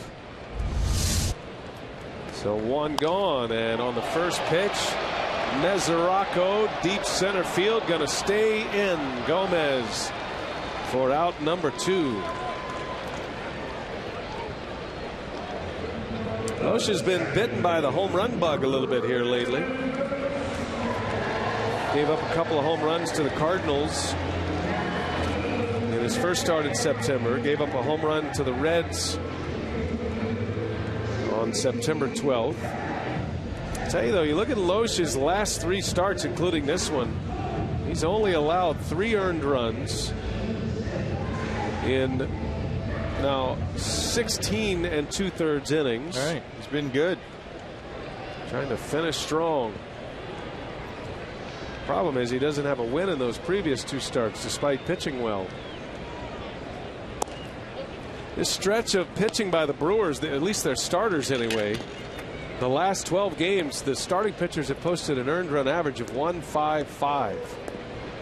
So 1 gone, and on the first pitch, Mesoraco, deep center field, going to stay in. Gomez for out number 2. Loesch has been bitten by the home run bug a little bit here lately. Gave up a couple of home runs to the Cardinals in his first start in September. Gave up a home run to the Reds on September 12th. I'll tell you though, you look at Loesch's last 3 starts, including this one, he's only allowed 3 earned runs in now 16 2/3 innings. All right, he's been good. Trying to finish strong. Problem is he doesn't have a win in those previous 2 starts despite pitching well. This stretch of pitching by the Brewers, at least their starters anyway, the last 12 games the starting pitchers have posted an earned run average of 1.55,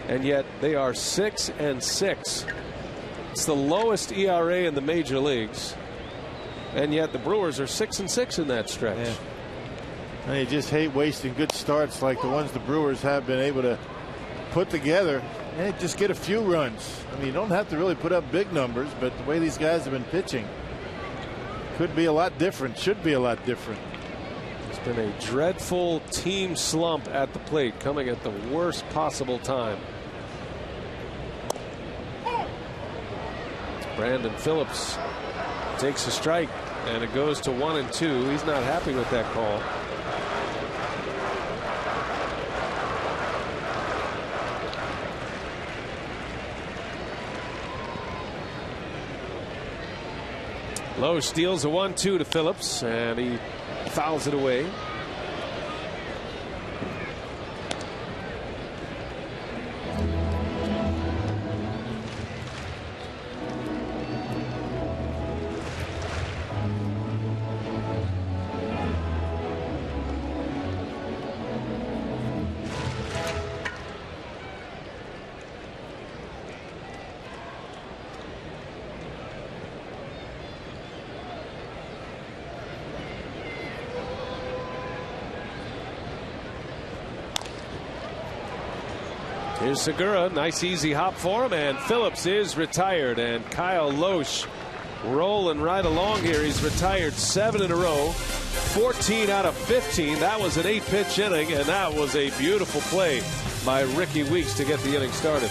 and yet they are 6-6. It's the lowest ERA in the major leagues, and yet the Brewers are 6-6 in that stretch. Yeah. And you just hate wasting good starts like the ones the Brewers have been able to put together and just get a few runs. I mean, you don't have to really put up big numbers, but the way these guys have been pitching could be a lot different, should be a lot different. It's been a dreadful team slump at the plate, coming at the worst possible time. Brandon Phillips takes a strike, and it goes to 1-2. He's not happy with that call. Lowe steals a 1-2 to Phillips, and he fouls it away. Here's Segura, nice easy hop for him, and Phillips is retired, and Kyle Loesch rolling right along here. He's retired 7 in a row, 14 out of 15. That was an 8-pitch inning, and that was a beautiful play by Ricky Weeks to get the inning started.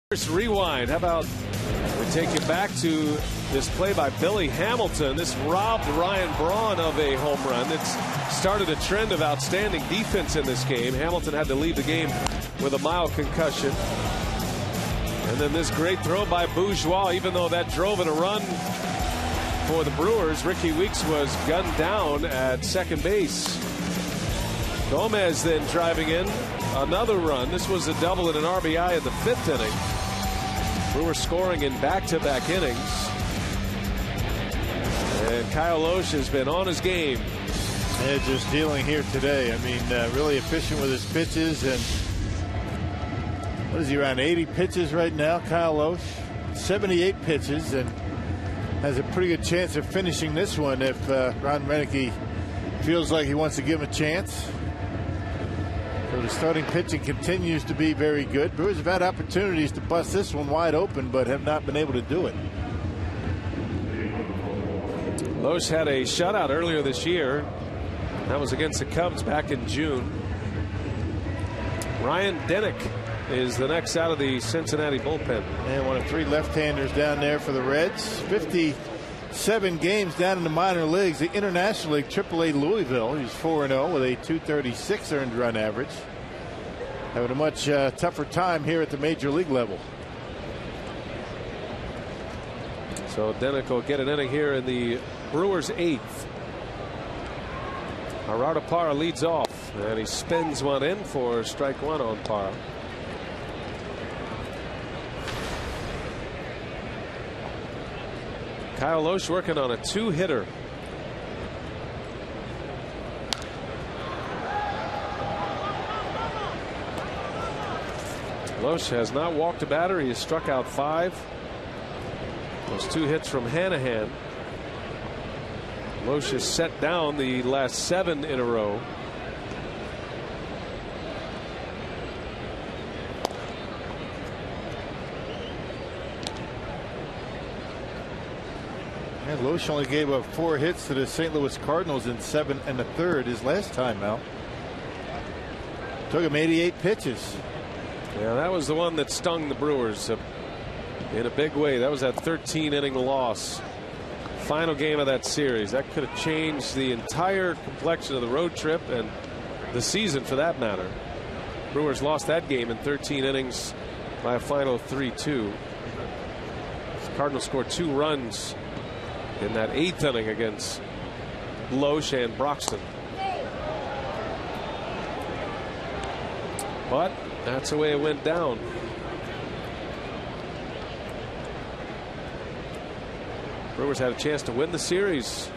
First rewind. How about we take you back to this play by Billy Hamilton. This robbed Ryan Braun of a home run. It's started a trend of outstanding defense in this game. Hamilton had to leave the game with a mild concussion. And then this great throw by Bourgeois. Even though that drove in a run for the Brewers, Ricky Weeks was gunned down at second base. Gomez then driving in another run. This was a double and an RBI in the 5th inning. Brewers scoring in back-to-back innings. And Kyle Loesch has been on his game. Yeah, just dealing here today. I mean, really efficient with his pitches. And what is he, around 80 pitches right now, Kyle Loesch? 78 pitches, and has a pretty good chance of finishing this one if Ron Renicky feels like he wants to give him a chance. So the starting pitching continues to be very good. Brewers have had opportunities to bust this one wide open, but have not been able to do it. Loesch had a shutout earlier this year. That was against the Cubs back in June. Ryan Dennick is the next out of the Cincinnati bullpen. And one of 3 left-handers down there for the Reds. 57 games down in the minor leagues. The International League, AAA Louisville. He's 4-0 with a .236 earned run average. Having a much tougher time here at the major league level. So Dennick will get an inning here in the Brewers' 8th. Gerardo Parra leads off, and he spins one in for strike 1 on Parra. Kyle Loesch working on a 2-hitter. Loesch has not walked a batter. He has struck out 5. Those 2 hits from Anaheim. Loesch has set down the last 7 in a row. And Loesch only gave up 4 hits to the St. Louis Cardinals in 7 1/3 his last time out. Took him 88 pitches. Yeah, that was the one that stung the Brewers in a big way. That was that 13-inning loss. Final game of that series. That could have changed the entire complexion of the road trip and the season for that matter. Brewers lost that game in 13 innings by a final 3-2. The Cardinals scored 2 runs in that 8th inning against Loesch and Broxton. But that's the way it went down. Brewers had a chance to win the series.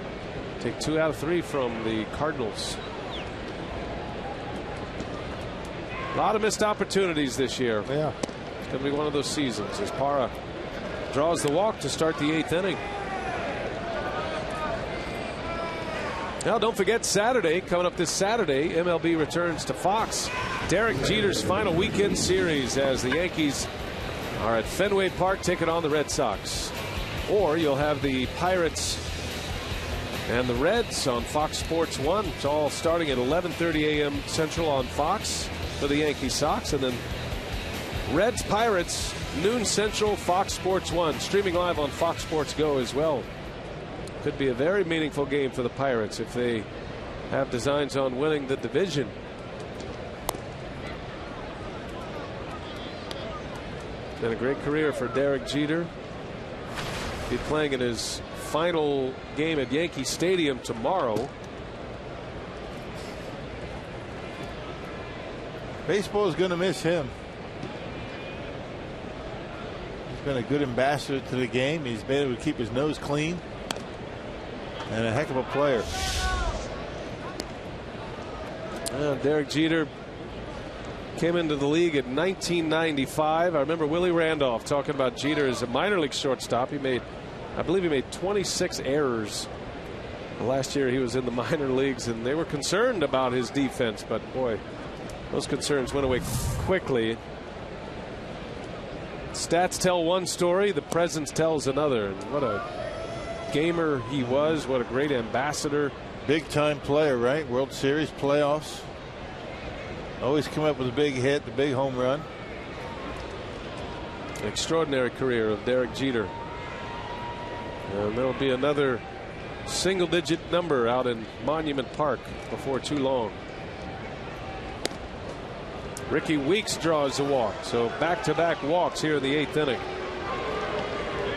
Take 2 out of 3 from the Cardinals. A lot of missed opportunities this year. Yeah. It's going to be one of those seasons as Parra draws the walk to start the 8th inning. Now, don't forget Saturday, coming up this Saturday, MLB returns to Fox. Derek Jeter's final weekend series as the Yankees are at Fenway Park taking on the Red Sox. Or you'll have the Pirates and the Reds on Fox Sports 1. It's all starting at 11:30 a.m. Central on Fox for the Yankee Sox. And then Reds Pirates, noon Central, Fox Sports 1. Streaming live on Fox Sports Go as well. Could be a very meaningful game for the Pirates if they have designs on winning the division. Been a great career for Derek Jeter. He'll be playing in his final game at Yankee Stadium tomorrow. Baseball is going to miss him. He's been a good ambassador to the game. He's been able to keep his nose clean. And a heck of a player. Derek Jeter came into the league in 1995. I remember Willie Randolph talking about Jeter as a minor league shortstop. I believe he made 26 errors. Last year he was in the minor leagues, and they were concerned about his defense. But boy, those concerns went away quickly. Stats tell one story, the presence tells another. And what a gamer he was. What a great ambassador. Big time player, right? World Series, playoffs. Always come up with a big hit, the big home run. Extraordinary career of Derek Jeter. And there'll be another single-digit number out in Monument Park before too long. Ricky Weeks draws a walk, so back-to-back walks here in the 8th inning.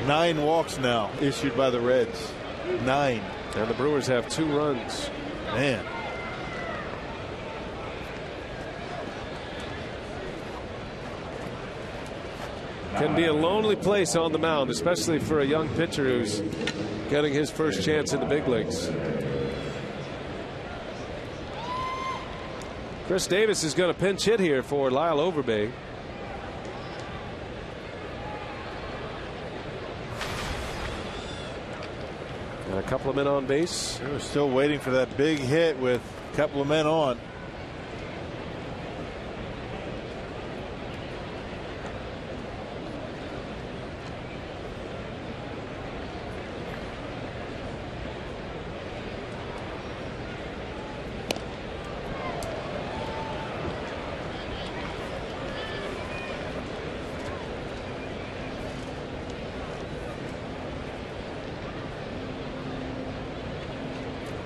9 walks now issued by the Reds. 9. And the Brewers have 2 runs. Man. Can be a lonely place on the mound, especially for a young pitcher who's getting his first chance in the big leagues. Chris Davis is going to pinch hit here for Lyle Overbay. And a couple of men on base. They were still waiting for that big hit with a couple of men on.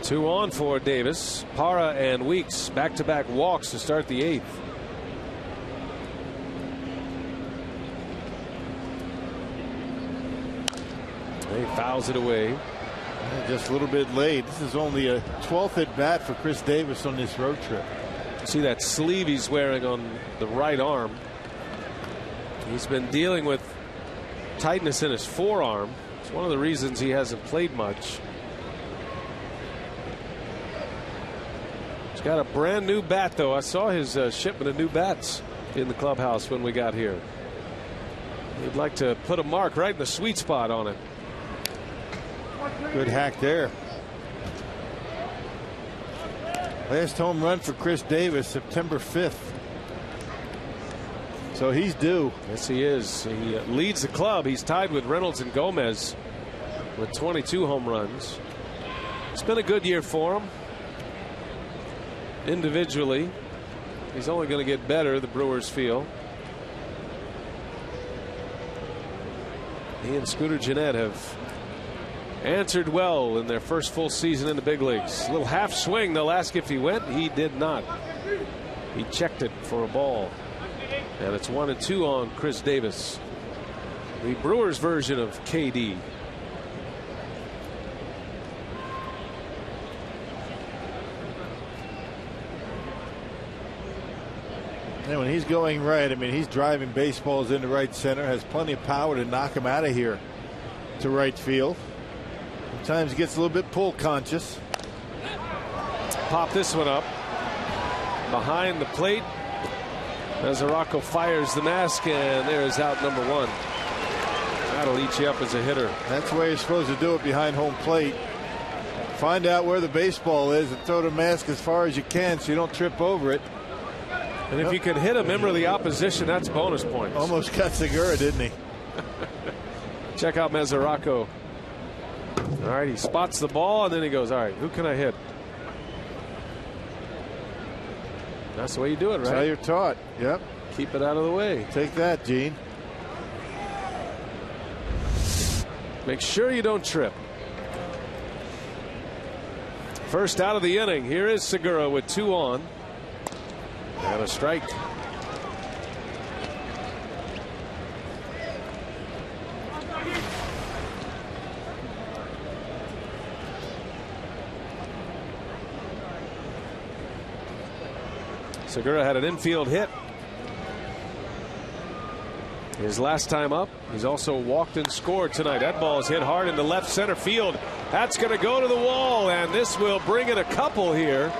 Two on for Davis. Parra and Weeks back-to-back walks to start the 8th. He fouls it away. Just a little bit late. This is only a 12th at bat for Chris Davis on this road trip. See that sleeve he's wearing on the right arm. He's been dealing with tightness in his forearm. It's one of the reasons he hasn't played much. He's got a brand new bat, though. I saw his shipment of new bats in the clubhouse when we got here. He'd like to put a mark right in the sweet spot on it. Good hack there. Last home run for Chris Davis, September 5th. So he's due. Yes, he is. He leads the club. He's tied with Reynolds and Gomez with 22 home runs. It's been a good year for him. Individually, he's only going to get better, the Brewers feel. He and Scooter Gennett have answered well in their first full season in the big leagues. A little half swing. They'll ask if he went. He did not. He checked it for a ball. And it's 1-2 on Chris Davis. The Brewers version of KD. And when he's going right, I mean, he's driving baseballs into right center, has plenty of power to knock him out of here to right field. Sometimes he gets a little bit pull conscious. Pop this one up behind the plate. Mesoraco fires the mask, and there's out number 1. That'll eat you up as a hitter. That's where you're supposed to do it, behind home plate. Find out where the baseball is and throw the mask as far as you can so you don't trip over it. And if you can hit a member of the opposition, that's bonus points. Almost got Segura, didn't he? Check out Mesoraco. All right, he spots the ball, and then he goes, all right, who can I hit? That's the way you do it, right? That's how you're taught. Yep. Keep it out of the way. Take that, Gene. Make sure you don't trip. First out of the inning. Here is Segura with 2 on. And a strike. Segura had an infield hit his last time up. He's also walked and scored tonight. That ball is hit hard into left center field. That's going to go to the wall, and this will bring in a couple here.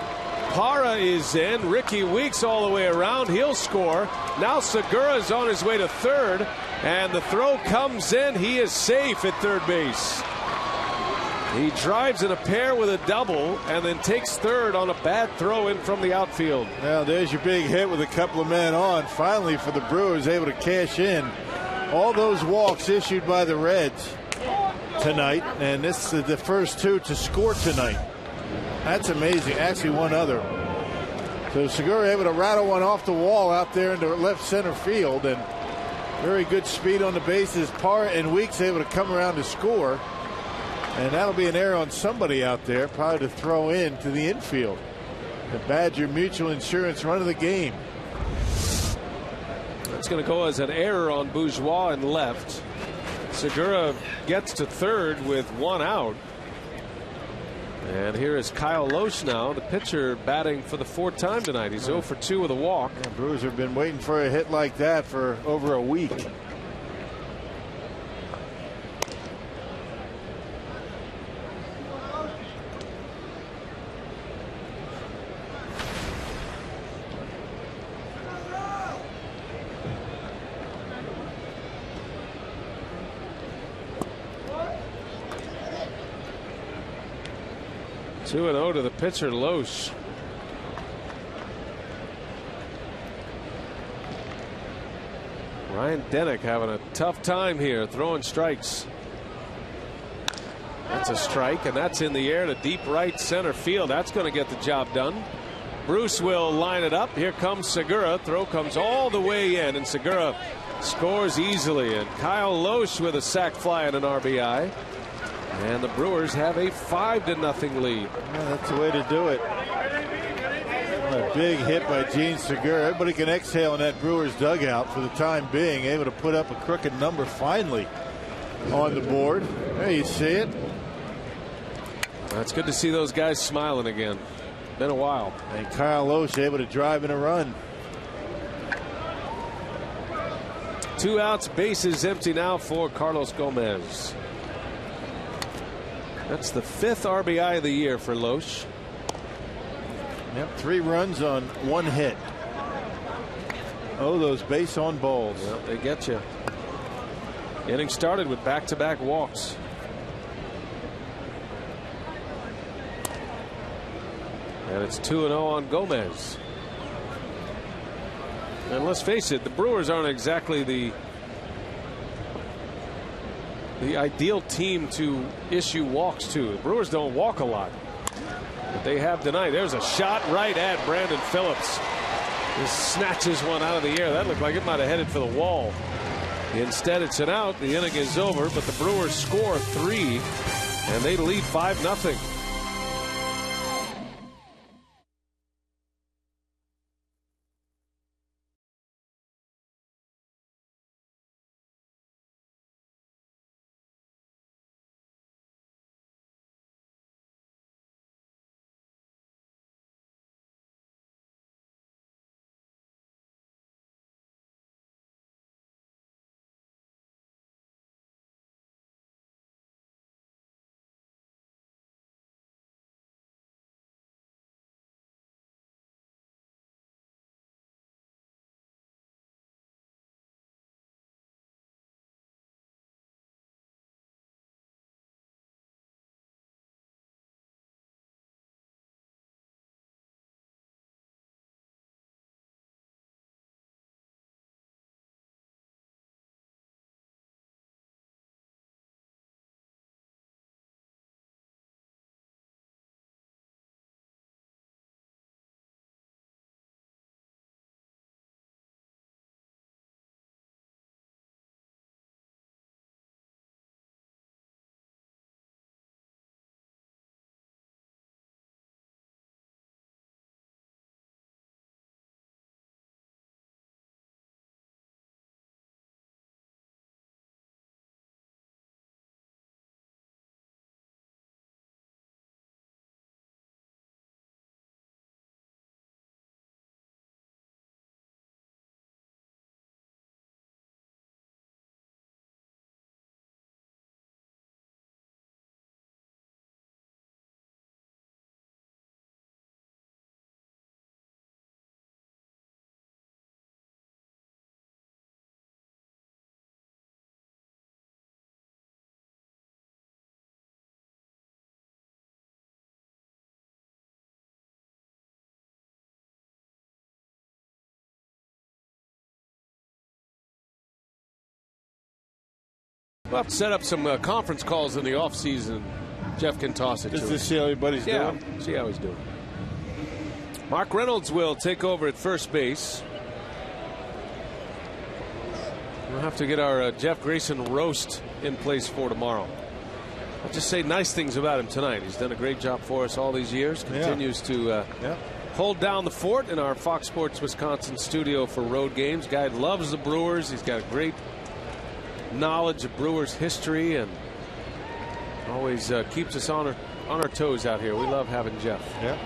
Parra is in. Ricky Weeks all the way around. He'll score. Now Segura is on his way to third, and the throw comes in. He is safe at third base. He drives in a pair with a double and then takes third on a bad throw in from the outfield. Now there's your big hit with a couple of men on. Finally for the Brewers, able to cash in all those walks issued by the Reds tonight, and this is the first 2 to score tonight. That's amazing. Actually, one other. So Segura able to rattle one off the wall out there into left center field, and Very good speed on the bases. Parr and Weeks able to come around to score. And that'll be an error on somebody out there, probably to throw in to the infield. The Badger Mutual Insurance run of the game. It's going to go as an error on Bourgeois and left. Segura gets to third with 1 out. And here is Kyle Loesch now, the pitcher, batting for the 4th time tonight. He's 0 for 2 with a walk. Yeah, Brewers have been waiting for a hit like that for over a week. Two and 0 to the pitcher, Loesch. Ryan Denick having a tough time here throwing strikes. That's a strike, and that's in the air to deep right center field. That's going to get the job done. Bruce will line it up. Here comes Segura. Throw comes all the way in, and Segura scores easily. And Kyle Loesch with a sac fly and an RBI. And the Brewers have a 5-0 lead. Yeah, that's the way to do it. A big hit by Gene Segura. Everybody can exhale in that Brewers dugout for the time being. Able to put up a crooked number finally on the board. There you see it. It's good to see those guys smiling again. Been a while. And Kyle Loesch able to drive in a run. 2 outs, bases empty now for Carlos Gomez. That's the 5th RBI of the year for Loesch. Yep, 3 runs on 1 hit. Oh, those base on balls. Yep, they get you. Getting started with back-to-back walks. And it's 2-0 on Gomez. And let's face it, the Brewers aren't exactly the ideal team to issue walks to. The Brewers don't walk a lot, but they have tonight. There's a shot right at Brandon Phillips. He snatches one out of the air. That looked like it might have headed for the wall. Instead, it's an out. The inning is over, but the Brewers score 3, and they lead 5-0. We'll have to set up some conference calls in the offseason. Jeff can toss it just to see how everybody's doing. See how he's doing. Mark Reynolds will take over at first base. We'll have to get our Jeff Grayson roast in place for tomorrow. I'll just say nice things about him tonight. He's done a great job for us all these years. Continues to hold down the fort in our Fox Sports Wisconsin studio for road games. Guy loves the Brewers. He's got great knowledge of Brewers history and always keeps us on our toes out here. We love having Jeff. Yeah,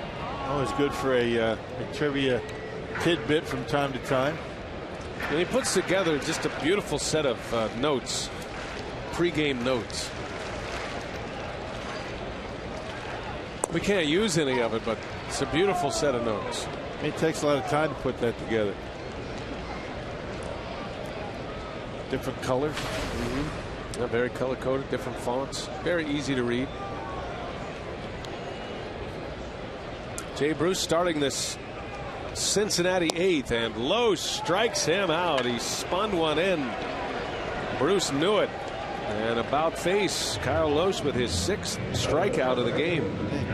always good for a trivia tidbit from time to time. And he puts together just a beautiful set of notes, pregame notes. We can't use any of it, but it's a beautiful set of notes. It takes a lot of time to put that together. Different colors. Yeah, very color coded, different fonts, very easy to read. Jay Bruce starting this Cincinnati 8th, and Lowe strikes him out. He spun one in. Bruce knew it. And about face, Kyle Loesch with his 6th strikeout of the game.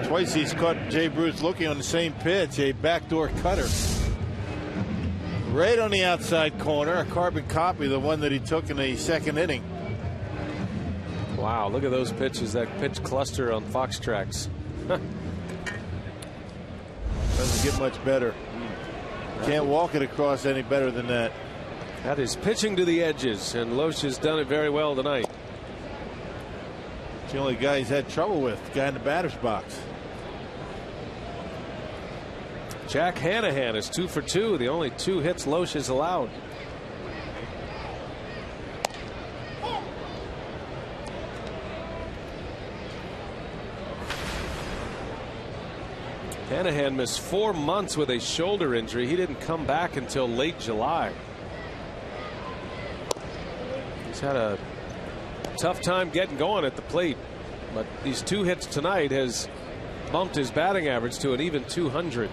Twice he's caught Jay Bruce looking on the same pitch, a backdoor cutter. Right on the outside corner, a carbon copy of the one that he took in the 2nd inning. Wow, look at those pitches, that pitch cluster on Fox Tracks. Doesn't get much better. Can't walk it across any better than that. That is pitching to the edges, and Loesch has done it very well tonight. It's the only guy he's had trouble with, the guy in the batter's box. Jack Hanahan is 2 for 2, the only 2 hits Loesch has allowed. Hanahan missed 4 months with a shoulder injury. He didn't come back until late July. He's had a tough time getting going at the plate, but these 2 hits tonight has bumped his batting average to an even 200.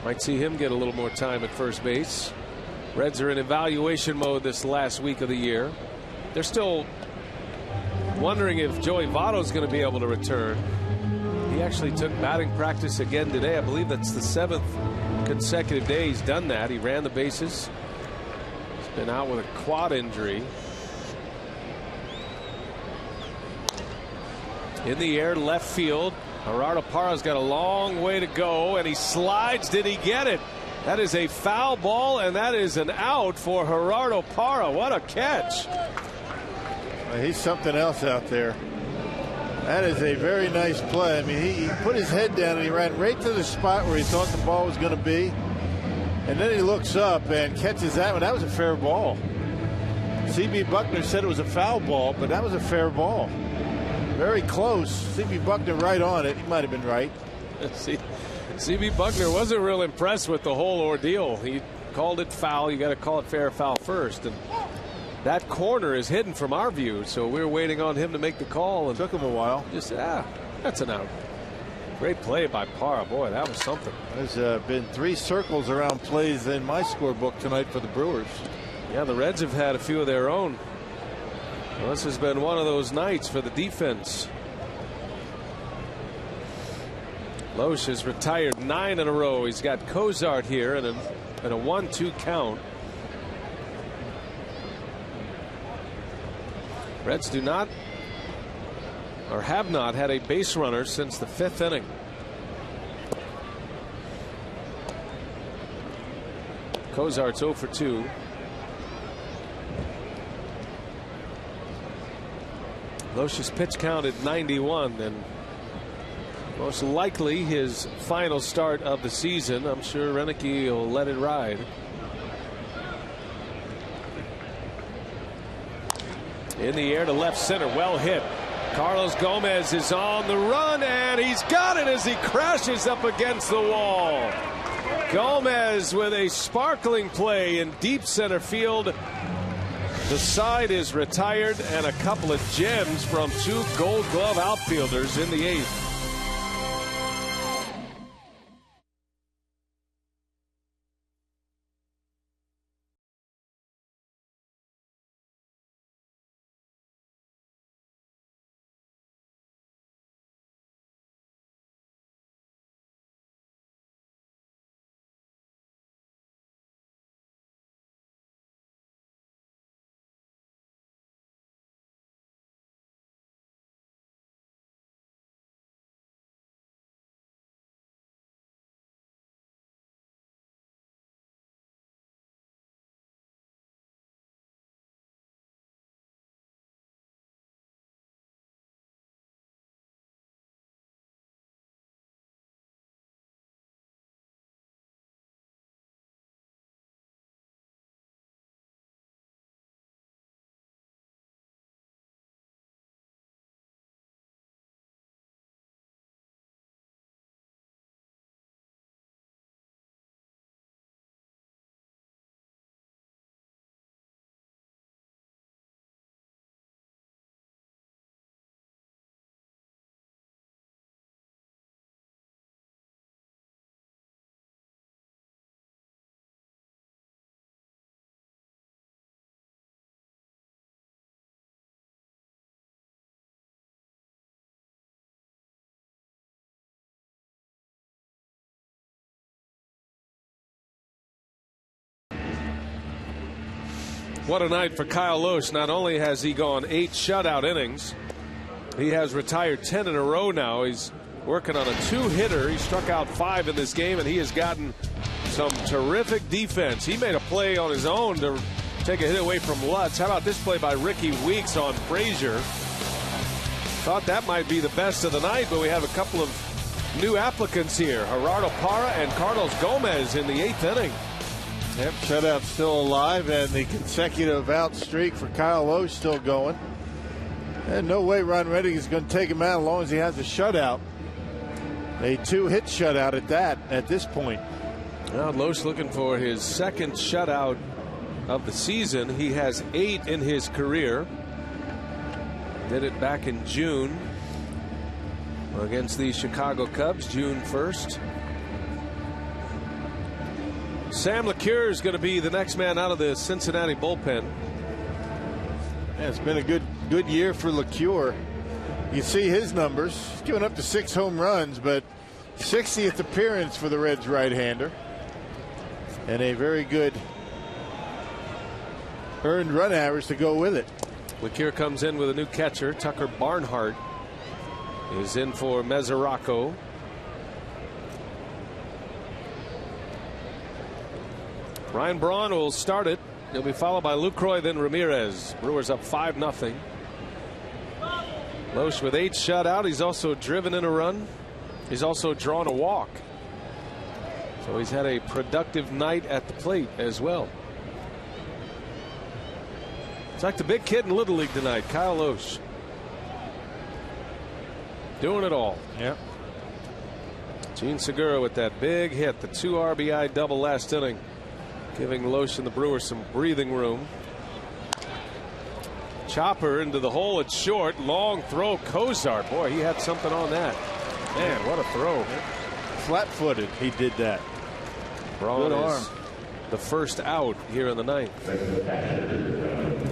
Might see him get a little more time at first base. Reds are in evaluation mode this last week of the year. They're still wondering if Joey Votto's going to be able to return. He actually took batting practice again today. I believe that's the 7th consecutive day he's done that. He ran the bases. He's been out with a quad injury. In the air, left field. Gerardo Parra's got a long way to go, and he slides. Did he get it? That is a foul ball, and that is an out for Gerardo Parra. What a catch. He's something else out there. That is a very nice play. I mean, he put his head down and he ran right to the spot where he thought the ball was going to be. And then he looks up and catches that one. That was a fair ball. C.B. Buckner said it was a foul ball, but that was a fair ball. Very close. C.B. Buckner right on it. He might have been right. C.B. Buckner wasn't real impressed with the whole ordeal. He called it foul. You got to call it fair or foul first. And that corner is hidden from our view, so we're waiting on him to make the call. And took him a while. Just that's an out. Great play by Parra. Boy, that was something. There's been 3 circles around plays in my scorebook tonight for the Brewers. Yeah, the Reds have had a few of their own. Well, this has been one of those nights for the defense. Loesch has retired 9 in a row. He's got Cozart here and a 1-2 count. Reds do not, or have not, had a base runner since the 5th inning. Cozart's 0 for 2. Loesch's pitch count at 91, and most likely his final start of the season. I'm sure Renicky will let it ride. In the air to left center, well hit. Carlos Gomez is on the run, and he's got it as he crashes up against the wall. Gomez with a sparkling play in deep center field. The side is retired, and a couple of gems from 2 Gold Glove outfielders in the 8th. What a night for Kyle Lohse. Not only has he gone 8 shutout innings, he has retired 10 in a row now. He's working on a 2-hitter. He struck out 5 in this game, and he has gotten some terrific defense. He made a play on his own to take a hit away from Lutz. How about this play by Ricky Weeks on Frazier? Thought that might be the best of the night, but we have a couple of new applicants here. Gerardo Parra and Carlos Gomez in the 8th inning. Yep, shutout still alive, and the consecutive out streak for Kyle Lohse still going. And no way Ron Redding is going to take him out as long as he has a shutout. A 2-hit shutout at that at this point. Now Lohse looking for his 2nd shutout of the season. He has 8 in his career. Did it back in June against the Chicago Cubs, June 1st. Sam LeCure is going to be the next man out of the Cincinnati bullpen. Yeah, it's been a good year for LeCure. You see his numbers. He's given up to 6 home runs, but 60th appearance for the Reds right-hander. And a very good earned run average to go with it. LeCure comes in with a new catcher. Tucker Barnhart is in for Mesoraco. Ryan Braun will start it. He'll be followed by Lucroy, then Ramirez. Brewers up 5-0. Lohse with 8 shutout. He's also driven in a run. He's also drawn a walk. So he's had a productive night at the plate as well. It's like the big kid in Little League tonight, Kyle Lohse. Doing it all. Yep. Gene Segura with that big hit, the 2 RBI double last inning, giving Lohse and the Brewers some breathing room. Chopper into the hole at short. Long throw. Cozart. Boy, he had something on that. Man, what a throw. Flat-footed, he did that. Braun Good arm. is the first out here in the 9th.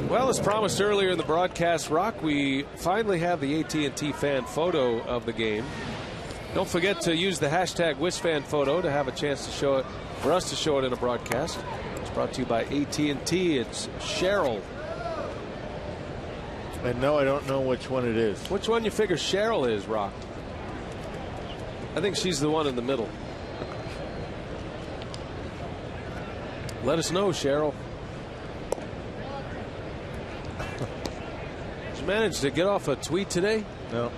Well, as promised earlier in the broadcast, Rock, we finally have the AT&T fan photo of the game. Don't forget to use the hashtag WishFanPhoto to have a chance to show it, for us to show it in a broadcast. It's brought to you by AT&T. It's Cheryl. And no, I don't know which one it is. Which one you figure Cheryl is, Rock? I think she's the one in the middle. Let us know, Cheryl. Did you manage to get off a tweet today? No.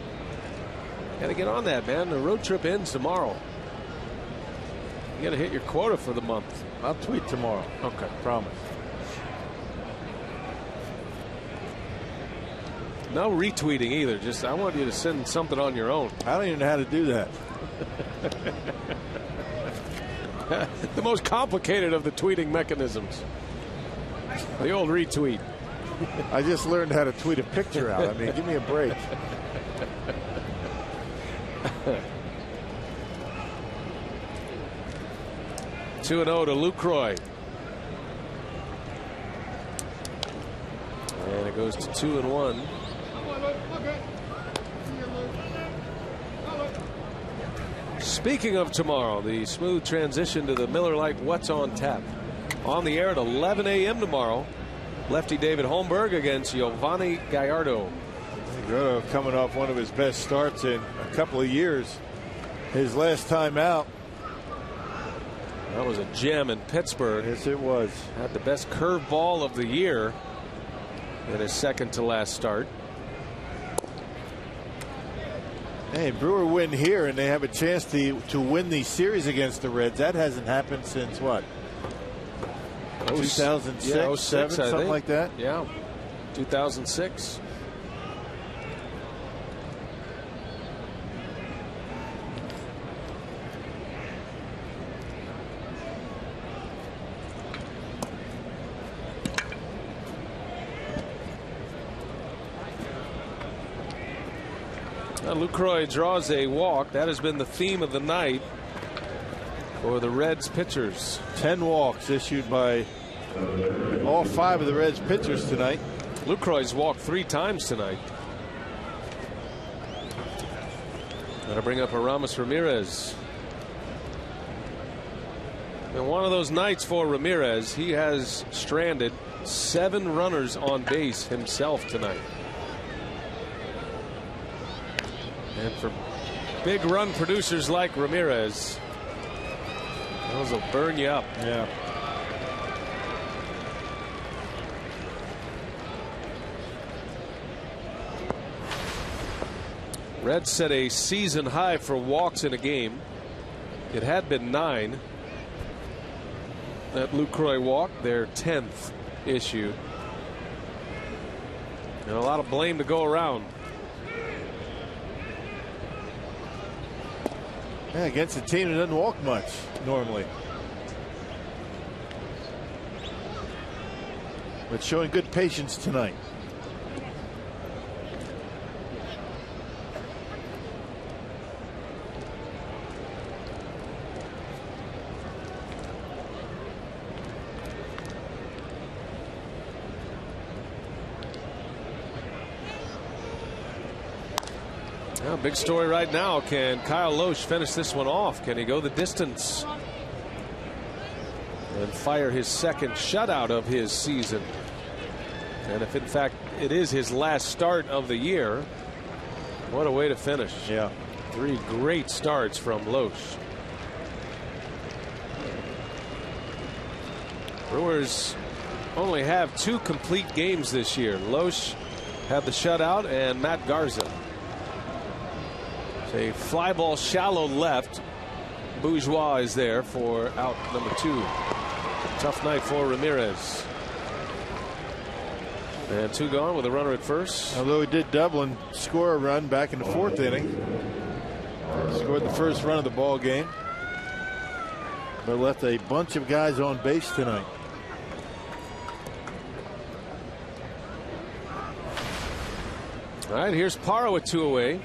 Got to get on that, man. The road trip ends tomorrow. You got to hit your quota for the month. I'll tweet tomorrow. Okay. Promise. No retweeting either. Just I want you to send something on your own. I don't even know how to do that. The most complicated of the tweeting mechanisms. The old retweet. I just learned how to tweet a picture out. I mean, give me a break. Two 2-0 to Lucroy. And it goes to 2-1. Speaking of tomorrow, the smooth transition to the Miller Lite What's on Tap. On the air at 11 a.m. tomorrow. Lefty David Holmberg against Giovanni Gallardo. Gallardo coming off one of his best starts in a couple of years. His last time out. That was a gem in Pittsburgh. Yes, it was. Had the best curveball of the year in his second to last start. Hey, Brewer win here, and they have a chance to win the series against the Reds. That hasn't happened since what? 2006, yeah, 06, 7, something like that? Yeah, 2006. Lucroy draws a walk. That has been the theme of the night for the Reds pitchers. 10 walks issued by all 5 of the Reds pitchers tonight. Lucroy's walked 3 times tonight. That'll bring up Aramis Ramirez. And one of those nights for Ramirez, he has stranded 7 runners on base himself tonight. And for big run producers like Ramirez, those will burn you up. Yeah. Reds set a season high for walks in a game. It had been 9. That Lucroy walk, their 10th issue. And a lot of blame to go around. Yeah, against a team that doesn't walk much normally. But showing good patience tonight. Well, big story right now. Can Kyle Loesch finish this one off? Can he go the distance and fire his second shutout of his season? And if in fact it is his last start of the year, what a way to finish. Yeah. 3 great starts from Loesch. Brewers only have 2 complete games this year. Loesch had the shutout and Matt Garza. A fly ball shallow left. Bourgeois is there for out number 2. Tough night for Ramirez. And 2 gone with a runner at first. Although he did double and score a run back in the 4th inning. Scored the first run of the ball game. But left a bunch of guys on base tonight. All right, here's Parra with 2 away.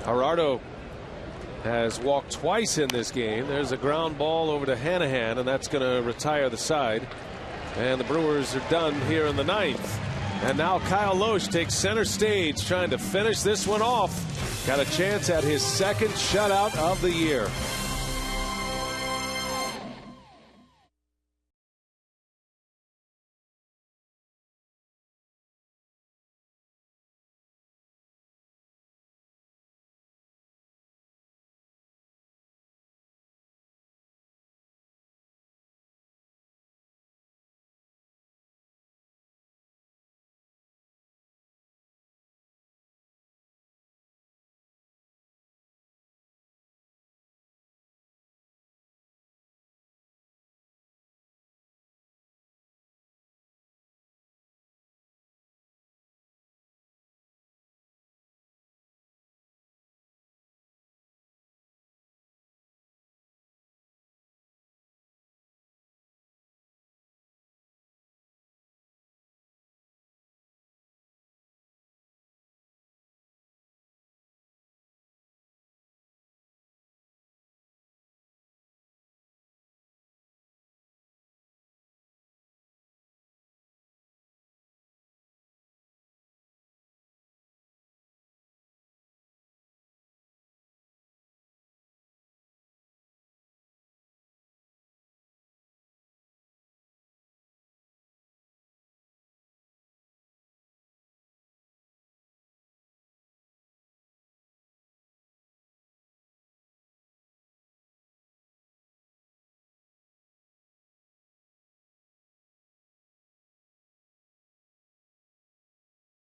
Gerardo has walked twice in this game. There's a ground ball over to Anaheim, and that's going to retire the side. And the Brewers are done here in the 9th. And now Kyle Loesch takes center stage, trying to finish this one off. Got a chance at his second shutout of the year.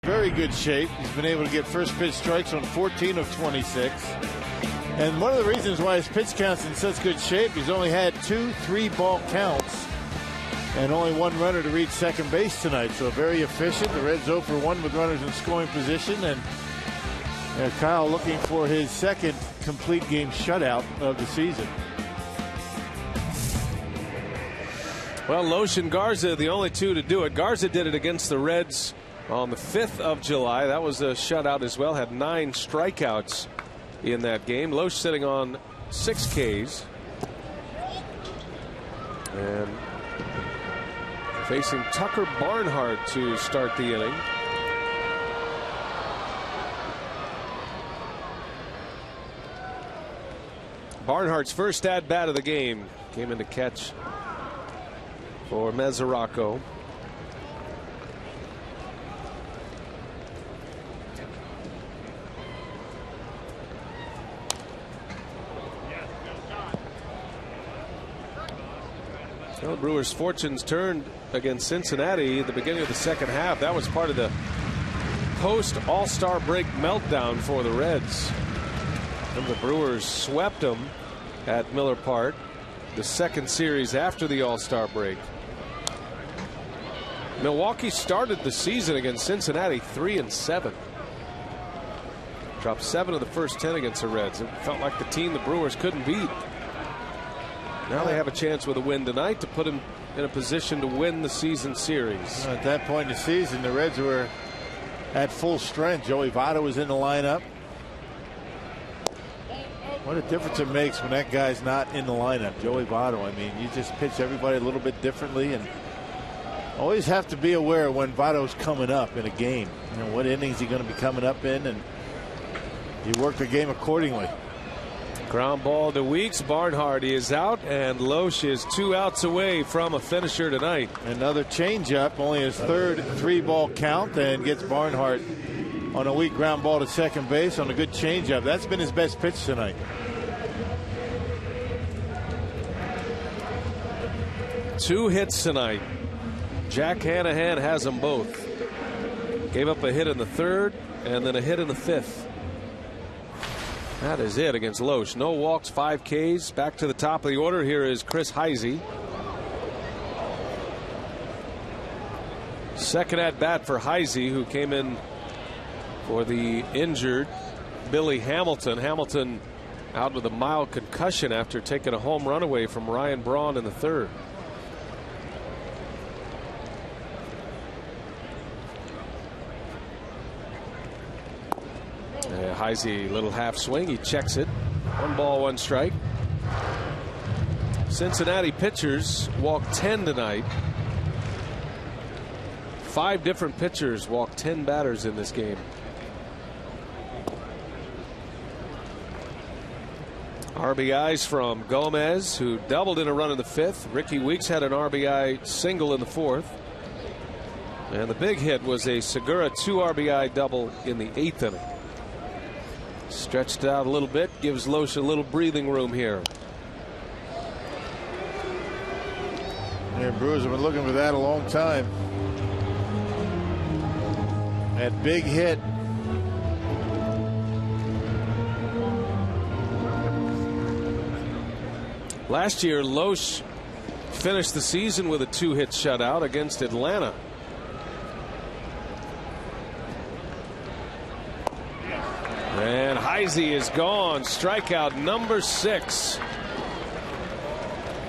Very good shape. He's been able to get first pitch strikes on 14 of 26. And one of the reasons why his pitch count's in such good shape, he's only had 2 3-ball counts and only one runner to reach second base tonight. So very efficient. The Reds 0 for 1 with runners in scoring position, and Kyle looking for his second complete game shutout of the season. Well, Loesch and Garza, the only two to do it. Garza did it against the Reds on the 5th of July. That was a shutout as well. Had 9 strikeouts in that game. Loesch sitting on 6 Ks. And facing Tucker Barnhart to start the inning. Barnhart's first at bat of the game came in to catch for Mesoraco. Well, the Brewers' fortunes turned against Cincinnati at the beginning of the second half. That was part of the post-All-Star break meltdown for the Reds. And the Brewers swept them at Miller Park, the second series after the All-Star break. Milwaukee started the season against Cincinnati 3-7. Dropped 7 of the first 10 against the Reds. It felt like the team the Brewers couldn't beat. Now they have a chance with a win tonight to put them in a position to win the season series. At that point in the season, the Reds were at full strength. Joey Votto was in the lineup. What a difference it makes when that guy's not in the lineup. Joey Votto, I mean, you just pitch everybody a little bit differently, and always have to be aware when Votto's coming up in a game. You know, what innings he going to be coming up in, and you work the game accordingly. Ground ball to Weeks. Barnhart is out, and Loesch is 2 outs away from a finisher tonight. Another changeup, only his third 3-ball count, and gets Barnhart on a weak ground ball to second base on a good changeup. That's been his best pitch tonight. Two hits tonight. Jack Hanahan has them both. Gave up a hit in the 3rd and then a hit in the 5th. That is it against Loesch. No walks, 5 Ks. Back to the top of the order. Here is Chris Heisey. Second at bat for Heisey, who came in for the injured Billy Hamilton. Hamilton out with a mild concussion after taking a home run away from Ryan Braun in the 3rd. Heisey, little half swing. He checks it. 1 ball, 1 strike. Cincinnati pitchers walked 10 tonight. 5 different pitchers walked 10 batters in this game. RBIs from Gomez, who doubled in a run in the 5th. Ricky Weeks had an RBI single in the 4th. And the big hit was a Segura 2 RBI double in the 8th inning. Stretched out a little bit, gives Loesch a little breathing room here. Yeah, Brewers have been looking for that a long time. That big hit. Last year, Loesch finished the season with a 2-hit shutout against Atlanta. And Heisey is gone. Strikeout number 6.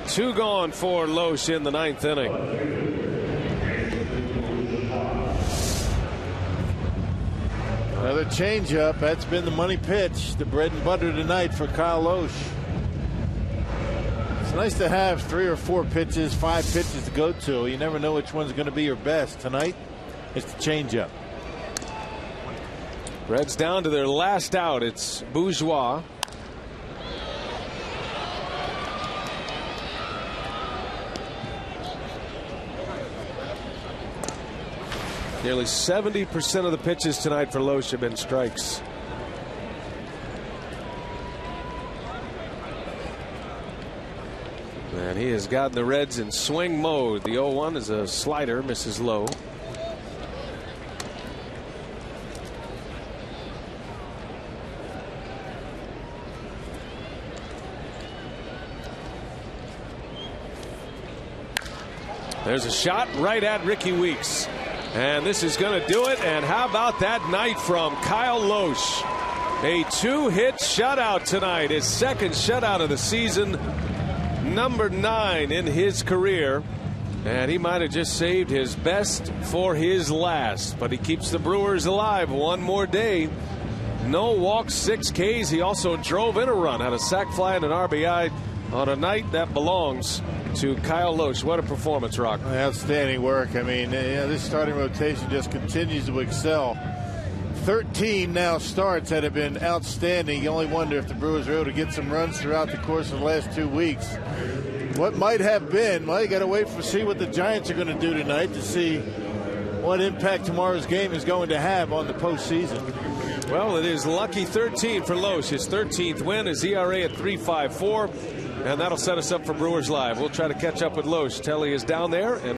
2 gone for Loesch in the 9th inning. Another changeup. That's been the money pitch, the bread and butter tonight for Kyle Loesch. It's nice to have 3 or 4 pitches, 5 pitches to go to. You never know which one's going to be your best. Tonight, it's the changeup. Reds down to their last out. It's Bourgeois. Nearly 70% of the pitches tonight for Loesch have been strikes. And he has gotten the Reds in swing mode. The 0-1 is a slider, misses low. There's a shot right at Ricky Weeks. And this is going to do it. And how about that night from Kyle Lohse? A 2-hit shutout tonight. His second shutout of the season. Number 9 in his career. And he might have just saved his best for his last. But he keeps the Brewers alive one more day. No walks, 6 Ks. He also drove in a run, had a sac fly and an RBI on a night that belongs to Kyle Lohse. What a performance, Rock. Outstanding work. I mean, this starting rotation just continues to excel. 13 now starts that have been outstanding. You only wonder if the Brewers are able to get some runs throughout the course of the last 2 weeks. What might have been, well, you got to wait for see what the Giants are going to do tonight to see what impact tomorrow's game is going to have on the postseason. Well, it is lucky 13 for Lohse. His 13th win, his ERA at 3.54, and that'll set us up for Brewers Live. We'll try to catch up with Lohse. Telly is down there. And